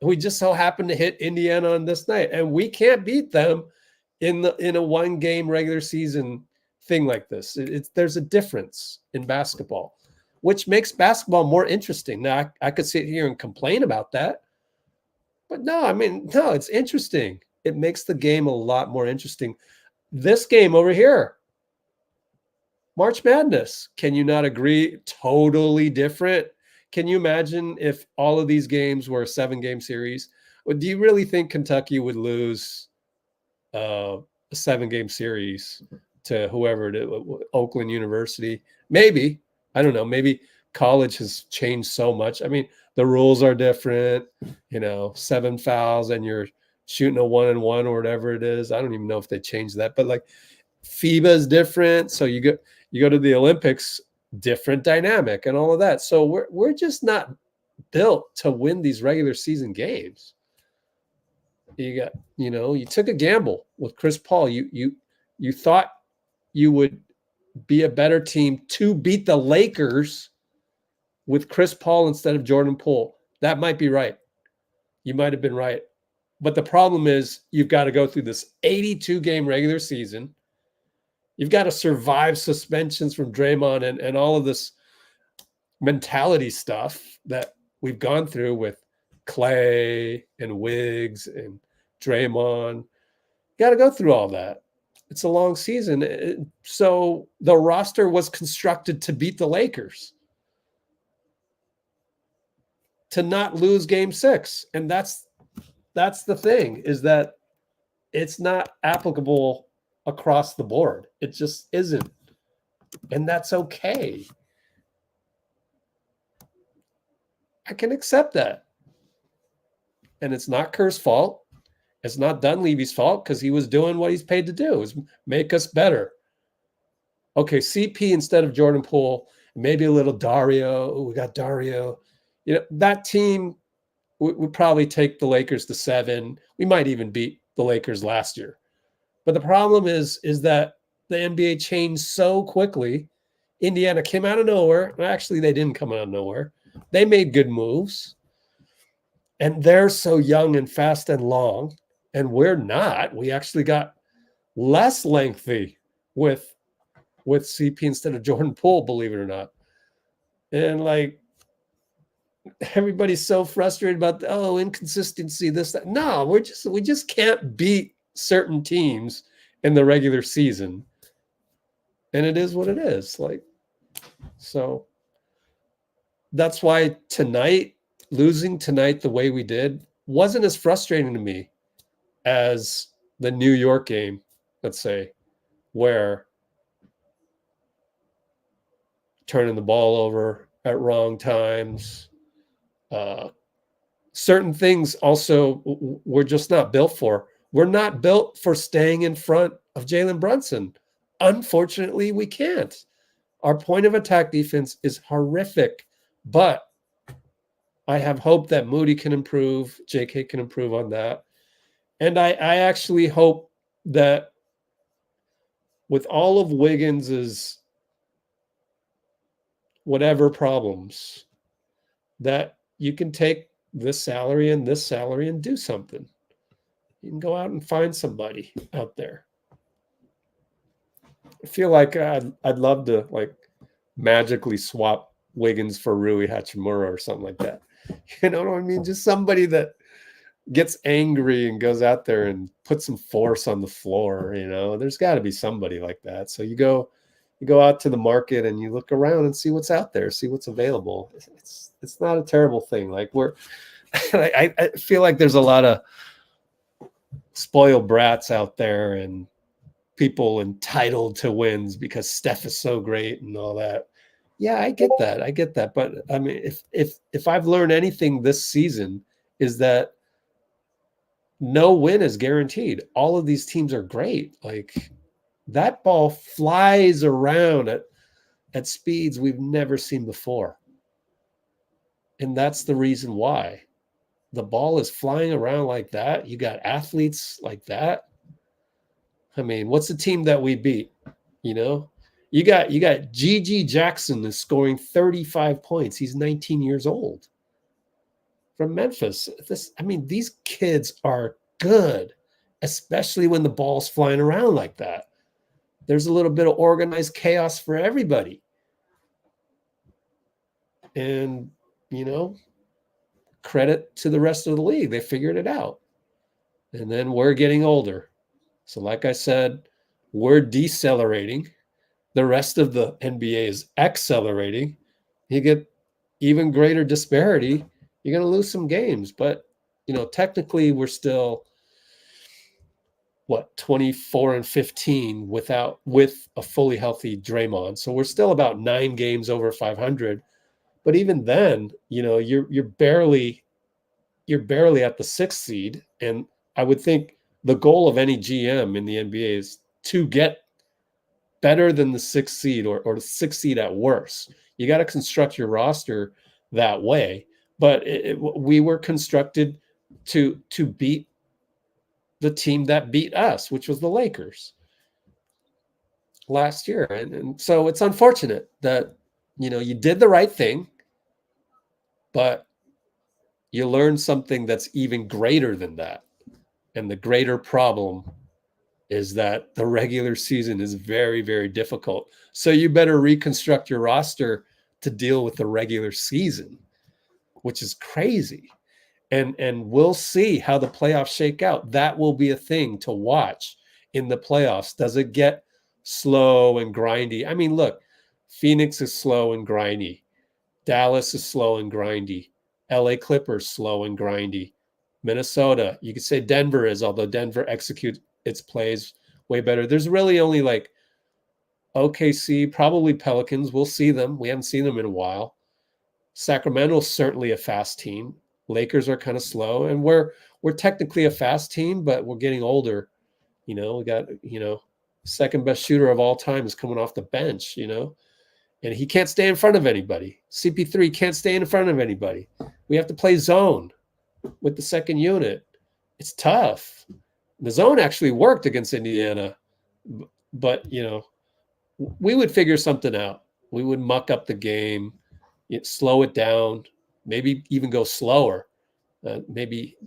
We just so happen to hit Indiana on this night. And we can't beat them in a 1-game regular season thing like this. There's a difference in basketball, which makes basketball more interesting. Now, I could sit here and complain about that. But no, it's interesting. It makes the game a lot more interesting. This game over here, March Madness, can you not agree? Totally different. Can you imagine if all of these games were a 7-game series? Do you really think Kentucky would lose a 7-game series to whoever it is, Oakland University? Maybe. I don't know. Maybe college has changed so much. I mean, the rules are different, 7 fouls and you're shooting a 1-and-1 or whatever it is. I don't even know if they changed that, but like FIBA is different. So you go to the Olympics, different dynamic and all of that. So we're just not built to win these regular season games. You took a gamble with Chris Paul. You thought you would be a better team to beat the Lakers with Chris Paul instead of Jordan Poole. That might be right. You might have been right. But the problem is you've got to go through this 82-game regular season. You've got to survive suspensions from Draymond and all of this mentality stuff that we've gone through with Clay and Wiggs and Draymond. You got to go through all that. It's a long season. So the roster was constructed to beat the Lakers, to not lose game 6. And that's the thing, is that it's not applicable across the board. It just isn't. And that's okay. I can accept that. And it's not Kerr's fault. It's not Dunleavy's fault, because he was doing what he's paid to do, is make us better. Okay, CP instead of Jordan Poole, maybe a little Dario. Ooh, we got Dario. That team would probably take the Lakers to 7. We might even beat the Lakers last year. But the problem is that the NBA changed so quickly. Indiana came out of nowhere. Actually, they didn't come out of nowhere. They made good moves. And they're so young and fast and long. And we're not. We actually got less lengthy with CP instead of Jordan Poole, believe it or not. And like, everybody's so frustrated about inconsistency, this, that. No, we just can't beat certain teams in the regular season. And it is what it is. Like, so that's why losing tonight the way we did wasn't as frustrating to me as the New York game, let's say, where turning the ball over at wrong times. Certain things also we're just not built for. We're not built for staying in front of Jalen Brunson. Unfortunately, we can't. Our point of attack defense is horrific, but I have hope that Moody can improve, JK can improve on that. And I actually hope that with all of Wiggins's whatever problems, that you can take this salary and do something. You can go out and find somebody out there. I feel like I'd love to like magically swap Wiggins for Rui Hachimura or something like that. You know what I mean? Just somebody that gets angry and goes out there and puts some force on the floor. You know, there's got to be somebody like that. So you go out to the market and you look around and see what's out there, see what's available. It's not a terrible thing. Like I feel like there's a lot of spoiled brats out there and people entitled to wins because Steph is so great and all that. Yeah, I get that. But I mean, if I've learned anything this season is that no win is guaranteed. All of these teams are great. Like that ball flies around at speeds we've never seen before. And that's the reason why. The ball is flying around like that. You got athletes like that. I mean, what's the team that we beat? You know, you got G.G. Jackson is scoring 35 points. He's 19 years old from Memphis. These kids are good, especially when the ball's flying around like that. There's a little bit of organized chaos for everybody. And, you know, credit to the rest of the league. They figured it out. And then we're getting older. So like I said, we're decelerating. The rest of the NBA is accelerating. You get even greater disparity. You're going to lose some games. But, you know, technically we're still, 24-15 with a fully healthy Draymond. So we're still about 9 games over 500. But even then, you know, you're barely at the 6th seed. And I would think the goal of any GM in the NBA is to get better than the 6th seed or the 6th seed at worst. You got to construct your roster that way. But we were constructed to beat the team that beat us, which was the Lakers last year. And so it's unfortunate that, you know, you did the right thing, but you learned something that's even greater than that. And the greater problem is that the regular season is very, very difficult. So you better reconstruct your roster to deal with the regular season, which is crazy. And we'll see how the playoffs shake out. That will be a thing to watch in the playoffs. Does it get slow and grindy? I mean, look, Phoenix is slow and grindy. Dallas is slow and grindy. LA Clippers, slow and grindy. Minnesota, you could say Denver is, although Denver executes its plays way better. There's really only like OKC, probably Pelicans. We'll see them. We haven't seen them in a while. Sacramento's certainly a fast team. Lakers are kind of slow, and we're technically a fast team, but we're getting older. You know, we got, you know, second best shooter of all time is coming off the bench, you know, and he can't stay in front of anybody. CP3 can't stay in front of anybody. We have to play zone with the second unit. It's tough. The zone actually worked against Indiana, but, you know, we would figure something out. We would muck up the game, slow it down, maybe even go slower. Maybe,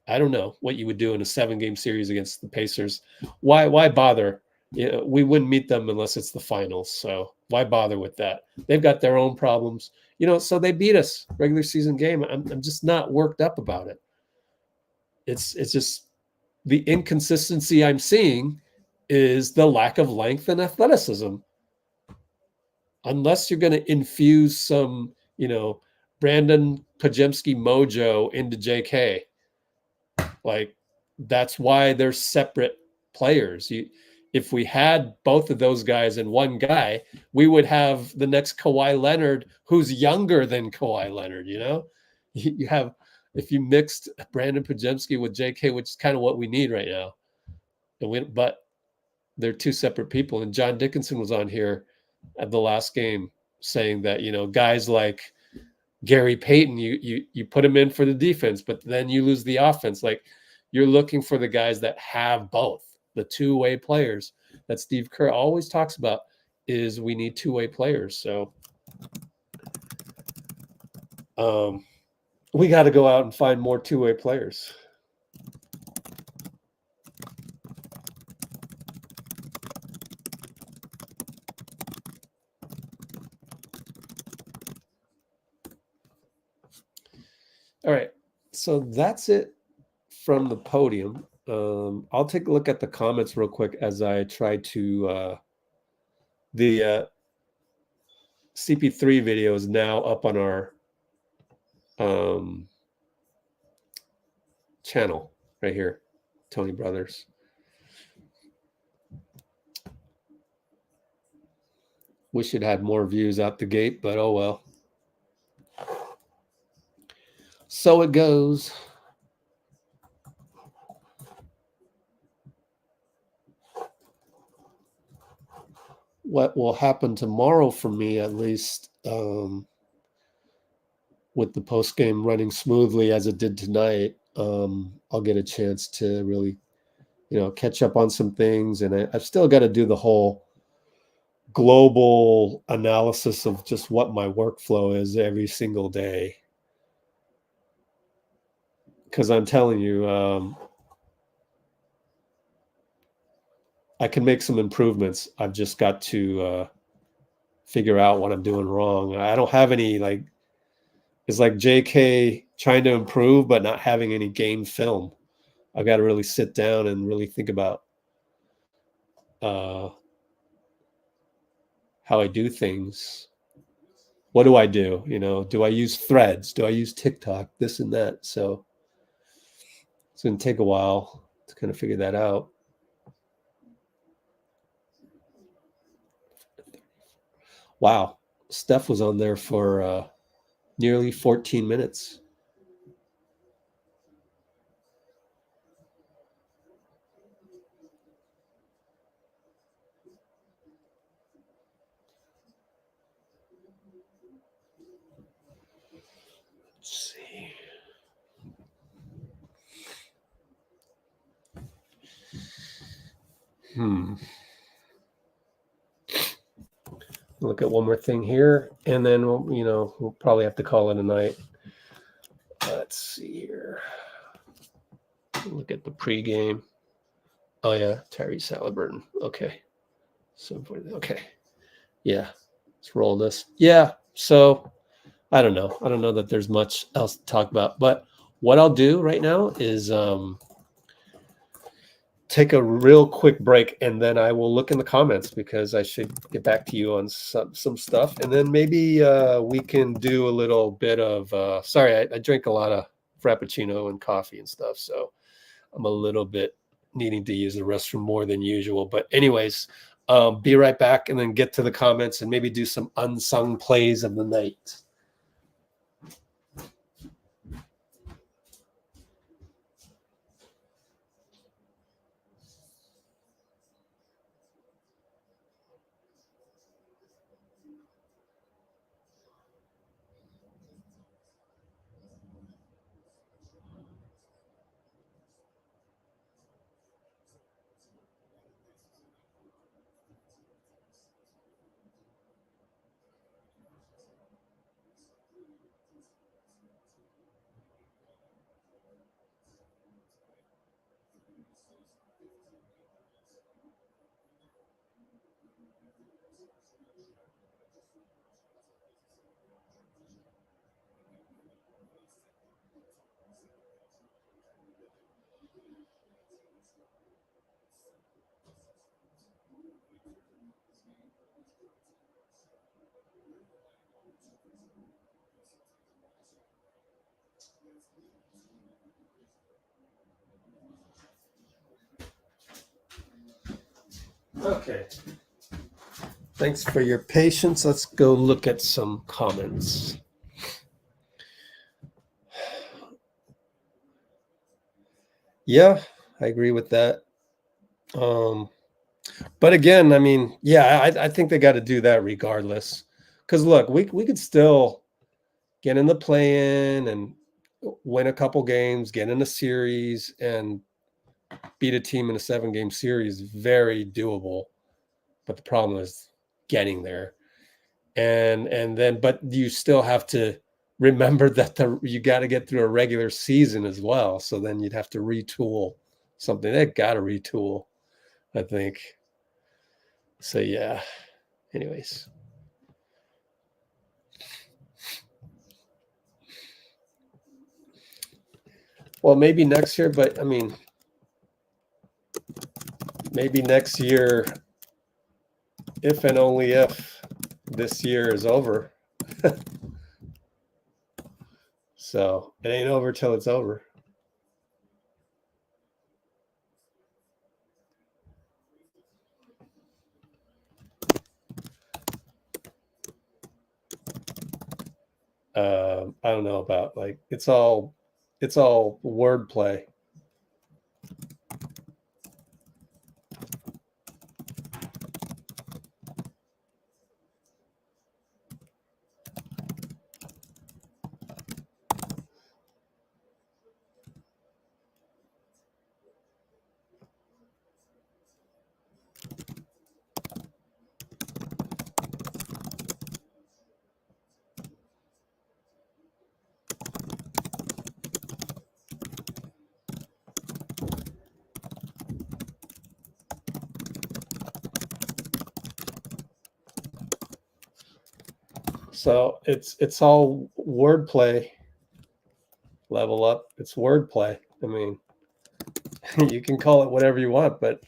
I don't know what you would do in a 7-game series against the Pacers. Why bother? You know, we wouldn't meet them unless it's the finals. So why bother with that? They've got their own problems. You know, so they beat us regular season game. I'm just not worked up about it. It's just the inconsistency I'm seeing is the lack of length and athleticism. Unless you're going to infuse some, you know, Brandon Podziemski mojo into JK, like that's why they're separate players. if we had both of those guys and one guy, we would have the next Kawhi Leonard, who's younger than Kawhi Leonard. You know, you have, if you mixed Brandon Podziemski with JK, which is kind of what we need right now, but they're two separate people. And John Dickinson was on here at the last game saying that, you know, guys like Gary Payton, you put him in for the defense, but then you lose the offense. Like, you're looking for the guys that have both. The two-way players that Steve Kerr always talks about is we need two-way players. So we got to go out and find more two-way players. All right, so that's it from the podium. I'll take a look at the comments real quick as I try to the CP3 video is now up on our channel right here, Tony Brothers. Wish it had more views out the gate, but oh well. So it goes. What will happen tomorrow for me, at least, with the post game running smoothly as it did tonight, I'll get a chance to really, you know, catch up on some things, and I've still got to do the whole global analysis of just what my workflow is every single day. Because I'm telling you, I can make some improvements. I've just got to figure out what I'm doing wrong. I don't have any, like, it's like JK trying to improve, but not having any game film. I've got to really sit down and really think about how I do things. What do I do? You know, do I use threads? Do I use TikTok? This and that. So it's going to take a while to kind of figure that out. Wow. Steph was on there for nearly 14 minutes. Let's see. Look at one more thing here, and then we'll probably have to call it a night. Let's see here. Look at the pregame. Oh yeah, Tyrese Haliburton. Okay, so okay, yeah, let's roll this. Yeah, so I don't know. I don't know that there's much else to talk about, but what I'll do right now is take a real quick break, and then I will look in the comments because I should get back to you on some stuff, and then maybe we can do a little bit of. Sorry, I drink a lot of Frappuccino and coffee and stuff, so I'm a little bit needing to use the restroom more than usual. But anyways, be right back, and then get to the comments and maybe do some unsung plays of the night. Okay. Thanks for your patience. Let's go look at some comments. Yeah, I agree with that. But again, I mean, yeah, I think they got to do that regardless. Because look, we could still get in the play-in and win a couple games, get in a series, and beat a team in a 7-game series. Very doable. But the problem is getting there. And then, but you still have to remember that you got to get through a regular season as well. So then you'd have to retool something. They got to retool, I think. So yeah. Anyways. Well, maybe next year, but I mean, maybe next year, if and only if this year is over. So it ain't over till it's over. I don't know about like it's all wordplay. So it's all wordplay. Level up. It's wordplay. I mean, you can call it whatever you want, but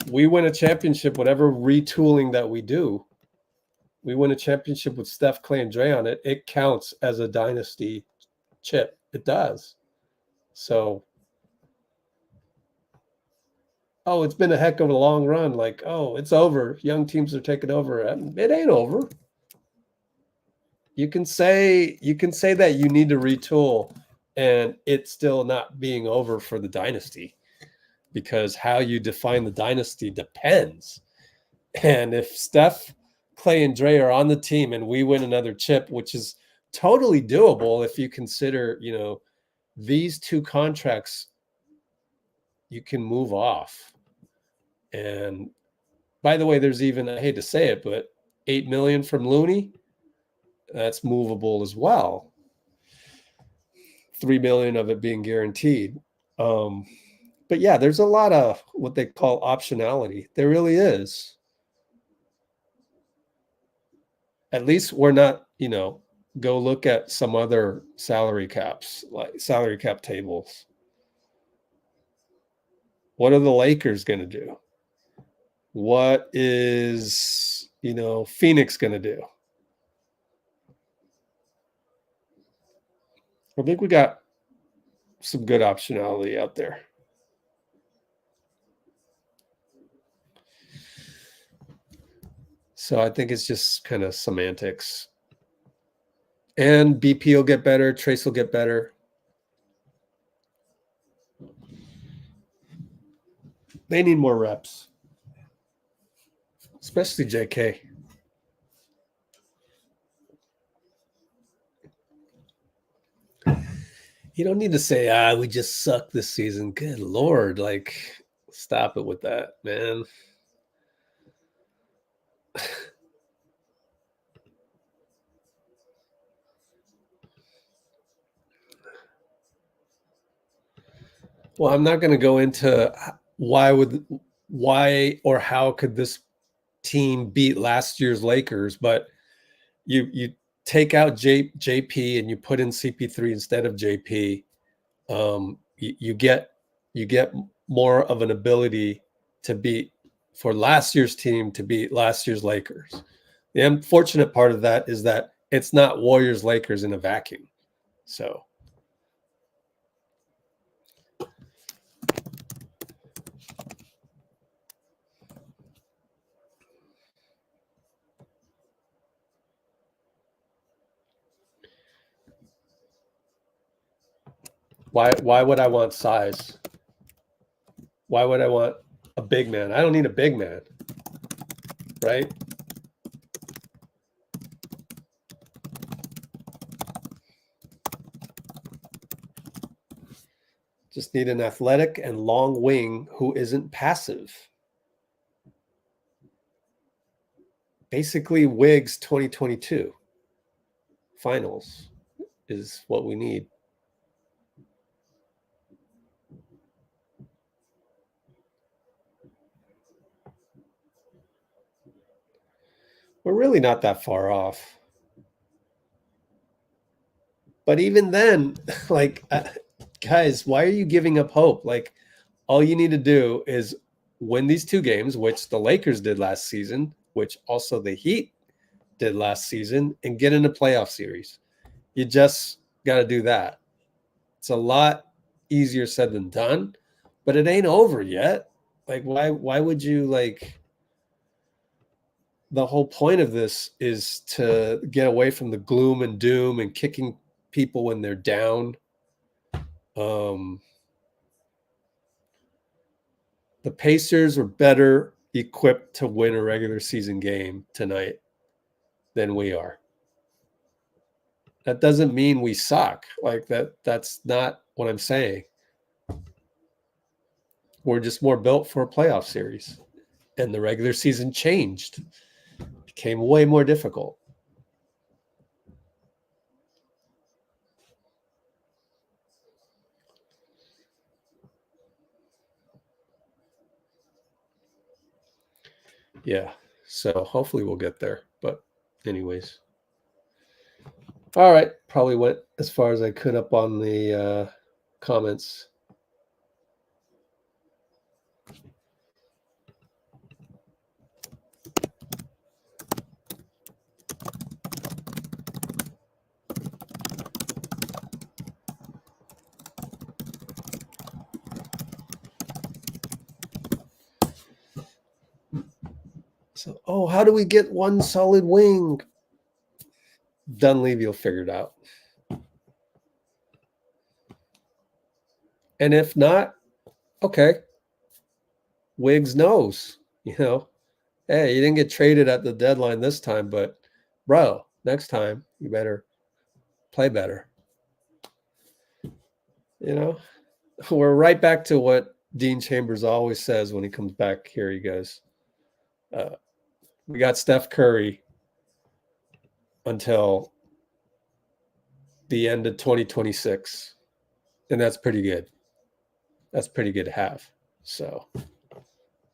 we win a championship, whatever retooling that we do. We win a championship with Steph, Clay, and Dre on it. It counts as a dynasty chip. It does. So, oh, it's been a heck of a long run. Like, oh, it's over. Young teams are taking over. It ain't over. You can say that you need to retool, and it's still not being over for the dynasty, because how you define the dynasty depends. And if Steph, Clay, and Dre are on the team and we win another chip, which is totally doable if you consider, these two contracts you can move off. And by the way, there's even, I hate to say it, but $8 million from Looney, that's movable as well. $3 million of it being guaranteed. But yeah, there's a lot of what they call optionality. There really is. At least we're not, go look at some other salary caps, like salary cap tables. What are the Lakers going to do? What is, Phoenix going to do? I think we got some good optionality out there. So I think it's just kind of semantics. And BP will get better. Trace will get better. They need more reps, especially JK. You don't need to say, we just suck this season. Good Lord. Like, stop it with that, man. Well, I'm not going to go into why or how could this team beat last year's Lakers, but you take out JP and you put in CP3 instead of JP. You get more of an ability to beat for last year's team to beat last year's Lakers. The unfortunate part of that is that it's not Warriors Lakers in a vacuum. So Why would I want size? Why would I want a big man? I don't need a big man, right? Just need an athletic and long wing who isn't passive. Basically, Wiggs 2022 finals is what we need. We're really not that far off. But even then, like, guys, why are you giving up hope? Like, all you need to do is win these 2 games, which the Lakers did last season, which also the Heat did last season, and get in a playoff series. You just got to do that. It's a lot easier said than done, but it ain't over yet. Like, why would you, like, the whole point of this is to get away from the gloom and doom and kicking people when they're down. The Pacers were better equipped to win a regular season game tonight than we are. That doesn't mean we suck. Like, that's not what I'm saying. We're just more built for a playoff series. And the regular season changed. Became way more difficult. Yeah. So hopefully we'll get there. But anyways. All right. Probably went as far as I could up on the comments. So, oh, how do we get one solid wing? Dunleavy will figure it out. And if not, okay. Wiggs knows, you know, hey, you didn't get traded at the deadline this time, but bro, next time you better play better. You know, we're right back to what Dean Chambers always says when he comes back here. He goes, we got Steph Curry until the end of 2026. And that's pretty good. That's pretty good to have. So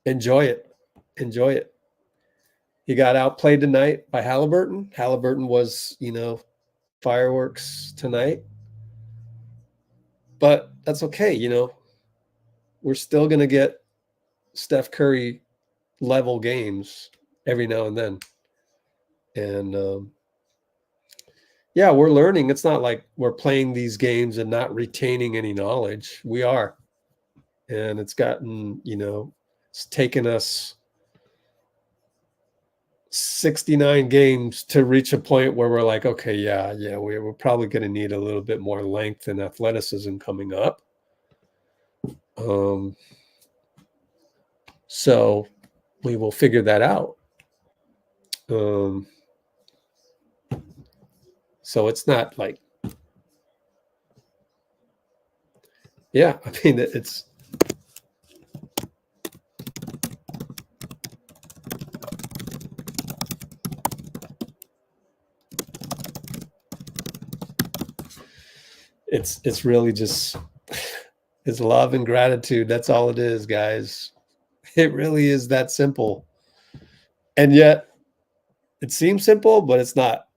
enjoy it. Enjoy it. He got outplayed tonight by Haliburton. Haliburton was, you know, fireworks tonight. But that's okay, you know. We're still going to get Steph Curry level games every now and then. And yeah, we're learning. It's not like we're playing these games and not retaining any knowledge. We are. And it's gotten, you know, it's taken us 69 games to reach a point where we're like, okay, yeah, we're probably going to need a little bit more length and athleticism coming up. So we will figure that out. So it's not like, yeah, I mean, it's really just, it's love and gratitude. That's all it is, guys. It really is that simple. And yet it seems simple, but it's not.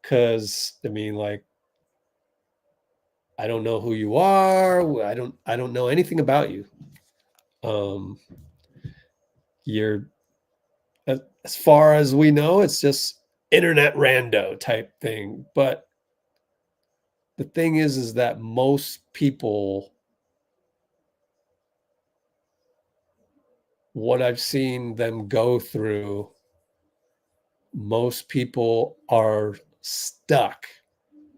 Because, I mean, like, I don't know who you are. I don't know anything about you. You're, as far as we know, it's just internet rando type thing. But the thing is that most people, what I've seen them go through, most people are stuck.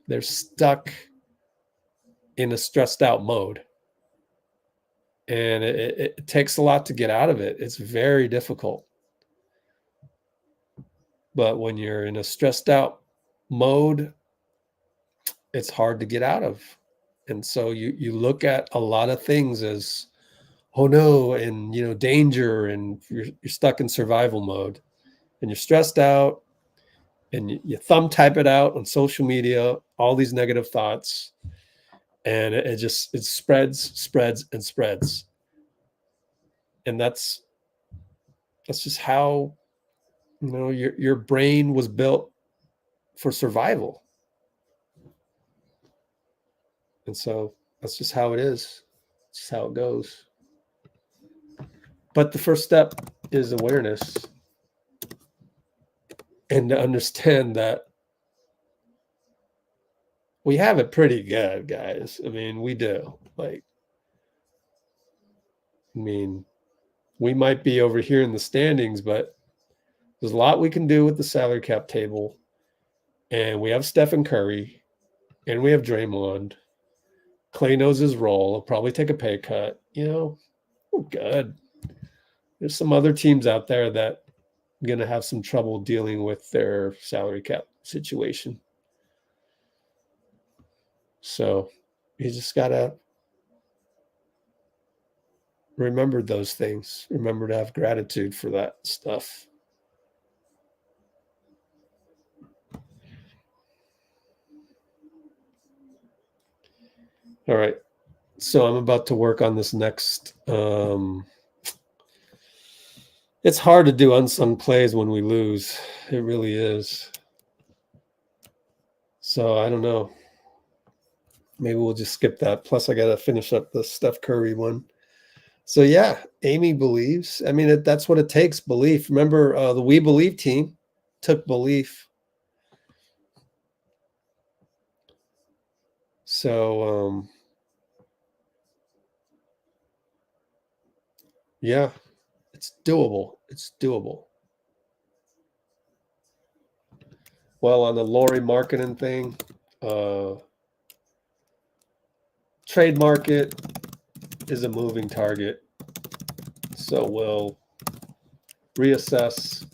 They're stuck in a stressed out mode. And it takes a lot to get out of it. It's very difficult. But when you're in a stressed out mode, it's hard to get out of. And so you look at a lot of things as, oh no, and danger, and you're stuck in survival mode, and you're stressed out, and you thumb type it out on social media, all these negative thoughts, and it spreads and spreads. And that's just how your brain was built for survival. And so that's just how it is. It's just how it goes. But the first step is awareness, and to understand that we have it pretty good, guys. I mean, we do. We might be over here in the standings, but there's a lot we can do with the salary cap table. And we have Steph and Curry, and we have Draymond. Clay knows his role. He'll probably take a pay cut. We're good. There's some other teams out there that are going to have some trouble dealing with their salary cap situation. So you just got to remember those things. Remember to have gratitude for that stuff. All right. So I'm about to work on this next. It's hard to do unsung plays when we lose. It really is. So I don't know. Maybe we'll just skip that. Plus, I got to finish up the Steph Curry one. So yeah, Amy believes. I mean, that's what it takes, belief. Remember, the We Believe team took belief. So, yeah, it's doable. It's doable. Well, on the Lori Markkinen thing, trade market is a moving target. So we'll reassess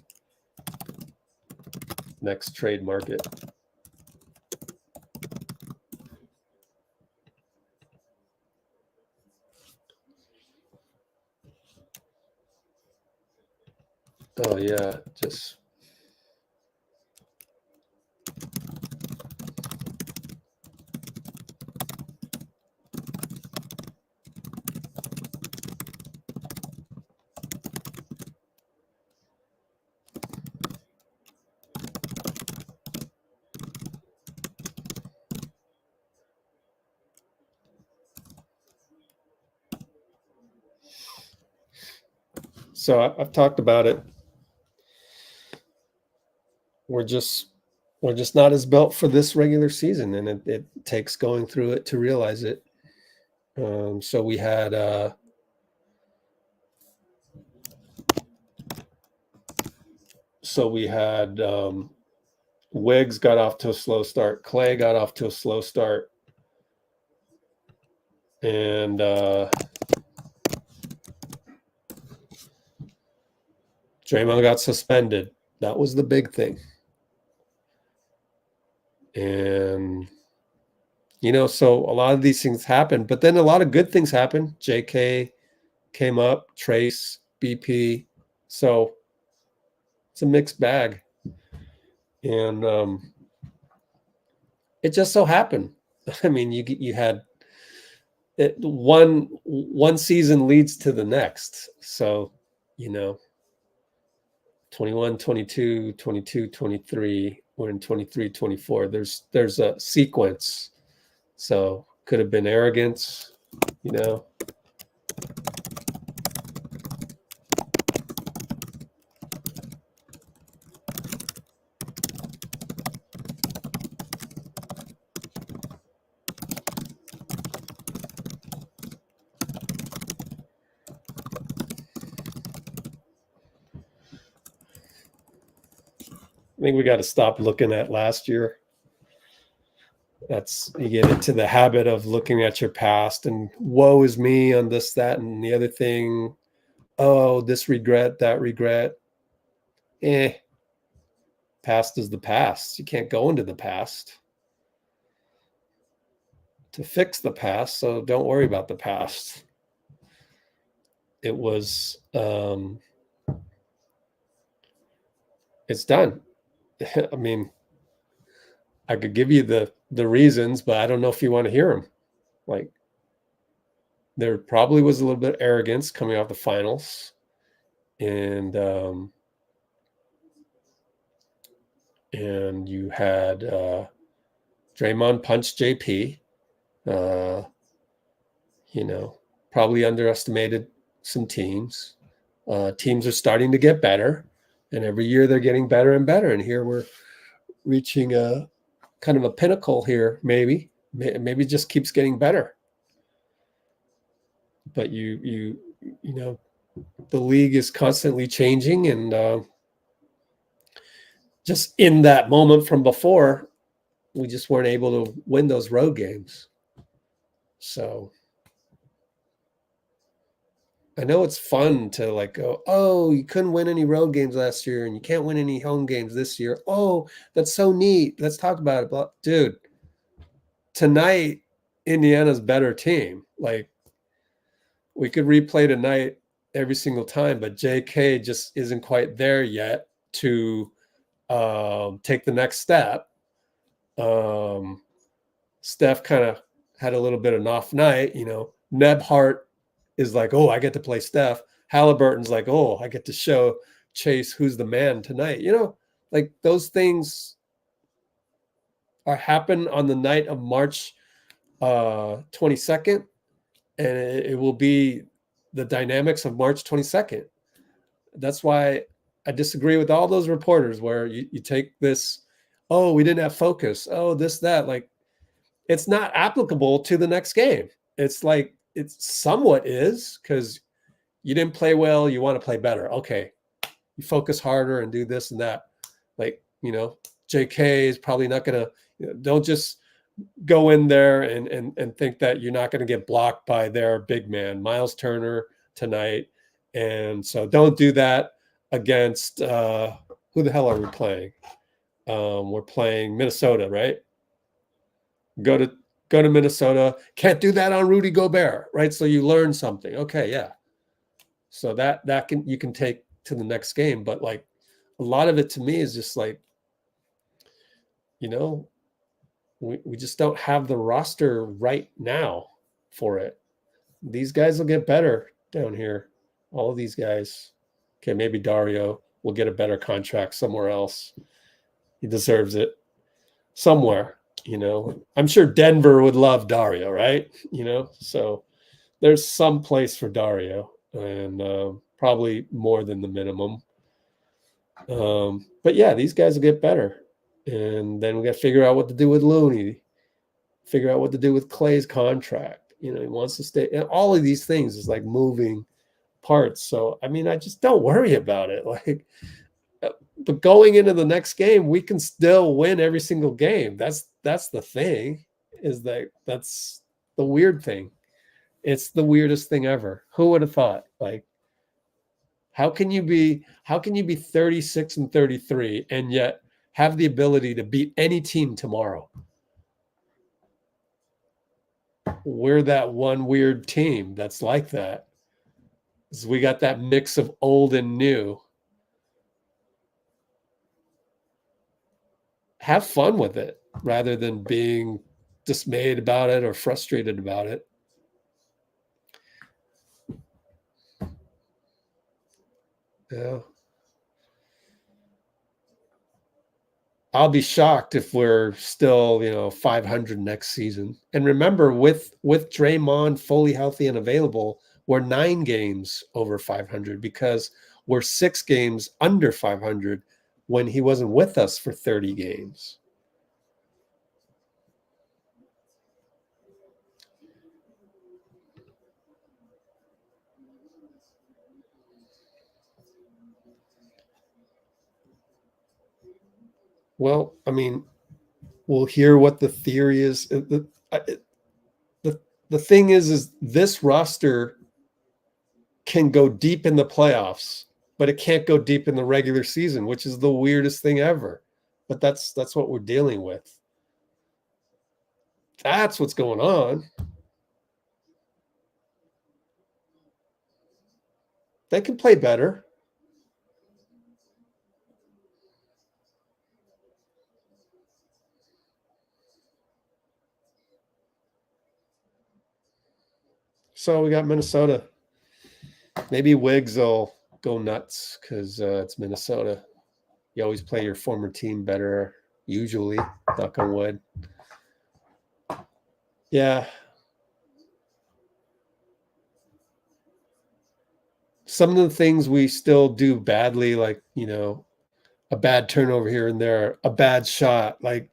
next trade market. Oh yeah, just so I've talked about it. We're just not as built for this regular season, and it takes going through it to realize it. So we had Wiggs got off to a slow start. Clay got off to a slow start, and Draymond got suspended. That was the big thing. And, so a lot of these things happen, but then a lot of good things happen. JK came up, Trace, BP. So it's a mixed bag. And it just so happened. I mean, you had it, one season leads to the next. So, 21, 22, 22, 23, we're in 23, 24. There's a sequence. So could have been arrogance, I think we got to stop looking at last year. you get into the habit of looking at your past and woe is me on this, that, and the other thing. Oh, this regret, that regret. Past is the past. You can't go into the past to fix the past, so don't worry about the past. It was, it's done. I mean, I could give you the reasons, but I don't know if you want to hear them. Like, there probably was a little bit of arrogance coming off the finals, and you had Draymond punch JP. Probably underestimated some teams. Teams are starting to get better, and every year they're getting better and better. And here we're reaching a kind of a pinnacle here. Maybe it just keeps getting better. But you know, the league is constantly changing, and just in that moment from before, we just weren't able to win those road games. So I know it's fun to like go, oh, you couldn't win any road games last year and you can't win any home games this year. Oh, that's so neat. Let's talk about it. But dude, tonight, Indiana's better team. Like, we could replay tonight every single time, but JK just isn't quite there yet to take the next step. Steph kind of had a little bit of an off night, Nebhart is like, oh, I get to play Steph. Haliburton's like, oh, I get to show Chase who's the man tonight. Like, those things happen on the night of March 22nd, and it will be the dynamics of March 22nd. That's why I disagree with all those reporters where you take this, oh, we didn't have focus, oh, this, that. Like, it's not applicable to the next game. It's like, it's somewhat is, because you didn't play well, you want to play better. Okay, you focus harder and do this and that. Like, JK is probably not going to, don't just go in there and think that you're not going to get blocked by their big man, Myles Turner, tonight. And so don't do that against, who the hell are we playing? We're playing Minnesota, right? Go to Minnesota. Can't do that on Rudy Gobert, right? So you learn something. Okay, yeah. So that you can take to the next game. But like, a lot of it to me is just like, we just don't have the roster right now for it. These guys will get better down here. All of these guys. Okay, maybe Dario will get a better contract somewhere else. He deserves it somewhere. I'm sure Denver would love Dario, right? So there's some place for Dario, and probably more than the minimum. But yeah, these guys will get better. And then we got to figure out what to do with Looney, figure out what to do with Clay's contract. He wants to stay. And all of these things is like moving parts. So, I mean, I just don't worry about it. Like, but going into the next game, we can still win every single game. That's the thing, is that's the weird thing. It's the weirdest thing ever. Who would have thought? Like, how can you be 36 and 33 and yet have the ability to beat any team tomorrow? We're that one weird team that's like that. So we got that mix of old and new. Have fun with it rather than being dismayed about it or frustrated about it. Yeah. I'll be shocked if we're still, 500 next season. And remember, with Draymond fully healthy and available, we're 9 games over 500 because we're 6 games under 500 when he wasn't with us for 30 games. Well, I mean, we'll hear what the theory is. The thing is this roster can go deep in the playoffs, but it can't go deep in the regular season, which is the weirdest thing ever. But that's what we're dealing with. That's what's going on. They can play better. So we got Minnesota. Maybe Wiggs will go nuts because it's Minnesota. You always play your former team better, usually, knock on wood. Yeah. Some of the things we still do badly, like, a bad turnover here and there, a bad shot, like,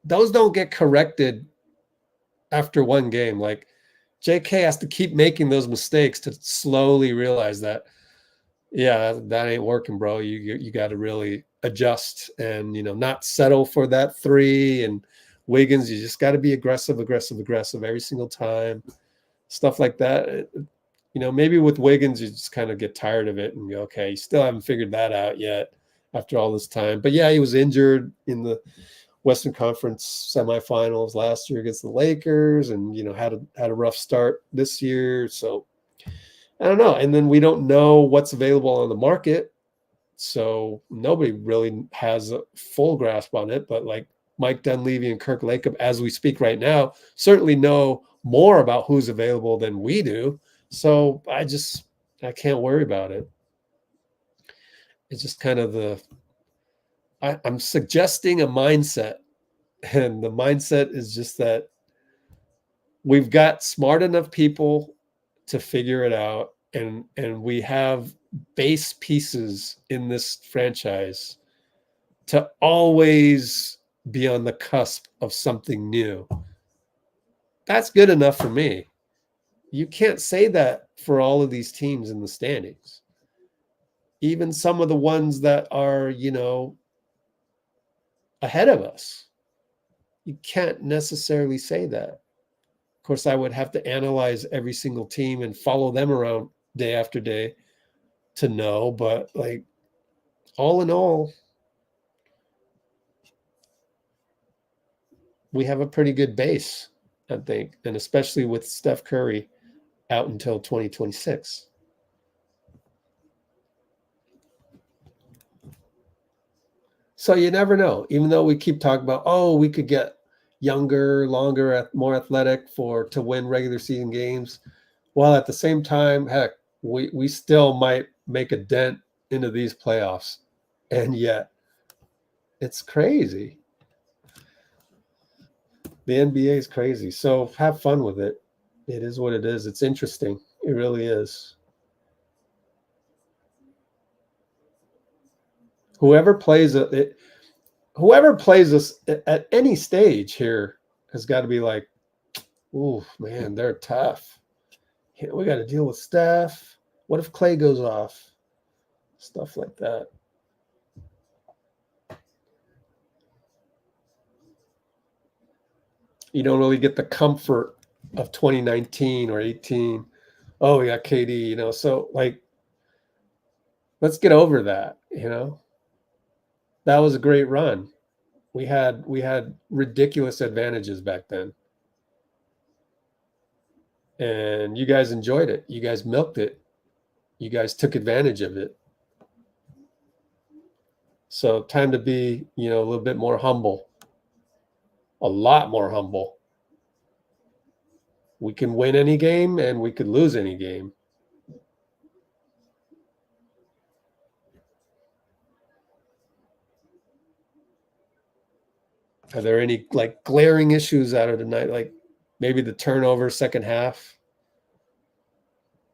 those don't get corrected after one game. Like, JK has to keep making those mistakes to slowly realize that, yeah, that ain't working, bro. You got to really adjust and, not settle for that three. And Wiggins, you just got to be aggressive every single time. Stuff like that. Maybe with Wiggins, you just kind of get tired of it and go, okay, you still haven't figured that out yet after all this time. But yeah, he was injured in the Western Conference semifinals last year against the Lakers, and had a rough start this year. So I don't know. And then we don't know what's available on the market, so nobody really has a full grasp on it. But like Mike Dunleavy and Kirk Lacob, as we speak right now, certainly know more about who's available than we do. So I can't worry about it. It's just kind of I'm suggesting a mindset, and the mindset is just that we've got smart enough people to figure it out, and we have base pieces in this franchise to always be on the cusp of something new. That's good enough for me. You can't say that for all of these teams in the standings. Even some of the ones that are, ahead of us. You can't necessarily say that. Of course, I would have to analyze every single team and follow them around day after day to know. But like, all in all, we have a pretty good base, I think. And especially with Steph Curry out until 2026. So you never know. Even though we keep talking about, we could get younger, longer, more athletic to win regular season games. Well, at the same time, heck, we still might make a dent into these playoffs. And yet, it's crazy. The NBA is crazy. So have fun with it. It is what it is. It's interesting. It really is. Whoever plays us at any stage here has got to be like, ooh, man, they're tough. We got to deal with Steph. What if Clay goes off? Stuff like that. You don't really get the comfort of 2019 or 18. Oh, we got KD, so like, let's get over that, That was a great run. We had ridiculous advantages back then. And you guys enjoyed it. You guys milked it. You guys took advantage of it. So time to be, a little bit more humble. A lot more humble. We can win any game and we could lose any game. Are there any like glaring issues out of tonight? Like maybe the turnover second half.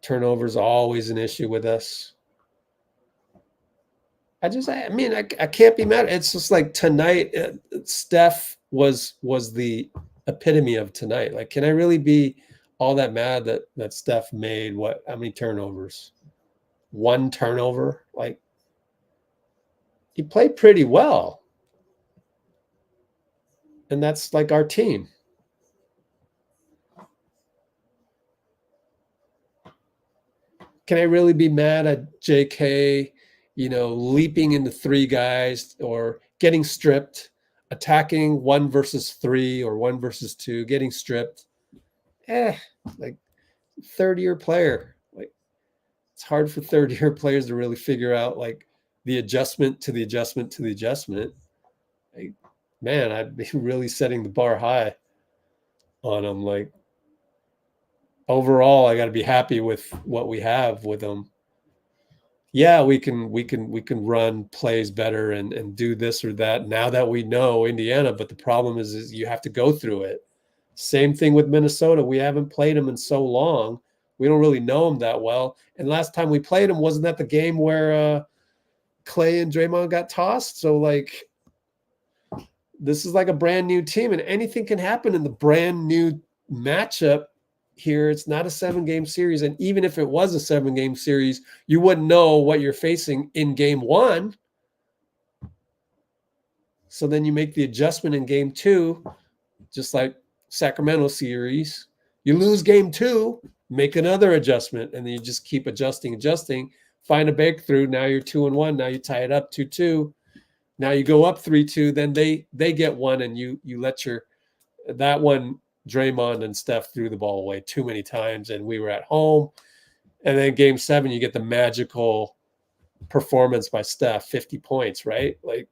Turnover's always an issue with us. I can't be mad. It's just like tonight, Steph was the epitome of tonight. Like, can I really be all that mad that Steph made how many turnovers? One turnover? Like, he played pretty well. And that's like our team. Can I really be mad at JK, leaping into three guys or getting stripped, attacking 1 versus 3 or 1 versus 2, getting stripped? Like third-year player. Like it's hard for third-year players to really figure out like the adjustment to the adjustment to the adjustment. Like, man, I'd be really setting the bar high on them. Like overall, I got to be happy with what we have with them. Yeah, we can run plays better and do this or that now that we know Indiana. But the problem is you have to go through it. Same thing with Minnesota. We haven't played them in so long. We don't really know them that well. And last time we played them, wasn't that the game where Clay and Draymond got tossed? So like, this is like a brand new team, and anything can happen in the brand new matchup here. It's not a 7-game series. And even if it was a 7-game series, you wouldn't know what you're facing in game 1. So then you make the adjustment in game 2, just like Sacramento series. You lose game 2, make another adjustment, and then you just keep adjusting, find a breakthrough. Now you're 2-1. Now you tie it up 2-2. Now you go up 3-2. Then they get one, and you let that one. Draymond and Steph threw the ball away too many times, and we were at home. And then game 7, you get the magical performance by Steph, 50 points, right? Like,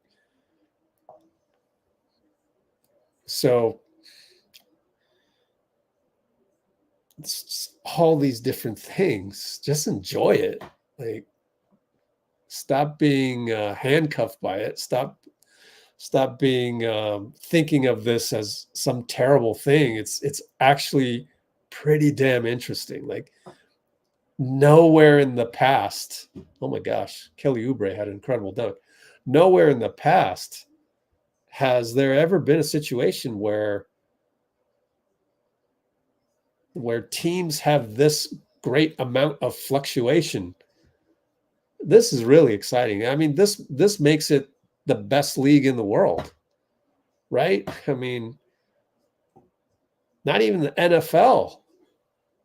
so it's all these different things. Just enjoy it. Like, stop being handcuffed by it. Stop being thinking of this as some terrible thing. It's actually pretty damn interesting. Like nowhere in the past, oh my gosh, Kelly Oubre had an incredible dunk. Nowhere in the past has there ever been a situation where teams have this great amount of fluctuation. This is really exciting. I mean, this makes it the best league in the world, right? I mean, not even the NFL.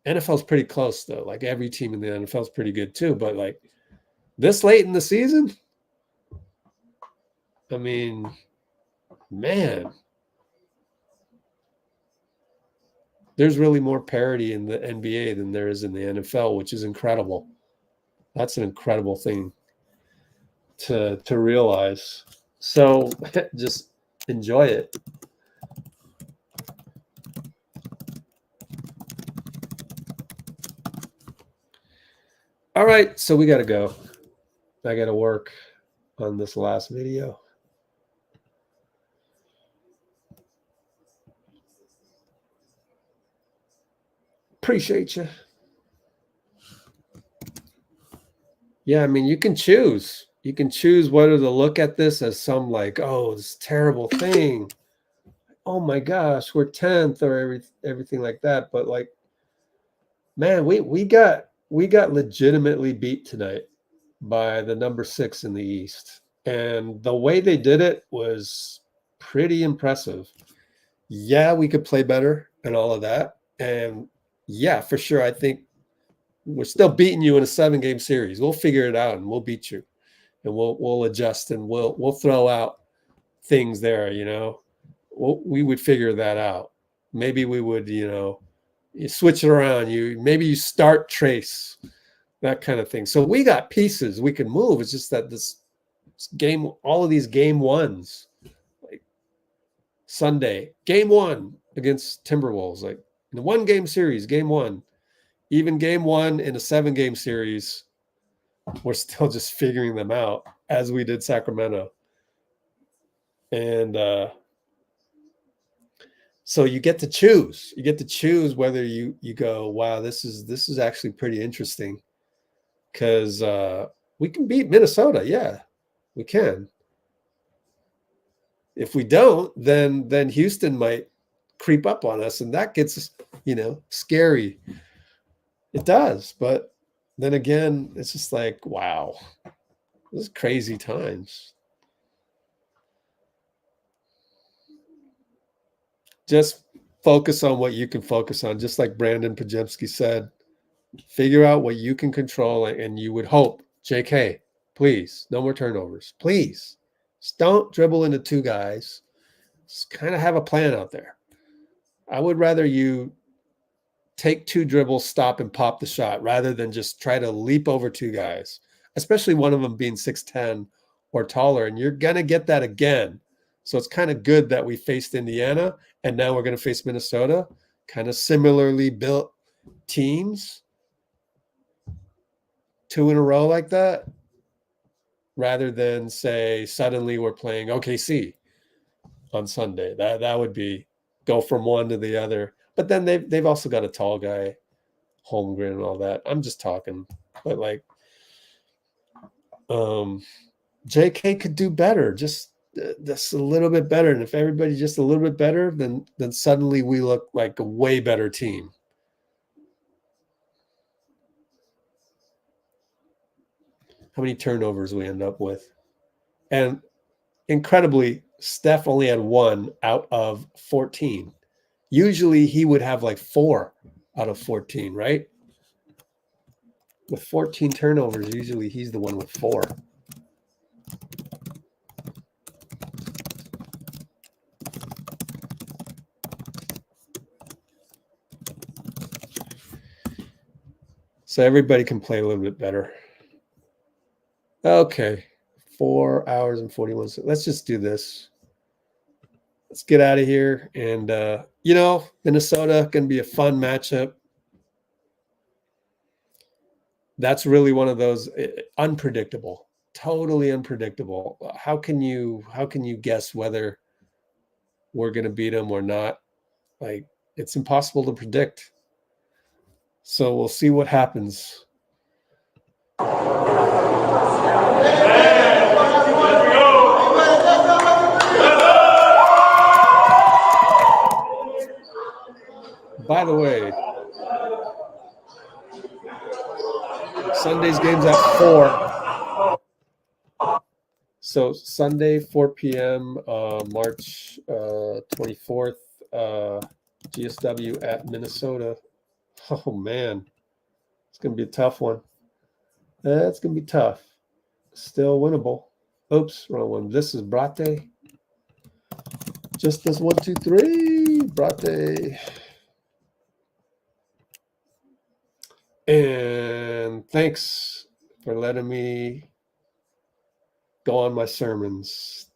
NFL's pretty close though. Like every team in the NFL is pretty good too. But like this late in the season, I mean, man, there's really more parity in the NBA than there is in the NFL, which is incredible. That's an incredible thing to realize. So just enjoy it. All right, so we got to go. I got to work on this last video. Appreciate you. Yeah, I mean, you can choose. You can choose whether to look at this as some like, oh, this terrible thing. Oh my gosh, we're 10th or everything like that. But like, man, we got legitimately beat tonight by the number 6 in the East. And the way they did it was pretty impressive. Yeah, we could play better and all of that. And yeah, for sure, I think we're still beating you in a 7-game series. We'll figure it out and we'll beat you. And we'll adjust and we'll throw out things there, we would figure that out. Maybe we would, you switch it around. Maybe you start Trace, that kind of thing. So we got pieces we can move. It's just that this game, all of these game 1s, like Sunday, game 1 against Timberwolves, like in a 1-game series, game 1, even game 1 in a 7-game series, we're still just figuring them out as we did Sacramento. And so you get to choose. You get to choose whether you go, wow, this is actually pretty interesting, because we can beat Minnesota. Yeah, we can. If we don't, then Houston might creep up on us, and that gets scary. It does, but then again, it's just like, wow, this is crazy times. just focus on what you can focus on. Just like Brandon Podziemski said, figure out what you can control, and you would hope, JK, please, no more turnovers. Please. Just don't dribble into two guys. Just kind of have a plan out there. I would rather you take two dribbles, stop, and pop the shot rather than just try to leap over two guys, especially one of them being 6'10" or taller. And you're going to get that again. So it's kind of good that we faced Indiana and now we're going to face Minnesota, kind of similarly built teams, 2 in a row like that, rather than say suddenly we're playing OKC on Sunday. That would be go from one to the other. But then they've also got a tall guy, Holmgren and all that. I'm just talking, but like JK could do better, just a little bit better. And if everybody's just a little bit better, then suddenly we look like a way better team. How many turnovers we end up with? And incredibly, Steph only had 1 out of 14. Usually he would have like 4 out of 14, right? With 14 turnovers, usually he's the one with 4. So everybody can play a little bit better. Okay, 4 hours and 41 seconds. Let's just do this. Let's get out of here. And, Minnesota can be a fun matchup. That's really one of those unpredictable, totally unpredictable. How can you guess whether we're going to beat them or not? Like, it's impossible to predict. So we'll see what happens. By the way, Sunday's game's at 4. So Sunday, 4 p.m., March 24th, GSW at Minnesota. Oh, man. It's going to be a tough one. That's going to be tough. Still winnable. Oops, wrong one. This is Brate. Just this 1, 2, 3. Brate. And thanks for letting me go on my sermons.